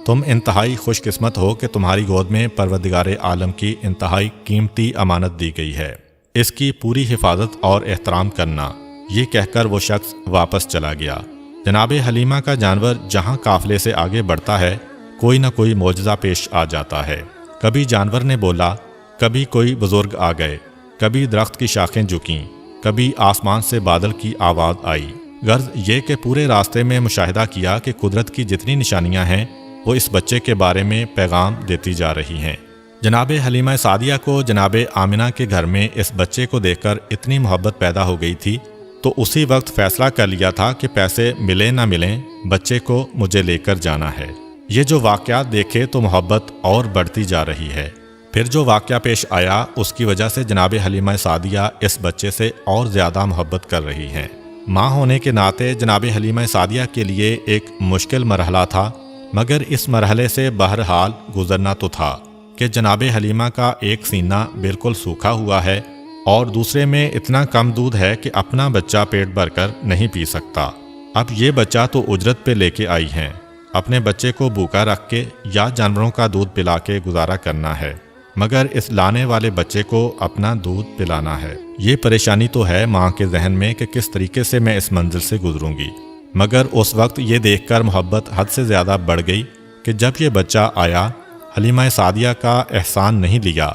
تم انتہائی خوش قسمت ہو کہ تمہاری گود میں پروردگار عالم کی انتہائی قیمتی امانت دی گئی ہے، اس کی پوری حفاظت اور احترام کرنا۔ یہ کہہ کر وہ شخص واپس چلا گیا۔ جناب حلیمہ کا جانور جہاں قافلے سے آگے بڑھتا ہے، کوئی نہ کوئی معجزہ پیش آ جاتا ہے۔ کبھی جانور نے بولا، کبھی کوئی بزرگ آ گئے، کبھی درخت کی شاخیں جھکیں، کبھی آسمان سے بادل کی آواز آئی۔ غرض یہ کہ پورے راستے میں مشاہدہ کیا کہ قدرت کی جتنی نشانیاں ہیں وہ اس بچے کے بارے میں پیغام دیتی جا رہی ہیں۔ جناب حلیمہ سعدیہ کو جناب آمنہ کے گھر میں اس بچے کو دیکھ کر اتنی محبت پیدا ہو گئی تھی، تو اسی وقت فیصلہ کر لیا تھا کہ پیسے ملیں نہ ملیں، بچے کو مجھے لے کر جانا ہے۔ یہ جو واقعات دیکھے تو محبت اور بڑھتی جا رہی ہے۔ پھر جو واقعہ پیش آیا اس کی وجہ سے جناب حلیمہ سعدیہ اس بچے سے اور زیادہ محبت کر رہی ہیں۔ ماں ہونے کے ناطے جناب حلیمہ سعدیہ کے لیے ایک مشکل مرحلہ تھا، مگر اس مرحلے سے بہرحال گزرنا تو تھا کہ جناب حلیمہ کا ایک سینہ بالکل سوکھا ہوا ہے اور دوسرے میں اتنا کم دودھ ہے کہ اپنا بچہ پیٹ بھر کر نہیں پی سکتا۔ اب یہ بچہ تو اجرت پہ لے کے آئی ہیں، اپنے بچے کو بھوکا رکھ کے یا جانوروں کا دودھ پلا کے گزارا کرنا ہے، مگر اس لانے والے بچے کو اپنا دودھ پلانا ہے۔ یہ پریشانی تو ہے ماں کے ذہن میں کہ کس طریقے سے میں اس منزل سے گزروں گی، مگر اس وقت یہ دیکھ کر محبت حد سے زیادہ بڑھ گئی کہ جب یہ بچہ آیا، حلیمہ سعدیہ کا احسان نہیں لیا،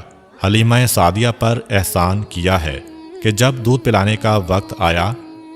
حلیمہ سعدیہ پر احسان کیا ہے کہ جب دودھ پلانے کا وقت آیا،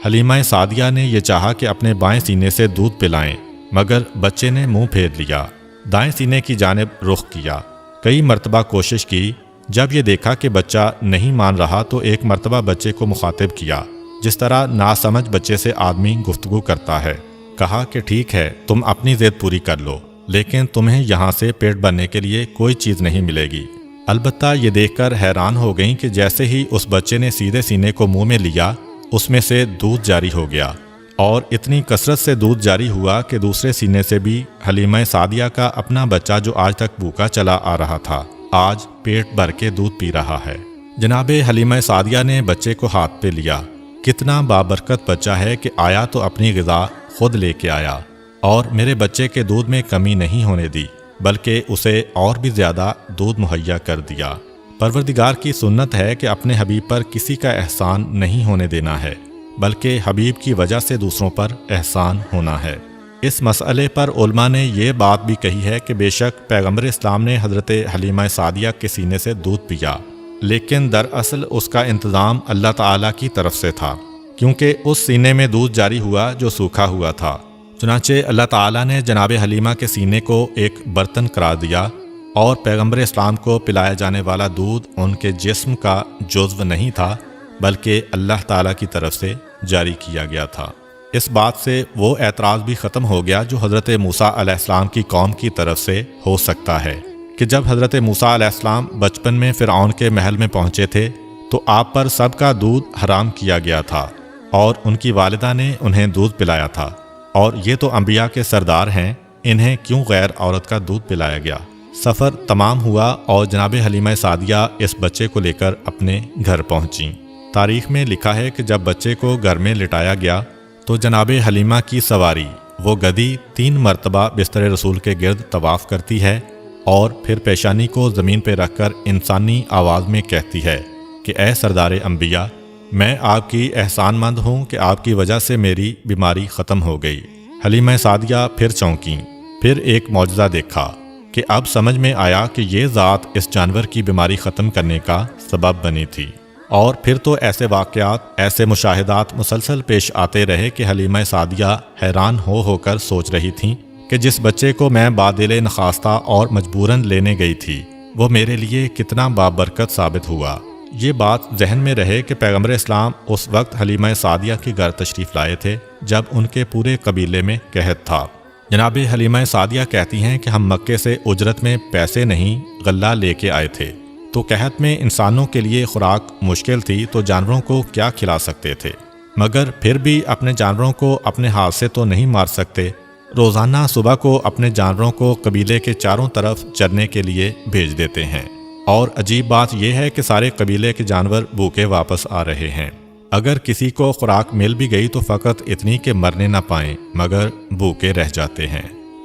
حلیمہ سعدیہ نے یہ چاہا کہ اپنے بائیں سینے سے دودھ پلائیں، مگر بچے نے منہ پھیر لیا، دائیں سینے کی جانب رخ کیا۔ کئی مرتبہ کوشش کی، جب یہ دیکھا کہ بچہ نہیں مان رہا تو ایک مرتبہ بچے کو مخاطب کیا، جس طرح ناسمجھ بچے سے آدمی گفتگو کرتا ہے۔ کہا کہ ٹھیک ہے، تم اپنی ضد پوری کر لو، لیکن تمہیں یہاں سے پیٹ بھرنے کے لیے کوئی چیز نہیں ملے گی۔ البتہ یہ دیکھ کر حیران ہو گئیں کہ جیسے ہی اس بچے نے سیدھے سینے کو منہ میں لیا، اس میں سے دودھ جاری ہو گیا، اور اتنی کثرت سے دودھ جاری ہوا کہ دوسرے سینے سے بھی حلیمہ سعدیہ کا اپنا بچہ جو آج تک بھوکا چلا آ رہا تھا، آج پیٹ بھر کے دودھ پی رہا ہے۔ جناب حلیمہ سعدیہ نے بچے کو ہاتھ پہ لیا۔ کتنا بابرکت بچہ ہے کہ آیا تو اپنی غذا خود لے کے آیا، اور میرے بچے کے دودھ میں کمی نہیں ہونے دی، بلکہ اسے اور بھی زیادہ دودھ مہیا کر دیا۔ پروردگار کی سنت ہے کہ اپنے حبیب پر کسی کا احسان نہیں ہونے دینا ہے، بلکہ حبیب کی وجہ سے دوسروں پر احسان ہونا ہے۔ اس مسئلے پر علماء نے یہ بات بھی کہی ہے کہ بے شک پیغمبر اسلام نے حضرت حلیمہ سعدیہ کے سینے سے دودھ پیا، لیکن دراصل اس کا انتظام اللہ تعالیٰ کی طرف سے تھا، کیونکہ اس سینے میں دودھ جاری ہوا جو سوکھا ہوا تھا۔ چنانچہ اللہ تعالیٰ نے جناب حلیمہ کے سینے کو ایک برتن قرار دیا، اور پیغمبر اسلام کو پلایا جانے والا دودھ ان کے جسم کا جزو نہیں تھا، بلکہ اللہ تعالیٰ کی طرف سے جاری کیا گیا تھا۔ اس بات سے وہ اعتراض بھی ختم ہو گیا جو حضرت موسیٰ علیہ السلام کی قوم کی طرف سے ہو سکتا ہے کہ جب حضرت موسیٰ علیہ السلام بچپن میں فرعون کے محل میں پہنچے تھے تو آپ پر سب کا دودھ حرام کیا گیا تھا، اور ان کی والدہ نے انہیں دودھ پلایا تھا، اور یہ تو انبیاء کے سردار ہیں، انہیں کیوں غیر عورت کا دودھ پلایا گیا؟ سفر تمام ہوا اور جناب حلیمہ سعدیہ اس بچے کو لے کر اپنے گھر پہنچیں۔ تاریخ میں لکھا ہے کہ جب بچے کو گھر میں لٹایا گیا تو جناب حلیمہ کی سواری وہ گدی 3 مرتبہ بستر رسول کے گرد طواف کرتی ہے، اور پھر پیشانی کو زمین پہ رکھ کر انسانی آواز میں کہتی ہے کہ اے سردار انبیاء، میں آپ کی احسان مند ہوں کہ آپ کی وجہ سے میری بیماری ختم ہو گئی۔ حلیمہ سعدیہ پھر چونکیں، پھر ایک معجزہ دیکھا۔ کہ اب سمجھ میں آیا کہ یہ ذات اس جانور کی بیماری ختم کرنے کا سبب بنی تھی۔ اور پھر تو ایسے واقعات، ایسے مشاہدات مسلسل پیش آتے رہے کہ حلیمہ سعدیہ حیران ہو کر سوچ رہی تھیں کہ جس بچے کو میں بادل نخواستہ اور مجبوراً لینے گئی تھی وہ میرے لیے کتنا بابرکت ثابت ہوا۔ یہ بات ذہن میں رہے کہ پیغمبر اسلام اس وقت حلیمہ سعدیہ کے گھر تشریف لائے تھے جب ان کے پورے قبیلے میں قحط تھا۔ جناب حلیمہ سعدیہ کہتی ہیں کہ ہم مکے سے اجرت میں پیسے نہیں غلہ لے کے آئے تھے، تو قحط میں انسانوں کے لیے خوراک مشکل تھی تو جانوروں کو کیا کھلا سکتے تھے، مگر پھر بھی اپنے جانوروں کو اپنے ہاتھ سے تو نہیں مار سکتے۔ روزانہ صبح کو اپنے جانوروں کو قبیلے کے چاروں طرف چرنے کے لیے بھیج دیتے ہیں، اور عجیب بات یہ ہے کہ سارے قبیلے کے جانور بھوکے واپس آ رہے ہیں۔ اگر کسی کو خوراک مل بھی گئی تو فقط اتنی کہ مرنے نہ پائیں مگر بھوکے رہ جاتے ہیں،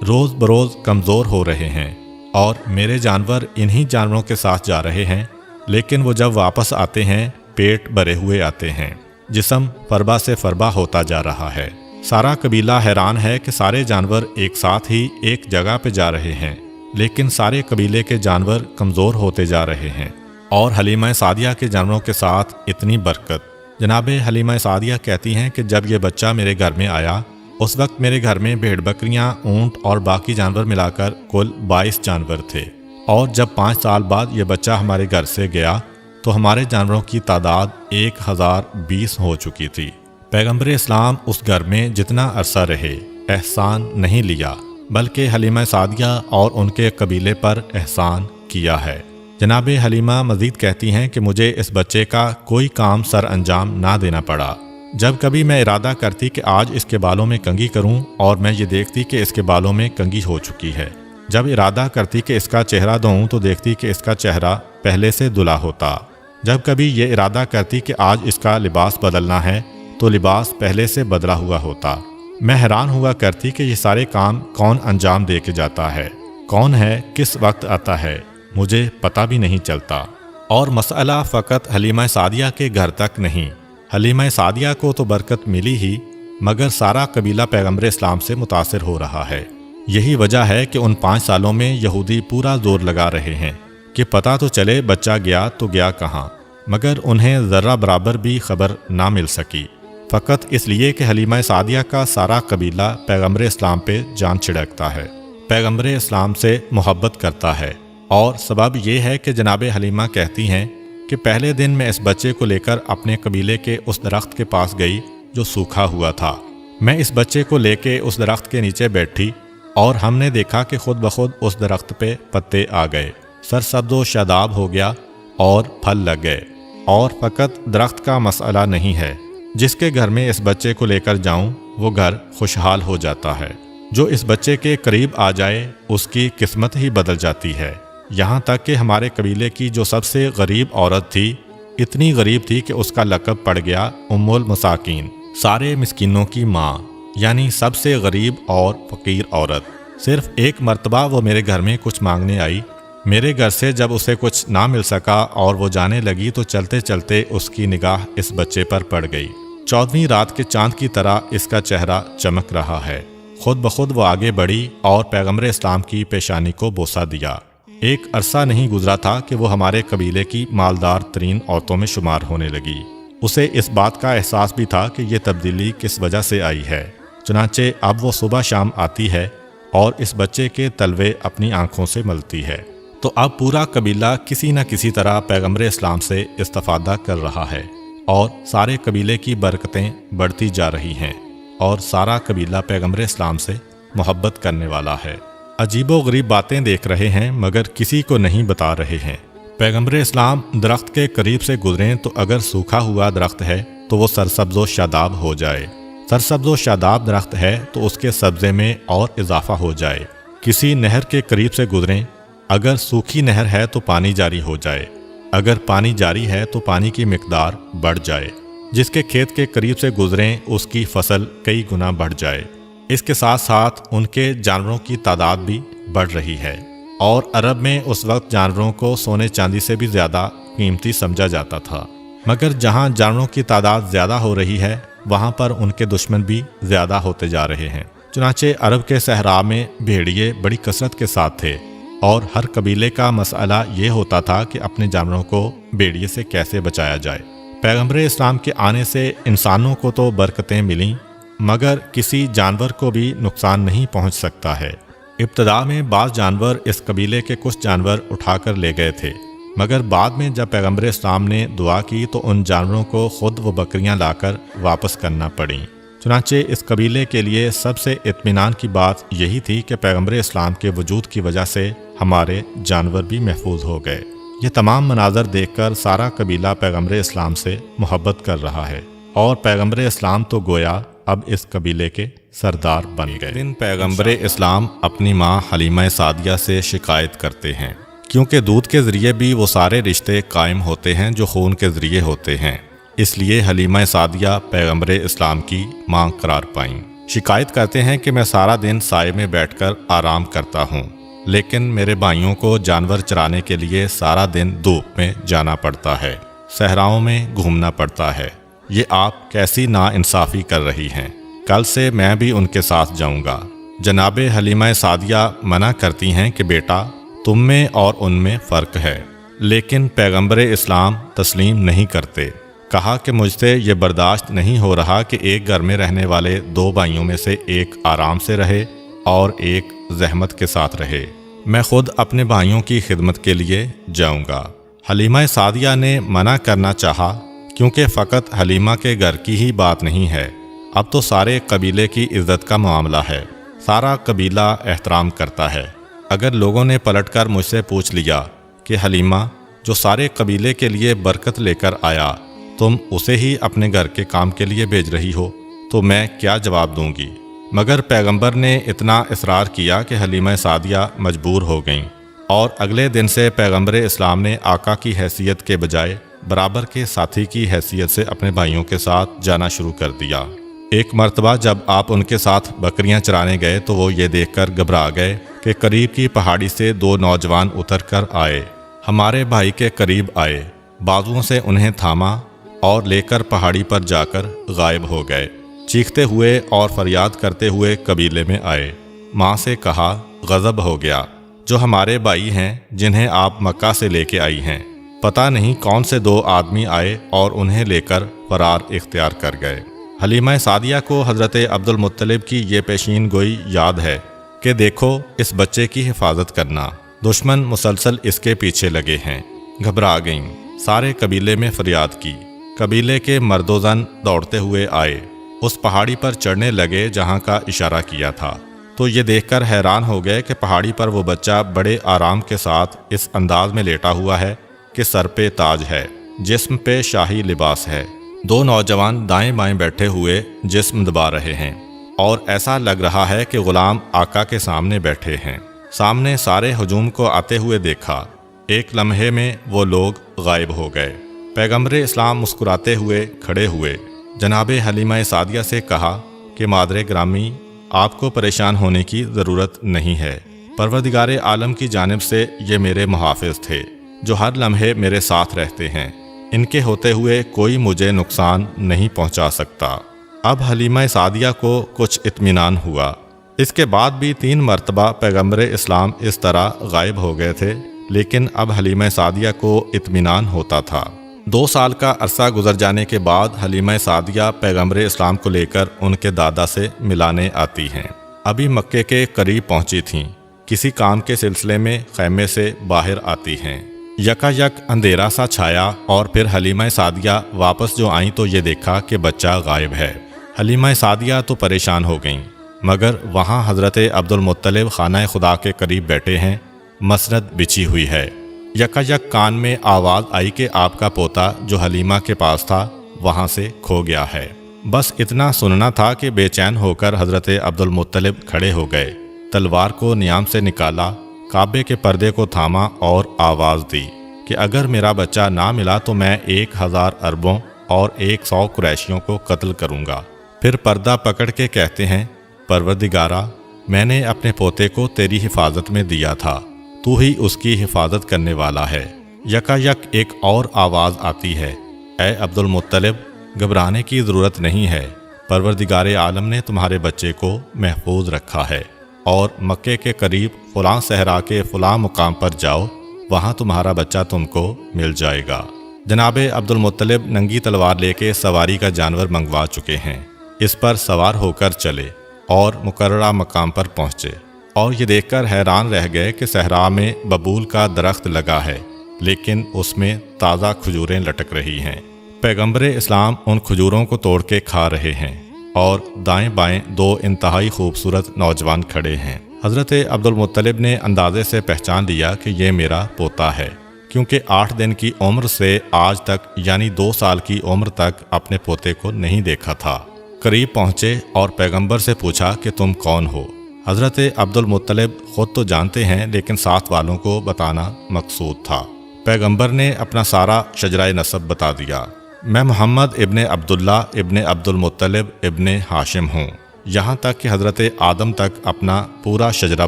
روز بروز کمزور ہو رہے ہیں، اور میرے جانور انہی جانوروں کے ساتھ جا رہے ہیں، لیکن وہ جب واپس آتے ہیں پیٹ بھرے ہوئے آتے ہیں، جسم فربا سے فربا ہوتا جا رہا ہے۔ سارا قبیلہ حیران ہے کہ سارے جانور ایک ساتھ ہی ایک جگہ پہ جا رہے ہیں، لیکن سارے قبیلے کے جانور کمزور ہوتے جا رہے ہیں، اور حلیمہ سعدیہ کے جانوروں کے ساتھ اتنی برکت۔ جناب حلیمہ سعدیہ کہتی ہیں کہ جب یہ بچہ میرے گھر میں آیا اس وقت میرے گھر میں بھیڑ بکریاں، اونٹ اور باقی جانور ملا کر کل 22 جانور تھے، اور جب 5 سال بعد یہ بچہ ہمارے گھر سے گیا تو ہمارے جانوروں کی تعداد 1020 ہو چکی تھی۔ پیغمبر اسلام اس گھر میں جتنا عرصہ رہے احسان نہیں لیا، بلکہ حلیمہ سعدیہ اور ان کے قبیلے پر احسان کیا ہے۔ جناب حلیمہ مزید کہتی ہیں کہ مجھے اس بچے کا کوئی کام سر انجام نہ دینا پڑا۔ جب کبھی میں ارادہ کرتی کہ آج اس کے بالوں میں کنگھی کروں اور میں یہ دیکھتی کہ اس کے بالوں میں کنگھی ہو چکی ہے، جب ارادہ کرتی کہ اس کا چہرہ دھوؤں تو دیکھتی کہ اس کا چہرہ پہلے سے دھلا ہوتا، جب کبھی یہ ارادہ کرتی کہ آج اس کا لباس بدلنا ہے تو لباس پہلے سے بدلا ہوا ہوتا۔ میں حیران ہوا کرتی کہ یہ سارے کام کون انجام دے کے جاتا ہے، کون ہے، کس وقت آتا ہے، مجھے پتہ بھی نہیں چلتا۔ اور مسئلہ فقط حلیمہ سعدیہ کے گھر تک نہیں، حلیمہ سعدیہ کو تو برکت ملی ہی، مگر سارا قبیلہ پیغمبر اسلام سے متاثر ہو رہا ہے۔ یہی وجہ ہے کہ ان 5 سالوں میں یہودی پورا زور لگا رہے ہیں کہ پتہ تو چلے بچہ گیا تو گیا کہاں، مگر انہیں ذرہ برابر بھی خبر نہ مل سکی، فقط اس لیے کہ حلیمہ سعدیہ کا سارا قبیلہ پیغمبر اسلام پہ جان چھڑکتا ہے، پیغمبر اسلام سے محبت کرتا ہے۔ اور سبب یہ ہے کہ جناب حلیمہ کہتی ہیں کہ پہلے دن میں اس بچے کو لے کر اپنے قبیلے کے اس درخت کے پاس گئی جو سوکھا ہوا تھا۔ میں اس بچے کو لے کے اس درخت کے نیچے بیٹھی اور ہم نے دیکھا کہ خود بخود اس درخت پہ پتے آ گئے، سرسبز و شاداب ہو گیا اور پھل لگ گئے۔ اور فقط درخت کا مسئلہ نہیں ہے، جس کے گھر میں اس بچے کو لے کر جاؤں وہ گھر خوشحال ہو جاتا ہے، جو اس بچے کے قریب آ جائے اس کی قسمت ہی بدل جاتی ہے۔ یہاں تک کہ ہمارے قبیلے کی جو سب سے غریب عورت تھی، اتنی غریب تھی کہ اس کا لقب پڑ گیا ام المساکین، سارے مسکینوں کی ماں، یعنی سب سے غریب اور فقیر عورت۔ صرف ایک مرتبہ وہ میرے گھر میں کچھ مانگنے آئی، میرے گھر سے جب اسے کچھ نہ مل سکا اور وہ جانے لگی تو چلتے چلتے اس کی نگاہ اس بچے پر پڑ گئی۔ 14ویں رات کے چاند کی طرح اس کا چہرہ چمک رہا ہے۔ خود بخود وہ آگے بڑھی اور پیغمبر اسلام کی پیشانی کو بوسہ دیا۔ ایک عرصہ نہیں گزرا تھا کہ وہ ہمارے قبیلے کی مالدار ترین عورتوں میں شمار ہونے لگی۔ اسے اس بات کا احساس بھی تھا کہ یہ تبدیلی کس وجہ سے آئی ہے، چنانچہ اب وہ صبح شام آتی ہے اور اس بچے کے تلوے اپنی آنکھوں سے ملتی ہے۔ تو اب پورا قبیلہ کسی نہ کسی طرح پیغمبر اسلام سے استفادہ کر رہا ہے، اور سارے قبیلے کی برکتیں بڑھتی جا رہی ہیں، اور سارا قبیلہ پیغمبر اسلام سے محبت کرنے والا ہے۔ عجیب و غریب باتیں دیکھ رہے ہیں مگر کسی کو نہیں بتا رہے ہیں۔ پیغمبر اسلام درخت کے قریب سے گزریں تو اگر سوکھا ہوا درخت ہے تو وہ سرسبز و شاداب ہو جائے، سرسبز و شاداب درخت ہے تو اس کے سبزے میں اور اضافہ ہو جائے۔ کسی نہر کے قریب سے گزریں، اگر سوکھی نہر ہے تو پانی جاری ہو جائے، اگر پانی جاری ہے تو پانی کی مقدار بڑھ جائے۔ جس کے کھیت کے قریب سے گزریں اس کی فصل کئی گنا بڑھ جائے۔ اس کے ساتھ ساتھ ان کے جانوروں کی تعداد بھی بڑھ رہی ہے، اور عرب میں اس وقت جانوروں کو سونے چاندی سے بھی زیادہ قیمتی سمجھا جاتا تھا، مگر جہاں جانوروں کی تعداد زیادہ ہو رہی ہے وہاں پر ان کے دشمن بھی زیادہ ہوتے جا رہے ہیں۔ چنانچہ عرب کے صحرا میں بھیڑیے بڑی کثرت کے ساتھ تھے، اور ہر قبیلے کا مسئلہ یہ ہوتا تھا کہ اپنے جانوروں کو بھیڑیے سے کیسے بچایا جائے۔ پیغمبر اسلام کے آنے سے انسانوں کو تو برکتیں ملیں، مگر کسی جانور کو بھی نقصان نہیں پہنچ سکتا ہے۔ ابتدا میں بعض جانور اس قبیلے کے کچھ جانور اٹھا کر لے گئے تھے، مگر بعد میں جب پیغمبر اسلام نے دعا کی تو ان جانوروں کو خود وہ بکریاں لا کر واپس کرنا پڑیں۔ چنانچہ اس قبیلے کے لیے سب سے اطمینان کی بات یہی تھی کہ پیغمبر اسلام کے وجود کی وجہ سے ہمارے جانور بھی محفوظ ہو گئے۔ یہ تمام مناظر دیکھ کر سارا قبیلہ پیغمبر اسلام سے محبت کر رہا ہے، اور پیغمبر اسلام تو گویا اب اس قبیلے کے سردار بن گئے۔ ایک دن پیغمبر اسلام اپنی ماں حلیمہ سعدیہ سے شکایت کرتے ہیں، کیونکہ دودھ کے ذریعے بھی وہ سارے رشتے قائم ہوتے ہیں جو خون کے ذریعے ہوتے ہیں، اس لیے حلیمہ سعدیہ پیغمبر اسلام کی ماں قرار پائیں۔ شکایت کرتے ہیں کہ میں سارا دن سائے میں بیٹھ کر آرام کرتا ہوں، لیکن میرے بھائیوں کو جانور چرانے کے لیے سارا دن دھوپ میں جانا پڑتا ہے، صحراؤں میں گھومنا پڑتا ہے۔ یہ آپ کیسی ناانصافی کر رہی ہیں؟ کل سے میں بھی ان کے ساتھ جاؤں گا۔ جناب حلیمہ سعدیہ منع کرتی ہیں کہ بیٹا، تم میں اور ان میں فرق ہے، لیکن پیغمبر اسلام تسلیم نہیں کرتے۔ کہا کہ مجھ سے یہ برداشت نہیں ہو رہا کہ ایک گھر میں رہنے والے دو بھائیوں میں سے ایک آرام سے رہے اور ایک زحمت کے ساتھ رہے۔ میں خود اپنے بھائیوں کی خدمت کے لیے جاؤں گا۔ حلیمہ سعدیہ نے منع کرنا چاہا، کیونکہ فقط حلیمہ کے گھر کی ہی بات نہیں ہے، اب تو سارے قبیلے کی عزت کا معاملہ ہے، سارا قبیلہ احترام کرتا ہے۔ اگر لوگوں نے پلٹ کر مجھ سے پوچھ لیا کہ حلیمہ جو سارے قبیلے کے لیے برکت لے کر آیا، تم اسے ہی اپنے گھر کے کام کے لیے بھیج رہی ہو، تو میں کیا جواب دوں گی؟ مگر پیغمبر نے اتنا اصرار کیا کہ حلیمہ سعدیہ مجبور ہو گئیں، اور اگلے دن سے پیغمبر اسلام نے آقا کی حیثیت کے بجائے برابر کے ساتھی کی حیثیت سے اپنے بھائیوں کے ساتھ جانا شروع کر دیا۔ ایک مرتبہ جب آپ ان کے ساتھ بکریاں چرانے گئے تو وہ یہ دیکھ کر گھبرا گئے کہ قریب کی پہاڑی سے دو نوجوان اتر کر آئے، ہمارے بھائی کے قریب آئے، بازوؤں سے انہیں تھاما اور لے کر پہاڑی پر جا کر غائب ہو گئے۔ چیختے ہوئے اور فریاد کرتے ہوئے قبیلے میں آئے۔ ماں سے کہا، غضب ہو گیا، جو ہمارے بھائی ہیں جنہیں آپ مکہ سے لے کے آئی ہیں، پتہ نہیں کون سے دو آدمی آئے اور انہیں لے کر فرار اختیار کر گئے۔ حلیمہ سعدیہ کو حضرت عبد المطلب کی یہ پیشین گوئی یاد ہے کہ دیکھو اس بچے کی حفاظت کرنا، دشمن مسلسل اس کے پیچھے لگے ہیں۔ گھبرا گئیں، سارے قبیلے میں فریاد کی۔ قبیلے کے مرد و زن دوڑتے ہوئے آئے، اس پہاڑی پر چڑھنے لگے جہاں کا اشارہ کیا تھا، تو یہ دیکھ کر حیران ہو گئے کہ پہاڑی پر وہ بچہ بڑے آرام کے ساتھ اس انداز میں لیٹا ہوا ہے کہ سر پہ تاج ہے، جسم پہ شاہی لباس ہے۔ دو نوجوان دائیں بائیں بیٹھے ہوئے جسم دبا رہے ہیں، اور ایسا لگ رہا ہے کہ غلام آقا کے سامنے بیٹھے ہیں۔ سامنے سارے ہجوم کو آتے ہوئے دیکھا، ایک لمحے میں وہ لوگ غائب ہو گئے۔ پیغمبر اسلام مسکراتے ہوئے کھڑے ہوئے، جناب حلیمہ سعدیہ سے کہا کہ مادر گرامی، آپ کو پریشان ہونے کی ضرورت نہیں ہے، پروردگار عالم کی جانب سے یہ میرے محافظ تھے جو ہر لمحے میرے ساتھ رہتے ہیں، ان کے ہوتے ہوئے کوئی مجھے نقصان نہیں پہنچا سکتا۔ اب حلیمہ سعدیہ کو کچھ اطمینان ہوا۔ اس کے بعد بھی 3 مرتبہ پیغمبر اسلام اس طرح غائب ہو گئے تھے، لیکن اب حلیمہ سعدیہ کو اطمینان ہوتا تھا۔ 2 سال کا عرصہ گزر جانے کے بعد حلیمہ سعدیہ پیغمبر اسلام کو لے کر ان کے دادا سے ملانے آتی ہیں۔ ابھی مکے کے قریب پہنچی تھیں، کسی کام کے سلسلے میں خیمے سے باہر آتی ہیں۔ یکا یک اندھیرا سا چھایا، اور پھر حلیمہ سعدیہ واپس جو آئیں تو یہ دیکھا کہ بچہ غائب ہے۔ حلیمہ سعدیہ تو پریشان ہو گئیں، مگر وہاں حضرت عبد المطلب خانہ خدا کے قریب بیٹھے ہیں، مسند بچھی ہوئی ہے۔ یکا یک کان میں آواز آئی کہ آپ کا پوتا جو حلیمہ کے پاس تھا وہاں سے کھو گیا ہے۔ بس اتنا سننا تھا کہ بے چین ہو کر حضرت عبد المطلب کھڑے ہو گئے، تلوار کو نیام سے نکالا، کعبے کے پردے کو تھاما اور آواز دی کہ اگر میرا بچہ نہ ملا تو میں 1000 عربوں اور 100 قریشیوں کو قتل کروں گا۔ پھر پردہ پکڑ کے کہتے ہیں، پروردگارا، میں نے اپنے پوتے کو تیری حفاظت میں دیا تھا، تو ہی اس کی حفاظت کرنے والا ہے۔ یکا یک ایک اور آواز آتی ہے، اے عبد المطلب، گھبرانے کی ضرورت نہیں ہے، پروردگار عالم نے تمہارے بچے کو محفوظ رکھا ہے۔ اور مکے کے قریب فلاں صحرا کے فلاں مقام پر جاؤ، وہاں تمہارا بچہ تم کو مل جائے گا۔ جناب عبد المطلب ننگی تلوار لے کے سواری کا جانور منگوا چکے ہیں، اس پر سوار ہو کر چلے اور مقررہ مقام پر پہنچے، اور یہ دیکھ کر حیران رہ گئے کہ صحرا میں ببول کا درخت لگا ہے، لیکن اس میں تازہ کھجوریں لٹک رہی ہیں۔ پیغمبر اسلام ان کھجوروں کو توڑ کے کھا رہے ہیں، اور دائیں بائیں دو انتہائی خوبصورت نوجوان کھڑے ہیں۔ حضرت عبد المطلب نے اندازے سے پہچان لیا کہ یہ میرا پوتا ہے، کیونکہ 8 دن کی عمر سے آج تک یعنی 2 سال کی عمر تک اپنے پوتے کو نہیں دیکھا تھا۔ قریب پہنچے اور پیغمبر سے پوچھا کہ تم کون ہو؟ حضرت عبد المطلب خود تو جانتے ہیں، لیکن ساتھ والوں کو بتانا مقصود تھا۔ پیغمبر نے اپنا سارا شجرہ نسب بتا دیا۔ میں محمد ابن عبداللہ ابن عبد المطلب ابن ہاشم ہوں، یہاں تک کہ حضرت آدم تک اپنا پورا شجرہ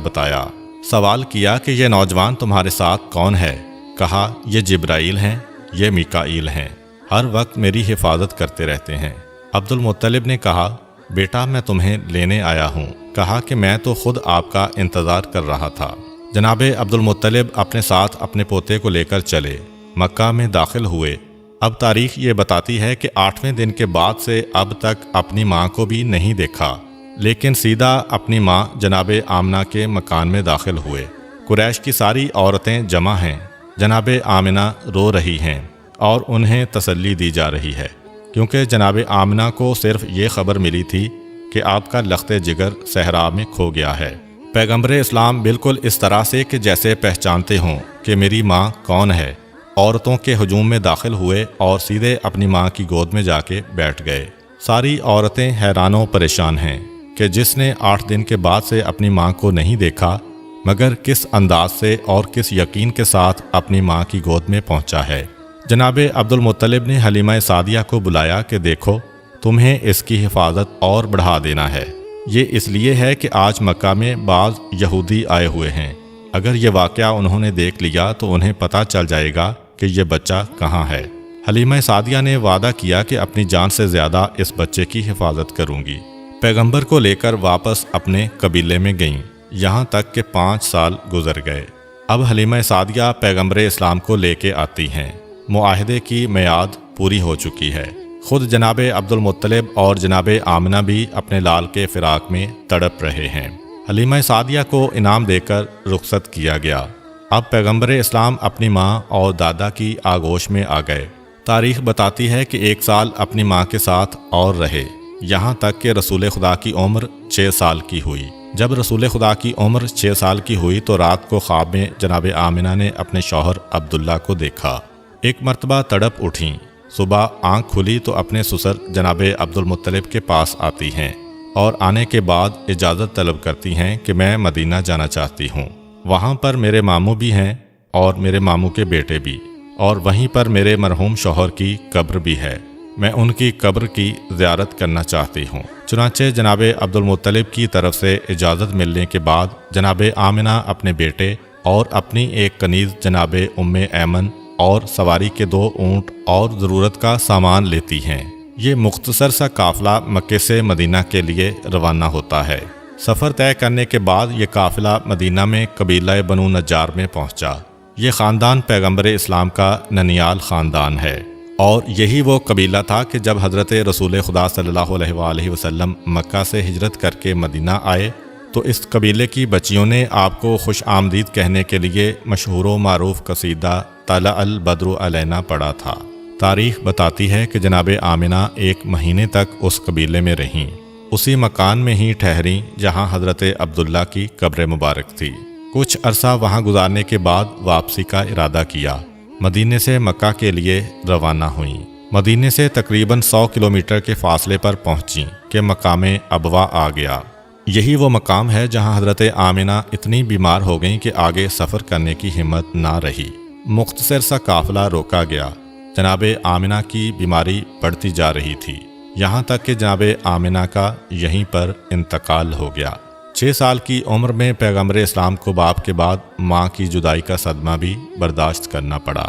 بتایا۔ سوال کیا کہ یہ نوجوان تمہارے ساتھ کون ہے؟ کہا یہ جبرائیل ہیں، یہ میکائیل ہیں، ہر وقت میری حفاظت کرتے رہتے ہیں۔ عبد المطلب نے کہا بیٹا میں تمہیں لینے آیا ہوں۔ کہا کہ میں تو خود آپ کا انتظار کر رہا تھا۔ جناب عبد المطلب اپنے ساتھ اپنے پوتے کو لے کر چلے، مکہ میں داخل ہوئے۔ اب تاریخ یہ بتاتی ہے کہ 8ویں دن کے بعد سے اب تک اپنی ماں کو بھی نہیں دیکھا، لیکن سیدھا اپنی ماں جناب آمنہ کے مکان میں داخل ہوئے۔ قریش کی ساری عورتیں جمع ہیں، جناب آمنہ رو رہی ہیں اور انہیں تسلی دی جا رہی ہے، کیونکہ جناب آمنہ کو صرف یہ خبر ملی تھی کہ آپ کا لخت جگر صحرا میں کھو گیا ہے۔ پیغمبر اسلام بالکل اس طرح سے کہ جیسے پہچانتے ہوں کہ میری ماں کون ہے، عورتوں کے ہجوم میں داخل ہوئے اور سیدھے اپنی ماں کی گود میں جا کے بیٹھ گئے۔ ساری عورتیں حیران و پریشان ہیں کہ جس نے 8 دن کے بعد سے اپنی ماں کو نہیں دیکھا، مگر کس انداز سے اور کس یقین کے ساتھ اپنی ماں کی گود میں پہنچا ہے۔ جناب عبد المطلب نے حلیمہ سعدیہ کو بلایا کہ دیکھو تمہیں اس کی حفاظت اور بڑھا دینا ہے۔ یہ اس لیے ہے کہ آج مکہ میں بعض یہودی آئے ہوئے ہیں، اگر یہ واقعہ انہوں نے دیکھ لیا تو انہیں پتہ چل جائے گا کہ یہ بچہ کہاں ہے۔ حلیمہ سعدیہ نے وعدہ کیا کہ اپنی جان سے زیادہ اس بچے کی حفاظت کروں گی۔ پیغمبر کو لے کر واپس اپنے قبیلے میں گئیں، یہاں تک کہ 5 سال گزر گئے۔ اب حلیمہ سعدیہ پیغمبر اسلام کو لے کے آتی ہیں۔ معاہدے کی میعاد پوری ہو چکی ہے۔ خود جناب عبد المطلب اور جناب آمنہ بھی اپنے لال کے فراق میں تڑپ رہے ہیں۔ حلیمہ سعدیہ کو انعام دے کر رخصت کیا گیا۔ اب پیغمبر اسلام اپنی ماں اور دادا کی آغوش میں آ گئے۔ تاریخ بتاتی ہے کہ 1 سال اپنی ماں کے ساتھ اور رہے، یہاں تک کہ رسول خدا کی عمر 6 سال کی ہوئی۔ جب رسول خدا کی عمر 6 سال کی ہوئی تو رات کو خواب میں جناب آمنہ نے اپنے شوہر عبداللہ کو دیکھا۔ ایک مرتبہ تڑپ اٹھیں، صبح آنکھ کھلی تو اپنے سسر جناب عبد المطلب کے پاس آتی ہیں اور آنے کے بعد اجازت طلب کرتی ہیں کہ میں مدینہ جانا چاہتی ہوں، وہاں پر میرے ماموں بھی ہیں اور میرے ماموں کے بیٹے بھی، اور وہیں پر میرے مرحوم شوہر کی قبر بھی ہے، میں ان کی قبر کی زیارت کرنا چاہتی ہوں۔ چنانچہ جناب عبد المطلب کی طرف سے اجازت ملنے کے بعد جناب آمنہ اپنے بیٹے اور اپنی ایک کنیز جناب ام ایمن اور سواری کے 2 اونٹ اور ضرورت کا سامان لیتی ہیں۔ یہ مختصر سا قافلہ مکے سے مدینہ کے لیے روانہ ہوتا ہے۔ سفر طے کرنے کے بعد یہ قافلہ مدینہ میں قبیلہ بنو نجار میں پہنچا۔ یہ خاندان پیغمبر اسلام کا ننیال خاندان ہے، اور یہی وہ قبیلہ تھا کہ جب حضرت رسول خدا صلی اللہ علیہ وآلہ وسلم مکہ سے ہجرت کر کے مدینہ آئے تو اس قبیلے کی بچیوں نے آپ کو خوش آمدید کہنے کے لیے مشہور و معروف قصیدہ طلع البدر علینا پڑھا تھا۔ تاریخ بتاتی ہے کہ جناب آمنہ 1 مہینے تک اس قبیلے میں رہیں، اسی مکان میں ہی ٹھہریں جہاں حضرت عبداللہ کی قبر مبارک تھی۔ کچھ عرصہ وہاں گزارنے کے بعد واپسی کا ارادہ کیا، مدینے سے مکہ کے لیے روانہ ہوئیں۔ مدینے سے تقریباً 100 کلومیٹر کے فاصلے پر پہنچیں کہ مقام ابوا آ گیا۔ یہی وہ مقام ہے جہاں حضرت آمنہ اتنی بیمار ہو گئیں کہ آگے سفر کرنے کی ہمت نہ رہی۔ مختصر سا قافلہ روکا گیا۔ جناب آمنہ کی بیماری بڑھتی جا رہی تھی، یہاں تک کہ جناب آمنہ کا یہیں پر انتقال ہو گیا۔ 6 سال کی عمر میں پیغمبر اسلام کو باپ کے بعد ماں کی جدائی کا صدمہ بھی برداشت کرنا پڑا۔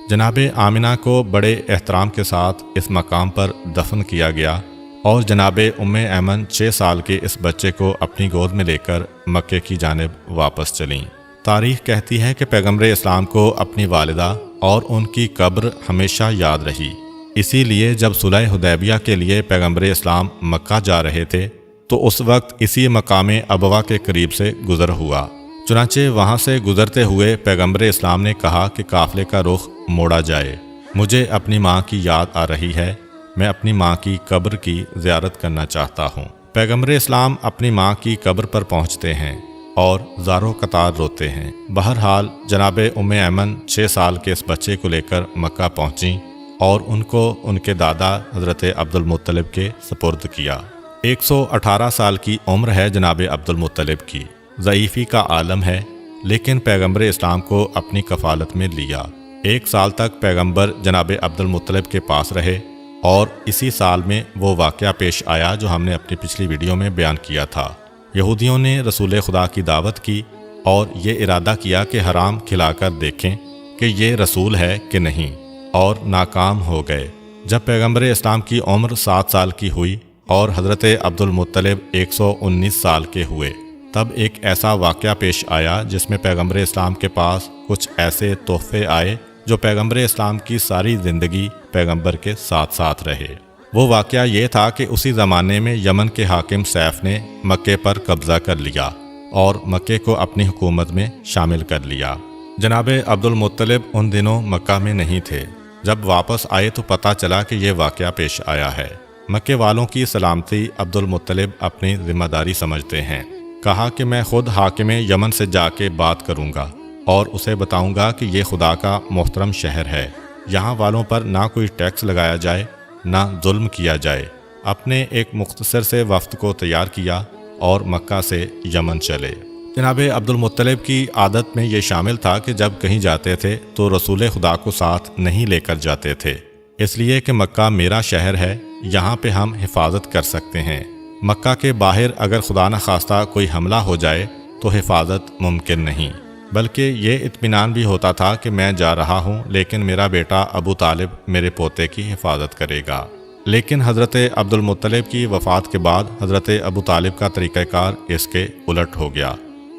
جناب آمنہ کو بڑے احترام کے ساتھ اس مقام پر دفن کیا گیا۔ اور جناب ام ایمن 6 سال کے اس بچے کو اپنی گود میں لے کر مکے کی جانب واپس چلیں۔ تاریخ کہتی ہے کہ پیغمبر اسلام کو اپنی والدہ اور ان کی قبر ہمیشہ یاد رہی، اسی لیے جب صلح حدیبیہ کے لیے پیغمبر اسلام مکہ جا رہے تھے تو اس وقت اسی مقام ابوا کے قریب سے گزر ہوا۔ چنانچہ وہاں سے گزرتے ہوئے پیغمبر اسلام نے کہا کہ قافلے کا رخ موڑا جائے، مجھے اپنی ماں کی یاد آ رہی ہے، میں اپنی ماں کی قبر کی زیارت کرنا چاہتا ہوں۔ پیغمبر اسلام اپنی ماں کی قبر پر پہنچتے ہیں اور زاروں قطار روتے ہیں۔ بہرحال جناب ام ایمن 6 سال کے اس بچے کو لے کر مکہ پہنچیں اور ان کو ان کے دادا حضرت عبد المطلب کے سپرد کیا۔ 118 سال کی عمر ہے جناب عبد المطلب کی، ضعیفی کا عالم ہے، لیکن پیغمبر اسلام کو اپنی کفالت میں لیا۔ 1 سال تک پیغمبر جناب عبد المطلب کے پاس رہے اور اسی سال میں وہ واقعہ پیش آیا جو ہم نے اپنی پچھلی ویڈیو میں بیان کیا تھا۔ یہودیوں نے رسول خدا کی دعوت کی اور یہ ارادہ کیا کہ حرام کھلا کر دیکھیں کہ یہ رسول ہے کہ نہیں، اور ناکام ہو گئے۔ جب پیغمبر اسلام کی عمر 7 سال کی ہوئی اور حضرت عبد المطلب 119 سال کے ہوئے، تب ایک ایسا واقعہ پیش آیا جس میں پیغمبر اسلام کے پاس کچھ ایسے تحفے آئے جو پیغمبر اسلام کی ساری زندگی پیغمبر کے ساتھ ساتھ رہے۔ وہ واقعہ یہ تھا کہ اسی زمانے میں یمن کے حاکم سیف نے مکے پر قبضہ کر لیا اور مکے کو اپنی حکومت میں شامل کر لیا۔ جناب عبد المطلب ان دنوں مکہ میں نہیں تھے۔ جب واپس آئے تو پتہ چلا کہ یہ واقعہ پیش آیا ہے۔ مکے والوں کی سلامتی عبد المطلب اپنی ذمہ داری سمجھتے ہیں۔ کہا کہ میں خود حاکم یمن سے جا کے بات کروں گا اور اسے بتاؤں گا کہ یہ خدا کا محترم شہر ہے، یہاں والوں پر نہ کوئی ٹیکس لگایا جائے نہ ظلم کیا جائے۔ اپنے ایک مختصر سے وفد کو تیار کیا اور مکہ سے یمن چلے۔ جناب عبد المطلب کی عادت میں یہ شامل تھا کہ جب کہیں جاتے تھے تو رسول خدا کو ساتھ نہیں لے کر جاتے تھے، اس لیے کہ مکہ میرا شہر ہے، یہاں پہ ہم حفاظت کر سکتے ہیں۔ مکہ کے باہر اگر خدا نخواستہ کوئی حملہ ہو جائے تو حفاظت ممکن نہیں، بلکہ یہ اطمینان بھی ہوتا تھا کہ میں جا رہا ہوں لیکن میرا بیٹا ابو طالب میرے پوتے کی حفاظت کرے گا۔ لیکن حضرت عبد المطلب کی وفات کے بعد حضرت ابو طالب کا طریقہ کار اس کے الٹ ہو گیا۔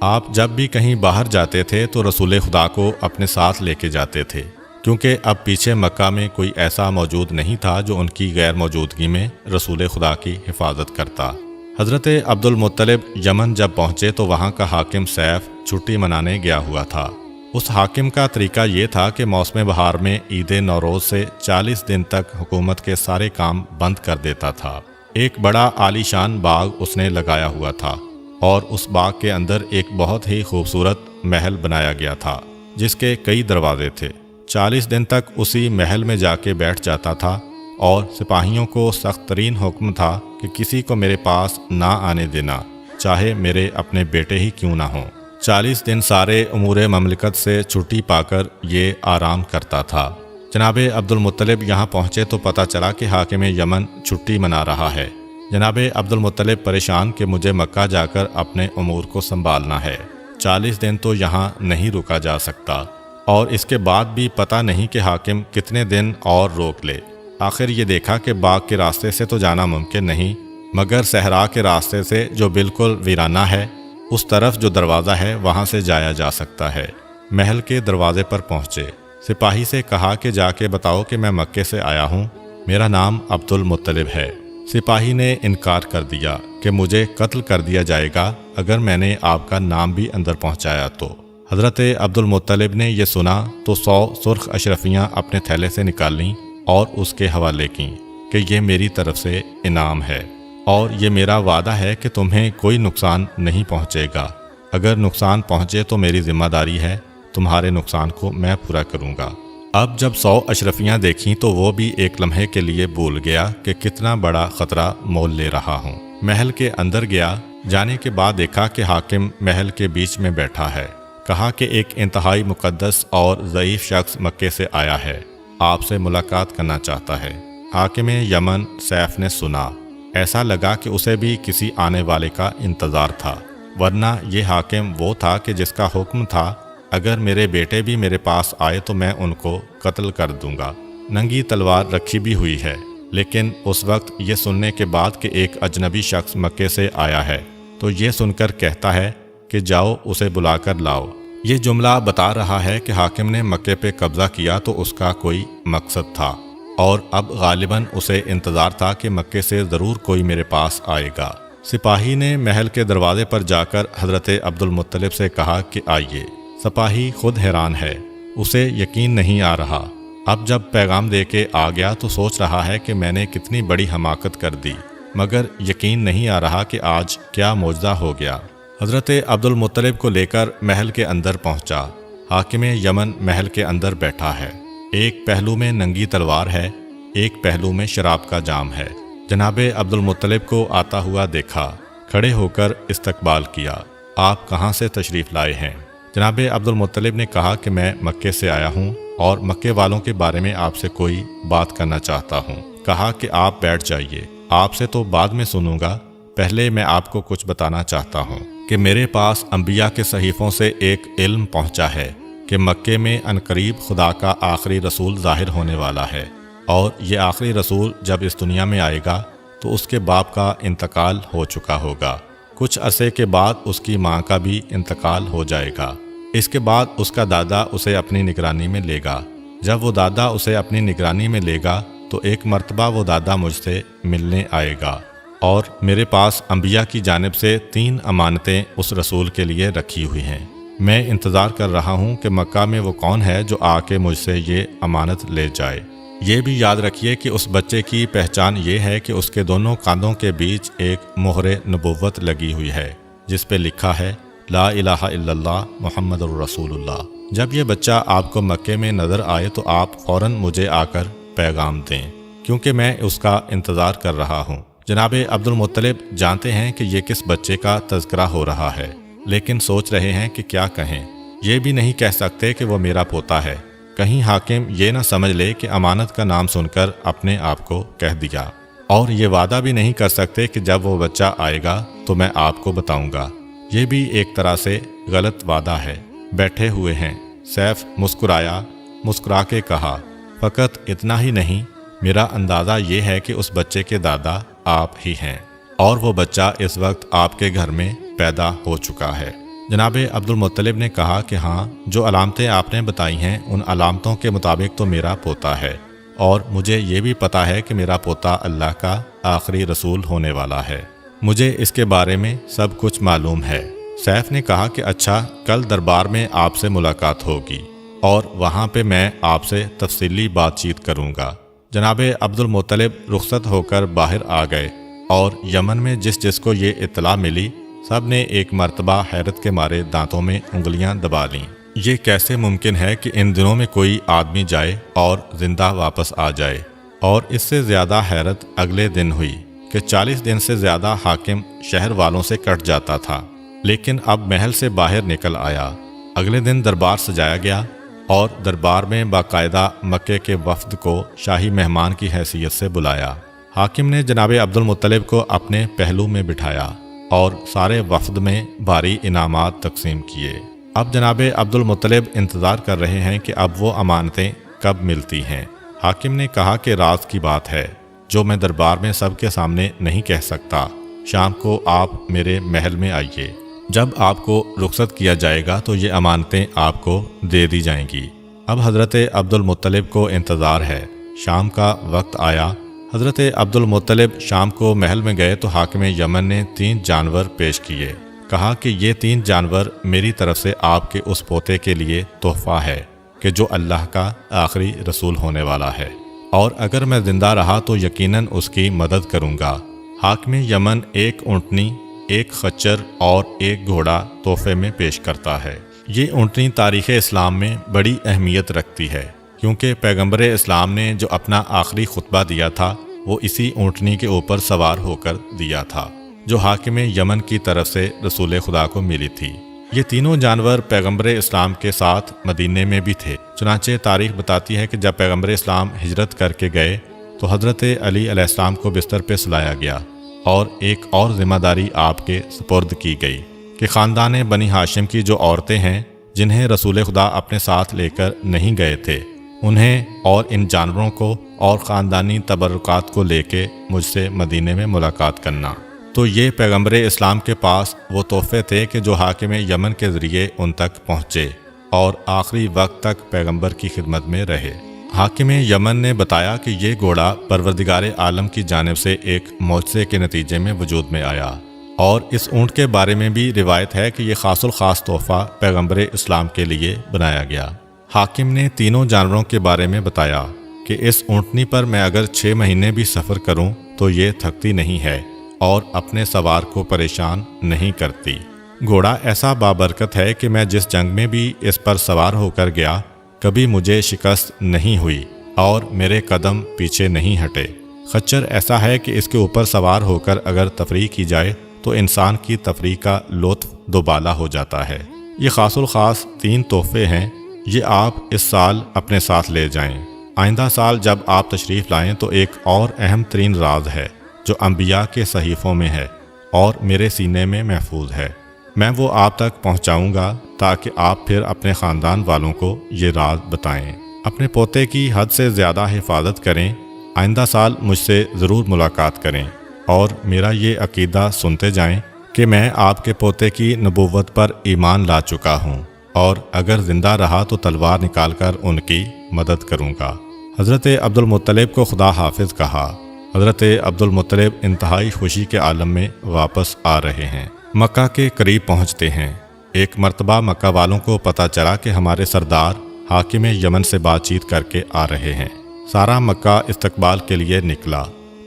آپ جب بھی کہیں باہر جاتے تھے تو رسول خدا کو اپنے ساتھ لے کے جاتے تھے، کیونکہ اب پیچھے مکہ میں کوئی ایسا موجود نہیں تھا جو ان کی غیر موجودگی میں رسول خدا کی حفاظت کرتا۔ حضرت عبد المطلب یمن جب پہنچے تو وہاں کا حاکم سیف چھٹی منانے گیا ہوا تھا۔ اس حاکم کا طریقہ یہ تھا کہ موسم بہار میں عید نوروز سے 40 دن تک حکومت کے سارے کام بند کر دیتا تھا۔ ایک بڑا عالی شان باغ اس نے لگایا ہوا تھا اور اس باغ کے اندر ایک بہت ہی خوبصورت محل بنایا گیا تھا جس کے کئی دروازے تھے۔ 40 دن تک اسی محل میں جا کے بیٹھ جاتا تھا اور سپاہیوں کو سخت ترین حکم تھا کہ کسی کو میرے پاس نہ آنے دینا، چاہے میرے اپنے بیٹے ہی کیوں نہ ہوں۔ 40 دن سارے امور مملکت سے چھٹی پا کر یہ آرام کرتا تھا۔ جناب عبد المطلب یہاں پہنچے تو پتہ چلا کہ حاکم یمن چھٹی منا رہا ہے۔ جناب عبد المطلب پریشان کہ مجھے مکہ جا کر اپنے امور کو سنبھالنا ہے، 40 دن تو یہاں نہیں رکا جا سکتا، اور اس کے بعد بھی پتہ نہیں کہ حاکم کتنے دن اور روک لے۔ آخر یہ دیکھا کہ باغ کے راستے سے تو جانا ممکن نہیں، مگر صحرا کے راستے سے جو بالکل ویرانہ ہے اس طرف جو دروازہ ہے وہاں سے جایا جا سکتا ہے۔ محل کے دروازے پر پہنچے، سپاہی سے کہا کہ جا کے بتاؤ کہ میں مکے سے آیا ہوں، میرا نام عبد المطلب ہے۔ سپاہی نے انکار کر دیا کہ مجھے قتل کر دیا جائے گا اگر میں نے آپ کا نام بھی اندر پہنچایا تو۔ حضرت عبد المطلب نے یہ سنا تو 100 سرخ اشرفیاں اپنے تھیلے سے نکال لیں اور اس کے حوالے کیں کہ یہ میری طرف سے انعام ہے اور یہ میرا وعدہ ہے کہ تمہیں کوئی نقصان نہیں پہنچے گا، اگر نقصان پہنچے تو میری ذمہ داری ہے، تمہارے نقصان کو میں پورا کروں گا۔ اب جب 100 اشرفیاں دیکھیں تو وہ بھی ایک لمحے کے لیے بھول گیا کہ کتنا بڑا خطرہ مول لے رہا ہوں۔ محل کے اندر گیا، جانے کے بعد دیکھا کہ حاکم محل کے بیچ میں بیٹھا ہے۔ کہا کہ ایک انتہائی مقدس اور ضعیف شخص مکے سے آیا ہے، آپ سے ملاقات کرنا چاہتا ہے۔ حاکم یمن سیف نے سنا، ایسا لگا کہ اسے بھی کسی آنے والے کا انتظار تھا، ورنہ یہ حاکم وہ تھا کہ جس کا حکم تھا اگر میرے بیٹے بھی میرے پاس آئے تو میں ان کو قتل کر دوں گا۔ ننگی تلوار رکھی بھی ہوئی ہے، لیکن اس وقت یہ سننے کے بعد کہ ایک اجنبی شخص مکے سے آیا ہے تو یہ سن کر کہتا ہے کہ جاؤ اسے بلا کر لاؤ۔ یہ جملہ بتا رہا ہے کہ حاکم نے مکے پہ قبضہ کیا تو اس کا کوئی مقصد تھا، اور اب غالباً اسے انتظار تھا کہ مکے سے ضرور کوئی میرے پاس آئے گا۔ سپاہی نے محل کے دروازے پر جا کر حضرت عبد المطلب سے کہا کہ آئیے۔ سپاہی خود حیران ہے، اسے یقین نہیں آ رہا۔ اب جب پیغام دے کے آ گیا تو سوچ رہا ہے کہ میں نے کتنی بڑی حماقت کر دی، مگر یقین نہیں آ رہا کہ آج کیا معجزہ ہو گیا۔ حضرت عبد المطلب کو لے کر محل کے اندر پہنچا۔ حاکم یمن محل کے اندر بیٹھا ہے، ایک پہلو میں ننگی تلوار ہے، ایک پہلو میں شراب کا جام ہے۔ جناب عبد المطلب کو آتا ہوا دیکھا، کھڑے ہو کر استقبال کیا۔ آپ کہاں سے تشریف لائے ہیں؟ جناب عبد المطلب نے کہا کہ میں مکے سے آیا ہوں اور مکے والوں کے بارے میں آپ سے کوئی بات کرنا چاہتا ہوں۔ کہا کہ آپ بیٹھ جائیے، آپ سے تو بعد میں سنوں گا، پہلے میں آپ کو کچھ بتانا چاہتا ہوں کہ میرے پاس انبیاء کے صحیفوں سے ایک علم پہنچا ہے کہ مکے میں عنقریب خدا کا آخری رسول ظاہر ہونے والا ہے، اور یہ آخری رسول جب اس دنیا میں آئے گا تو اس کے باپ کا انتقال ہو چکا ہوگا، کچھ عرصے کے بعد اس کی ماں کا بھی انتقال ہو جائے گا، اس کے بعد اس کا دادا اسے اپنی نگرانی میں لے گا۔ جب وہ دادا اسے اپنی نگرانی میں لے گا تو ایک مرتبہ وہ دادا مجھ سے ملنے آئے گا، اور میرے پاس انبیاء کی جانب سے 3 امانتیں اس رسول کے لیے رکھی ہوئی ہیں۔ میں انتظار کر رہا ہوں کہ مکہ میں وہ کون ہے جو آ کے مجھ سے یہ امانت لے جائے۔ یہ بھی یاد رکھیے کہ اس بچے کی پہچان یہ ہے کہ اس کے دونوں کاندھوں کے بیچ ایک مہر نبوت لگی ہوئی ہے جس پہ لکھا ہے لا الہ الا اللہ محمد الرسول اللہ۔ جب یہ بچہ آپ کو مکے میں نظر آئے تو آپ فوراً مجھے آ کر پیغام دیں، کیونکہ میں اس کا انتظار کر رہا ہوں۔ جناب عبد المطلب جانتے ہیں کہ یہ کس بچے کا تذکرہ ہو رہا ہے، لیکن سوچ رہے ہیں کہ کیا کہیں۔ یہ بھی نہیں کہہ سکتے کہ وہ میرا پوتا ہے، کہیں حاکم یہ نہ سمجھ لے کہ امانت کا نام سن کر اپنے آپ کو کہہ دیا، اور یہ وعدہ بھی نہیں کر سکتے کہ جب وہ بچہ آئے گا تو میں آپ کو بتاؤں گا۔ یہ بھی ایک طرح سے غلط وعدہ ہے۔ بیٹھے ہوئے ہیں۔ سیف مسکرایا، مسکرا کے کہا فقط اتنا ہی نہیں، میرا اندازہ یہ ہے کہ اس بچے کے دادا آپ ہی ہیں، اور وہ بچہ اس وقت آپ کے گھر میں پیدا ہو چکا ہے۔ جناب عبد المطلب نے کہا کہ ہاں، جو علامتیں آپ نے بتائی ہیں ان علامتوں کے مطابق تو میرا پوتا ہے، اور مجھے یہ بھی پتا ہے کہ میرا پوتا اللہ کا آخری رسول ہونے والا ہے۔ مجھے اس کے بارے میں سب کچھ معلوم ہے۔ سیف نے کہا کہ اچھا، کل دربار میں آپ سے ملاقات ہوگی اور وہاں پہ میں آپ سے تفصیلی بات چیت کروں گا۔ جناب عبد المطلب رخصت ہو کر باہر آ گئے، اور یمن میں جس جس کو یہ اطلاع ملی سب نے ایک مرتبہ حیرت کے مارے دانتوں میں انگلیاں دبا لیں۔ یہ کیسے ممکن ہے کہ ان دنوں میں کوئی آدمی جائے اور زندہ واپس آ جائے؟ اور اس سے زیادہ حیرت اگلے دن ہوئی کہ 40 دن سے زیادہ حاکم شہر والوں سے کٹ جاتا تھا، لیکن اب محل سے باہر نکل آیا۔ اگلے دن دربار سجایا گیا، اور دربار میں باقاعدہ مکے کے وفد کو شاہی مہمان کی حیثیت سے بلایا۔ حاکم نے جناب عبد المطلب کو اپنے پہلو میں بٹھایا اور سارے وفد میں بھاری انعامات تقسیم کیے۔ اب جناب عبد المطلب انتظار کر رہے ہیں کہ اب وہ امانتیں کب ملتی ہیں۔ حاکم نے کہا کہ راز کی بات ہے جو میں دربار میں سب کے سامنے نہیں کہہ سکتا، شام کو آپ میرے محل میں آئیے، جب آپ کو رخصت کیا جائے گا تو یہ امانتیں آپ کو دے دی جائیں گی۔ اب حضرت عبد المطلب کو انتظار ہے۔ شام کا وقت آیا، حضرت عبد المطلب شام کو محل میں گئے تو حاکم یمن نے 3 جانور پیش کیے۔ کہا کہ یہ 3 جانور میری طرف سے آپ کے اس پوتے کے لیے تحفہ ہے کہ جو اللہ کا آخری رسول ہونے والا ہے، اور اگر میں زندہ رہا تو یقیناً اس کی مدد کروں گا۔ حاکم یمن 1 اونٹنی، 1 خچر اور 1 گھوڑا تحفے میں پیش کرتا ہے۔ یہ اونٹنی تاریخ اسلام میں بڑی اہمیت رکھتی ہے، کیونکہ پیغمبر اسلام نے جو اپنا آخری خطبہ دیا تھا وہ اسی اونٹنی کے اوپر سوار ہو کر دیا تھا، جو حاکم یمن کی طرف سے رسول خدا کو ملی تھی۔ یہ تینوں جانور پیغمبر اسلام کے ساتھ مدینے میں بھی تھے۔ چنانچہ تاریخ بتاتی ہے کہ جب پیغمبر اسلام ہجرت کر کے گئے تو حضرت علی علیہ السلام کو بستر پہ سلایا گیا، اور ایک اور ذمہ داری آپ کے سپرد کی گئی کہ خاندان بنی ہاشم کی جو عورتیں ہیں جنہیں رسول خدا اپنے ساتھ لے کر نہیں گئے تھے، انہیں اور ان جانوروں کو اور خاندانی تبرکات کو لے کے مجھ سے مدینے میں ملاقات کرنا۔ تو یہ پیغمبر اسلام کے پاس وہ تحفے تھے کہ جو حاکم یمن کے ذریعے ان تک پہنچے اور آخری وقت تک پیغمبر کی خدمت میں رہے۔ حاکم یمن نے بتایا کہ یہ گھوڑا پروردگار عالم کی جانب سے ایک معجزے کے نتیجے میں وجود میں آیا، اور اس اونٹ کے بارے میں بھی روایت ہے کہ یہ خاص الخاص تحفہ پیغمبر اسلام کے لیے بنایا گیا۔ حاکم نے تینوں جانوروں کے بارے میں بتایا کہ اس اونٹنی پر میں اگر 6 مہینے بھی سفر کروں تو یہ تھکتی نہیں ہے اور اپنے سوار کو پریشان نہیں کرتی۔ گھوڑا ایسا بابرکت ہے کہ میں جس جنگ میں بھی اس پر سوار ہو کر گیا کبھی مجھے شکست نہیں ہوئی اور میرے قدم پیچھے نہیں ہٹے۔ خچر ایسا ہے کہ اس کے اوپر سوار ہو کر اگر تفریح کی جائے تو انسان کی تفریح کا لطف دوبالا ہو جاتا ہے۔ یہ خاص الخاص 3 تحفے ہیں، یہ آپ اس سال اپنے ساتھ لے جائیں۔ آئندہ سال جب آپ تشریف لائیں تو ایک اور اہم ترین راز ہے جو انبیاء کے صحیفوں میں ہے اور میرے سینے میں محفوظ ہے۔ میں وہ آپ تک پہنچاؤں گا تاکہ آپ پھر اپنے خاندان والوں کو یہ راز بتائیں۔ اپنے پوتے کی حد سے زیادہ حفاظت کریں۔ آئندہ سال مجھ سے ضرور ملاقات کریں اور میرا یہ عقیدہ سنتے جائیں کہ میں آپ کے پوتے کی نبوت پر ایمان لا چکا ہوں اور اگر زندہ رہا تو تلوار نکال کر ان کی مدد کروں گا۔ حضرت عبد المطلب کو خدا حافظ کہا۔ حضرت عبد المطلب انتہائی خوشی کے عالم میں واپس آ رہے ہیں، مکہ کے قریب پہنچتے ہیں۔ ایک مرتبہ مکہ والوں کو پتہ چلا کہ ہمارے سردار حاکم یمن سے بات چیت کر کے آ رہے ہیں۔ سارا مکہ استقبال کے لیے نکلا۔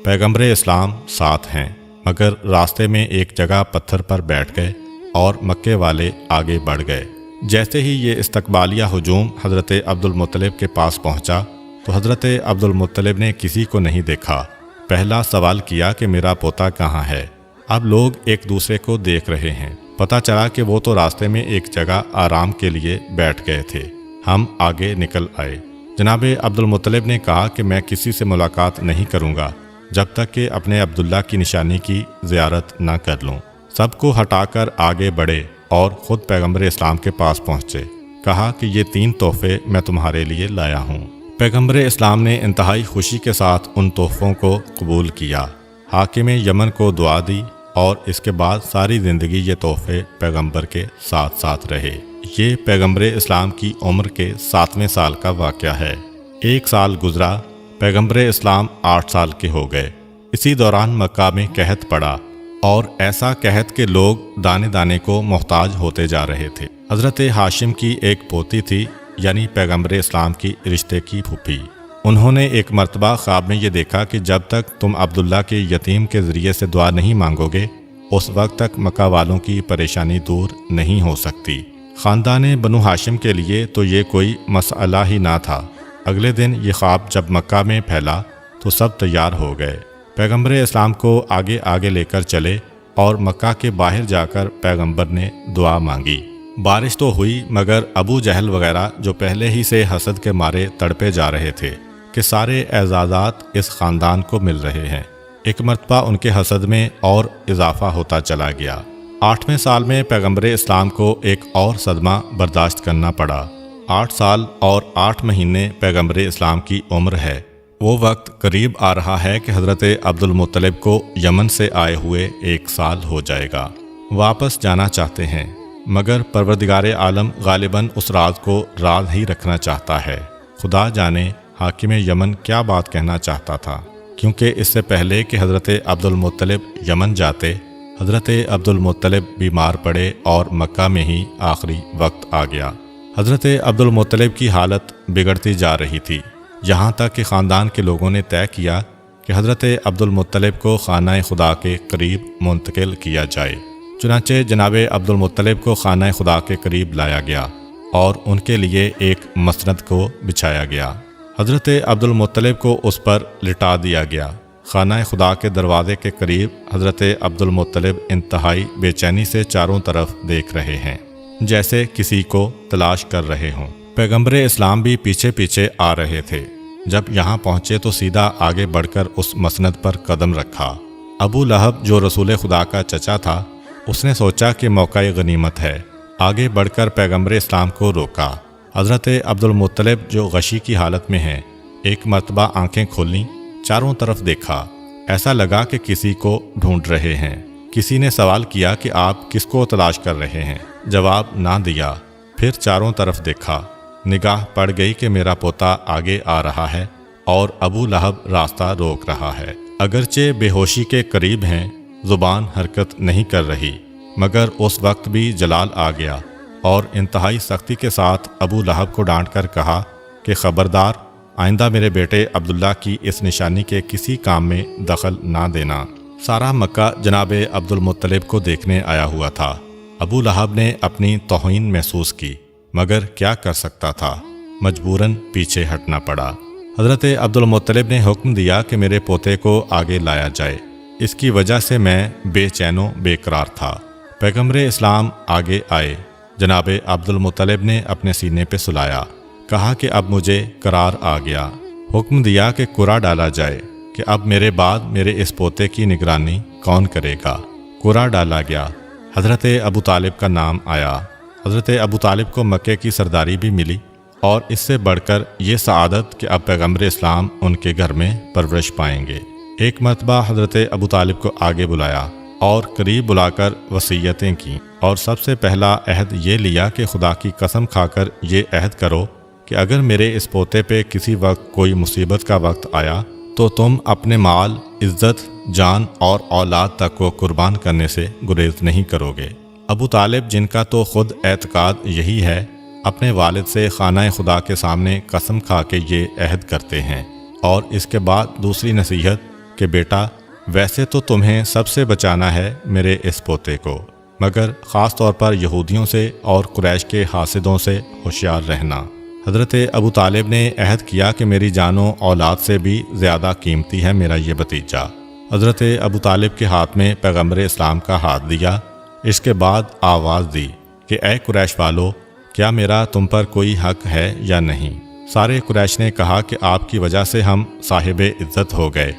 پیغمبر اسلام ساتھ ہیں، مگر راستے میں ایک جگہ پتھر پر بیٹھ گئے اور مکے والے آگے بڑھ گئے۔ جیسے ہی یہ استقبالیہ ہجوم حضرت عبد المطلب کے پاس پہنچا تو حضرت عبد المطلب نے کسی کو نہیں دیکھا۔ پہلا سوال کیا کہ میرا پوتا کہاں ہے؟ اب لوگ ایک دوسرے کو دیکھ رہے ہیں۔ پتہ چلا کہ وہ تو راستے میں ایک جگہ آرام کے لیے بیٹھ گئے تھے۔ ہم آگے نکل آئے۔ جناب عبد المطلب نے کہا کہ میں کسی سے ملاقات نہیں کروں گا جب تک کہ اپنے عبداللہ کی نشانی کی زیارت نہ کر لوں۔ سب کو ہٹا کر آگے بڑھے اور خود پیغمبر اسلام کے پاس پہنچے۔ کہا کہ یہ 3 تحفے میں تمہارے لیے لایا ہوں۔ پیغمبر اسلام نے انتہائی خوشی کے ساتھ ان تحفوں کو قبول کیا۔ حاکم یمن کو دعا دی اور اس کے بعد ساری زندگی یہ تحفے پیغمبر کے ساتھ ساتھ رہے۔ یہ پیغمبر اسلام کی عمر کے 7ویں سال کا واقعہ ہے۔ 1 سال گزرا، پیغمبر اسلام 8 سال کے ہو گئے۔ اسی دوران مکہ میں قحط پڑا اور ایسا قحط کہ لوگ دانے دانے کو محتاج ہوتے جا رہے تھے۔ حضرت ہاشم کی ایک پوتی تھی، یعنی پیغمبر اسلام کی رشتے کی پھوپھی۔ انہوں نے ایک مرتبہ خواب میں یہ دیکھا کہ جب تک تم عبداللہ کے یتیم کے ذریعے سے دعا نہیں مانگو گے اس وقت تک مکہ والوں کی پریشانی دور نہیں ہو سکتی۔ خاندان بنو ہاشم کے لیے تو یہ کوئی مسئلہ ہی نہ تھا۔ اگلے دن یہ خواب جب مکہ میں پھیلا تو سب تیار ہو گئے۔ پیغمبر اسلام کو آگے آگے لے کر چلے اور مکہ کے باہر جا کر پیغمبر نے دعا مانگی۔ بارش تو ہوئی مگر ابو جہل وغیرہ جو پہلے ہی سے حسد کے مارے تڑپے جا رہے تھے کہ سارے اعزازات اس خاندان کو مل رہے ہیں، ایک مرتبہ ان کے حسد میں اور اضافہ ہوتا چلا گیا۔ 8ویں سال میں پیغمبر اسلام کو ایک اور صدمہ برداشت کرنا پڑا۔ 8 سال اور 8 مہینے پیغمبر اسلام کی عمر ہے۔ وہ وقت قریب آ رہا ہے کہ حضرت عبد المطلب کو یمن سے آئے ہوئے 1 سال ہو جائے گا۔ واپس جانا چاہتے ہیں مگر پروردگار عالم غالباً اس راز کو راز ہی رکھنا چاہتا ہے۔ خدا جانے حاکم یمن کیا بات کہنا چاہتا تھا، کیونکہ اس سے پہلے کہ حضرت عبد المطلب یمن جاتے، حضرت عبد المطلب بیمار پڑے اور مکہ میں ہی آخری وقت آ گیا۔ حضرت عبد المطلب کی حالت بگڑتی جا رہی تھی، یہاں تک کہ خاندان کے لوگوں نے طے کیا کہ حضرت عبد المطلب کو خانہ خدا کے قریب منتقل کیا جائے۔ چنانچہ جناب عبد المطلب کو خانہ خدا کے قریب لایا گیا اور ان کے لیے ایک مسند کو بچھایا گیا۔ حضرت عبد المطلب کو اس پر لٹا دیا گیا۔ خانہ خدا کے دروازے کے قریب حضرت عبد المطلب انتہائی بے چینی سے چاروں طرف دیکھ رہے ہیں، جیسے کسی کو تلاش کر رہے ہوں۔ پیغمبر اسلام بھی پیچھے پیچھے آ رہے تھے۔ جب یہاں پہنچے تو سیدھا آگے بڑھ کر اس مسند پر قدم رکھا۔ ابو لہب جو رسول خدا کا چچا تھا، اس نے سوچا کہ موقع غنیمت ہے، آگے بڑھ کر پیغمبر اسلام کو روکا۔ حضرت عبدالمطلب جو غشی کی حالت میں ہیں، ایک مرتبہ آنکھیں کھولیں، چاروں طرف دیکھا، ایسا لگا کہ کسی کو ڈھونڈ رہے ہیں۔ کسی نے سوال کیا کہ آپ کس کو تلاش کر رہے ہیں؟ جواب نہ دیا۔ پھر چاروں طرف دیکھا، نگاہ پڑ گئی کہ میرا پوتا آگے آ رہا ہے اور ابو لہب راستہ روک رہا ہے۔ اگرچہ بے ہوشی کے قریب ہیں، زبان حرکت نہیں کر رہی، مگر اس وقت بھی جلال آ گیا اور انتہائی سختی کے ساتھ ابو لہب کو ڈانٹ کر کہا کہ خبردار، آئندہ میرے بیٹے عبداللہ کی اس نشانی کے کسی کام میں دخل نہ دینا۔ سارا مکہ جناب عبدالمطلب کو دیکھنے آیا ہوا تھا۔ ابو لہب نے اپنی توہین محسوس کی، مگر کیا کر سکتا تھا؟ مجبوراً پیچھے ہٹنا پڑا۔ حضرت عبدالمطلب نے حکم دیا کہ میرے پوتے کو آگے لایا جائے، اس کی وجہ سے میں بے چین و بے قرار تھا۔ پیغمبر اسلام آگے آئے، جناب عبدالمطلب نے اپنے سینے پہ سلایا، کہا کہ اب مجھے قرار آ گیا۔ حکم دیا کہ قرعہ ڈالا جائے کہ اب میرے بعد میرے اس پوتے کی نگرانی کون کرے گا۔ قرعہ ڈالا گیا، حضرت ابو طالب کا نام آیا۔ حضرت ابو طالب کو مکے کی سرداری بھی ملی، اور اس سے بڑھ کر یہ سعادت کہ اب پیغمبر اسلام ان کے گھر میں پرورش پائیں گے۔ ایک مرتبہ حضرت ابو طالب کو آگے بلایا اور قریب بلا کر وصیتیں کیں، اور سب سے پہلا عہد یہ لیا کہ خدا کی قسم کھا کر یہ عہد کرو کہ اگر میرے اس پوتے پہ کسی وقت کوئی مصیبت کا وقت آیا تو تم اپنے مال، عزت، جان اور اولاد تک کو قربان کرنے سے گریز نہیں کرو گے۔ ابو طالب، جن کا تو خود اعتقاد یہی ہے، اپنے والد سے خانہ خدا کے سامنے قسم کھا کے یہ عہد کرتے ہیں، اور اس کے بعد دوسری نصیحت کہ بیٹا، ویسے تو تمہیں سب سے بچانا ہے میرے اس پوتے کو، مگر خاص طور پر یہودیوں سے اور قریش کے حاسدوں سے ہوشیار رہنا۔ حضرت ابو طالب نے عہد کیا کہ میری جان و اولاد سے بھی زیادہ قیمتی ہے میرا یہ بھتیجا۔ حضرت ابو طالب کے ہاتھ میں پیغمبر اسلام کا ہاتھ دیا، اس کے بعد آواز دی کہ اے قریش والو، کیا میرا تم پر کوئی حق ہے یا نہیں؟ سارے قریش نے کہا کہ آپ کی وجہ سے ہم صاحب عزت ہو گئے،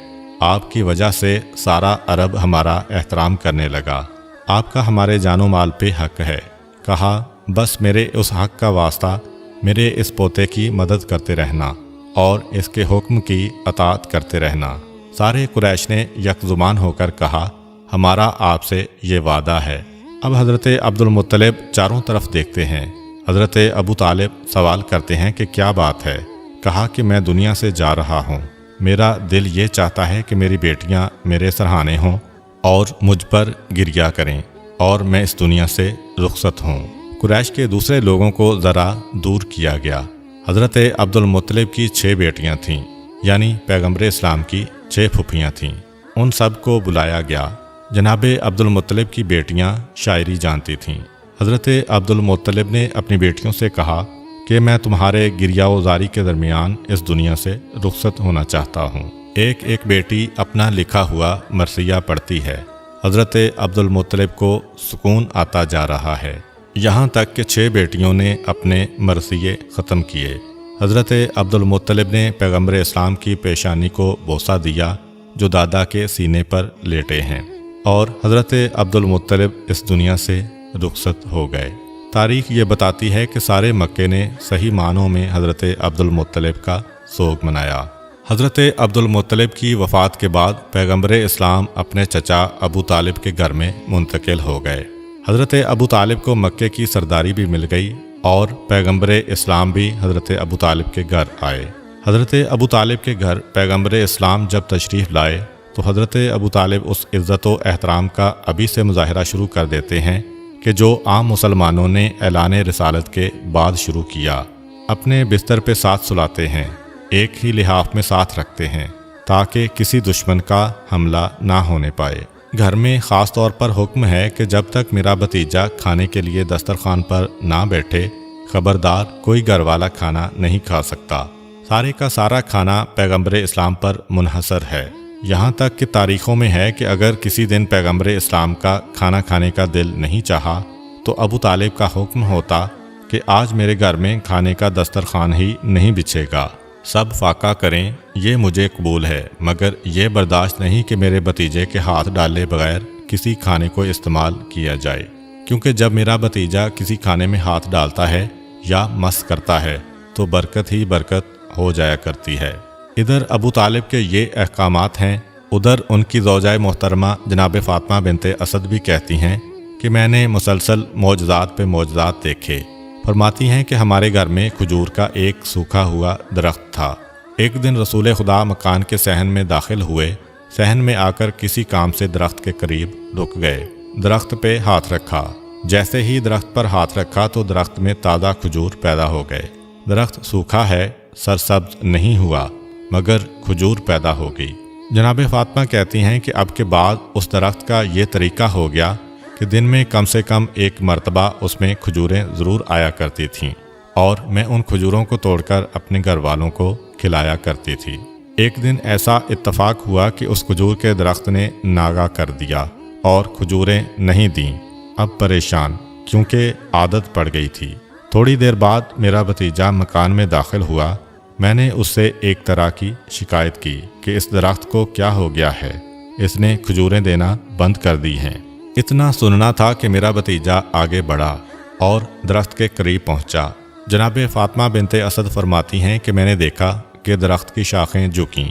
آپ کی وجہ سے سارا عرب ہمارا احترام کرنے لگا، آپ کا ہمارے جان و مال پہ حق ہے۔ کہا بس میرے اس حق کا واسطہ میرے اس پوتے کی مدد کرتے رہنا اور اس کے حکم کی اطاعت کرتے رہنا۔ سارے قریش نے یک زبان ہو کر کہا ہمارا آپ سے یہ وعدہ ہے۔ اب حضرت عبدالمطلب چاروں طرف دیکھتے ہیں۔ حضرت ابو طالب سوال کرتے ہیں کہ کیا بات ہے؟ کہا کہ میں دنیا سے جا رہا ہوں، میرا دل یہ چاہتا ہے کہ میری بیٹیاں میرے سرہانے ہوں اور مجھ پر گریا کریں اور میں اس دنیا سے رخصت ہوں۔ قریش کے دوسرے لوگوں کو ذرا دور کیا گیا۔ حضرت عبدالمطلب کی 6 بیٹیاں تھیں، یعنی پیغمبر اسلام کی 6 پھوپھیاں تھیں، ان سب کو بلایا گیا۔ جناب عبدالمطلب کی بیٹیاں شاعری جانتی تھیں۔ حضرت عبدالمطلب نے اپنی بیٹیوں سے کہا کہ میں تمہارے گریا و زاری کے درمیان اس دنیا سے رخصت ہونا چاہتا ہوں۔ ایک ایک بیٹی اپنا لکھا ہوا مرثیہ پڑھتی ہے۔ حضرت عبدالمطلب کو سکون آتا جا رہا ہے، یہاں تک کہ 6 بیٹیوں نے اپنے مرثیے ختم کیے۔ حضرت عبدالمطلب نے پیغمبر اسلام کی پیشانی کو بوسہ دیا جو دادا کے سینے پر لیٹے ہیں، اور حضرت عبدالمطلب اس دنیا سے رخصت ہو گئے۔ تاریخ یہ بتاتی ہے کہ سارے مکے نے صحیح معنوں میں حضرت عبدالمطلب کا سوگ منایا۔ حضرت عبدالمطلب کی وفات کے بعد پیغمبر اسلام اپنے چچا ابو طالب کے گھر میں منتقل ہو گئے۔ حضرت ابو طالب کو مکے کی سرداری بھی مل گئی اور پیغمبر اسلام بھی حضرت ابو طالب کے گھر آئے۔ حضرت ابو طالب کے گھر پیغمبر اسلام جب تشریف لائے تو حضرت ابو طالب اس عزت و احترام کا ابھی سے مظاہرہ شروع کر دیتے ہیں کہ جو عام مسلمانوں نے اعلان رسالت کے بعد شروع کیا۔ اپنے بستر پہ ساتھ سلاتے ہیں، ایک ہی لحاف میں ساتھ رکھتے ہیں تاکہ کسی دشمن کا حملہ نہ ہونے پائے۔ گھر میں خاص طور پر حکم ہے کہ جب تک میرا بھتیجا کھانے کے لیے دسترخوان پر نہ بیٹھے، خبردار کوئی گھر والا کھانا نہیں کھا سکتا۔ سارے کا سارا کھانا پیغمبر اسلام پر منحصر ہے، یہاں تک کہ تاریخوں میں ہے کہ اگر کسی دن پیغمبر اسلام کا کھانا کھانے کا دل نہیں چاہا تو ابو طالب کا حکم ہوتا کہ آج میرے گھر میں کھانے کا دسترخوان ہی نہیں بچھے گا، سب فاقہ کریں، یہ مجھے قبول ہے، مگر یہ برداشت نہیں کہ میرے بھتیجے کے ہاتھ ڈالے بغیر کسی کھانے کو استعمال کیا جائے، کیونکہ جب میرا بھتیجا کسی کھانے میں ہاتھ ڈالتا ہے یا مس کرتا ہے تو برکت ہی برکت ہو جایا کرتی ہے۔ ادھر ابو طالب کے یہ احکامات ہیں، ادھر ان کی زوجہ محترمہ جناب فاطمہ بنت اسد بھی کہتی ہیں کہ میں نے مسلسل معجزات پہ معجزات دیکھے۔ فرماتی ہیں کہ ہمارے گھر میں کھجور کا ایک سوکھا ہوا درخت تھا۔ ایک دن رسول خدا مکان کے صحن میں داخل ہوئے، صحن میں آ کر کسی کام سے درخت کے قریب رک گئے، درخت پہ ہاتھ رکھا۔ جیسے ہی درخت پر ہاتھ رکھا تو درخت میں تازہ کھجور پیدا ہو گئے۔ درخت سوکھا ہے، سرسبز نہیں ہوا، مگر کھجور پیدا ہو گئی۔ جناب فاطمہ کہتی ہیں کہ اب کے بعد اس درخت کا یہ طریقہ ہو گیا کہ دن میں کم سے کم ایک مرتبہ اس میں کھجوریں ضرور آیا کرتی تھیں، اور میں ان کھجوروں کو توڑ کر اپنے گھر والوں کو کھلایا کرتی تھی۔ ایک دن ایسا اتفاق ہوا کہ اس کھجور کے درخت نے ناغہ کر دیا اور کھجوریں نہیں دیں۔ اب پریشان، کیونکہ عادت پڑ گئی تھی۔ تھوڑی دیر بعد میرا بھتیجا مکان میں داخل ہوا۔ میں نے اس سے ایک طرح کی شکایت کی کہ اس درخت کو کیا ہو گیا ہے، اس نے کھجوریں دینا بند کر دی ہیں۔ اتنا سننا تھا کہ میرا بھتیجا آگے بڑھا اور درخت کے قریب پہنچا۔ جناب فاطمہ بنت اسد فرماتی ہیں کہ میں نے دیکھا کہ درخت کی شاخیں جھکیں،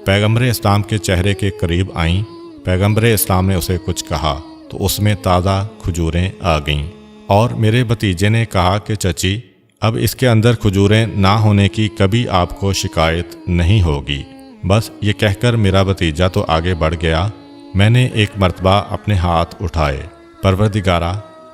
پیغمبر اسلام کے چہرے کے قریب آئیں۔ پیغمبر اسلام نے اسے کچھ کہا تو اس میں تازہ کھجوریں آ گئیں، اور میرے بھتیجے نے کہا کہ چچی، اب اس کے اندر کھجوریں نہ ہونے کی کبھی آپ کو شکایت نہیں ہوگی۔ بس یہ کہہ کر میرا بھتیجا تو آگے بڑھ گیا۔ میں نے ایک مرتبہ اپنے ہاتھ اٹھائے، پروردگارا،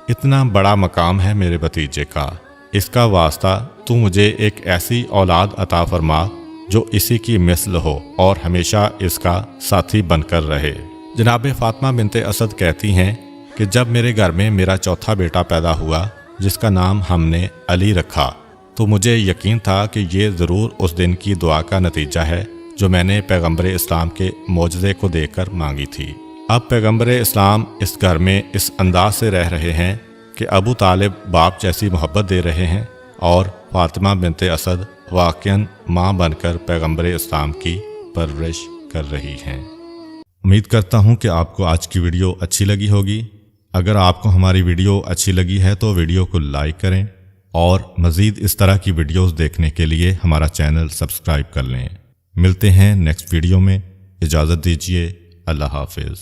اتنا بڑا مقام ہے میرے بھتیجے کا، اس کا واسطہ تو مجھے ایک ایسی اولاد عطا فرما جو اسی کی مثل ہو اور ہمیشہ اس کا ساتھی بن کر رہے۔ جناب فاطمہ بنت اسد کہتی ہیں کہ جب میرے گھر میں میرا چوتھا بیٹا پیدا ہوا، جس کا نام ہم نے علی رکھا، تو مجھے یقین تھا کہ یہ ضرور اس دن کی دعا کا نتیجہ ہے جو میں نے پیغمبر اسلام کے معجزے کو دیکھ کر مانگی تھی۔ اب پیغمبر اسلام اس گھر میں اس انداز سے رہ رہے ہیں کہ ابو طالب باپ جیسی محبت دے رہے ہیں، اور فاطمہ بنت اسد واقعاً ماں بن کر پیغمبر اسلام کی پرورش کر رہی ہیں۔ امید کرتا ہوں کہ آپ کو آج کی ویڈیو اچھی لگی ہوگی۔ اگر آپ کو ہماری ویڈیو اچھی لگی ہے تو ویڈیو کو لائک کریں، اور مزید اس طرح کی ویڈیوز دیکھنے کے لیے ہمارا چینل سبسکرائب کر لیں۔ ملتے ہیں نیکسٹ ویڈیو میں، اجازت دیجیے، اللہ حافظ۔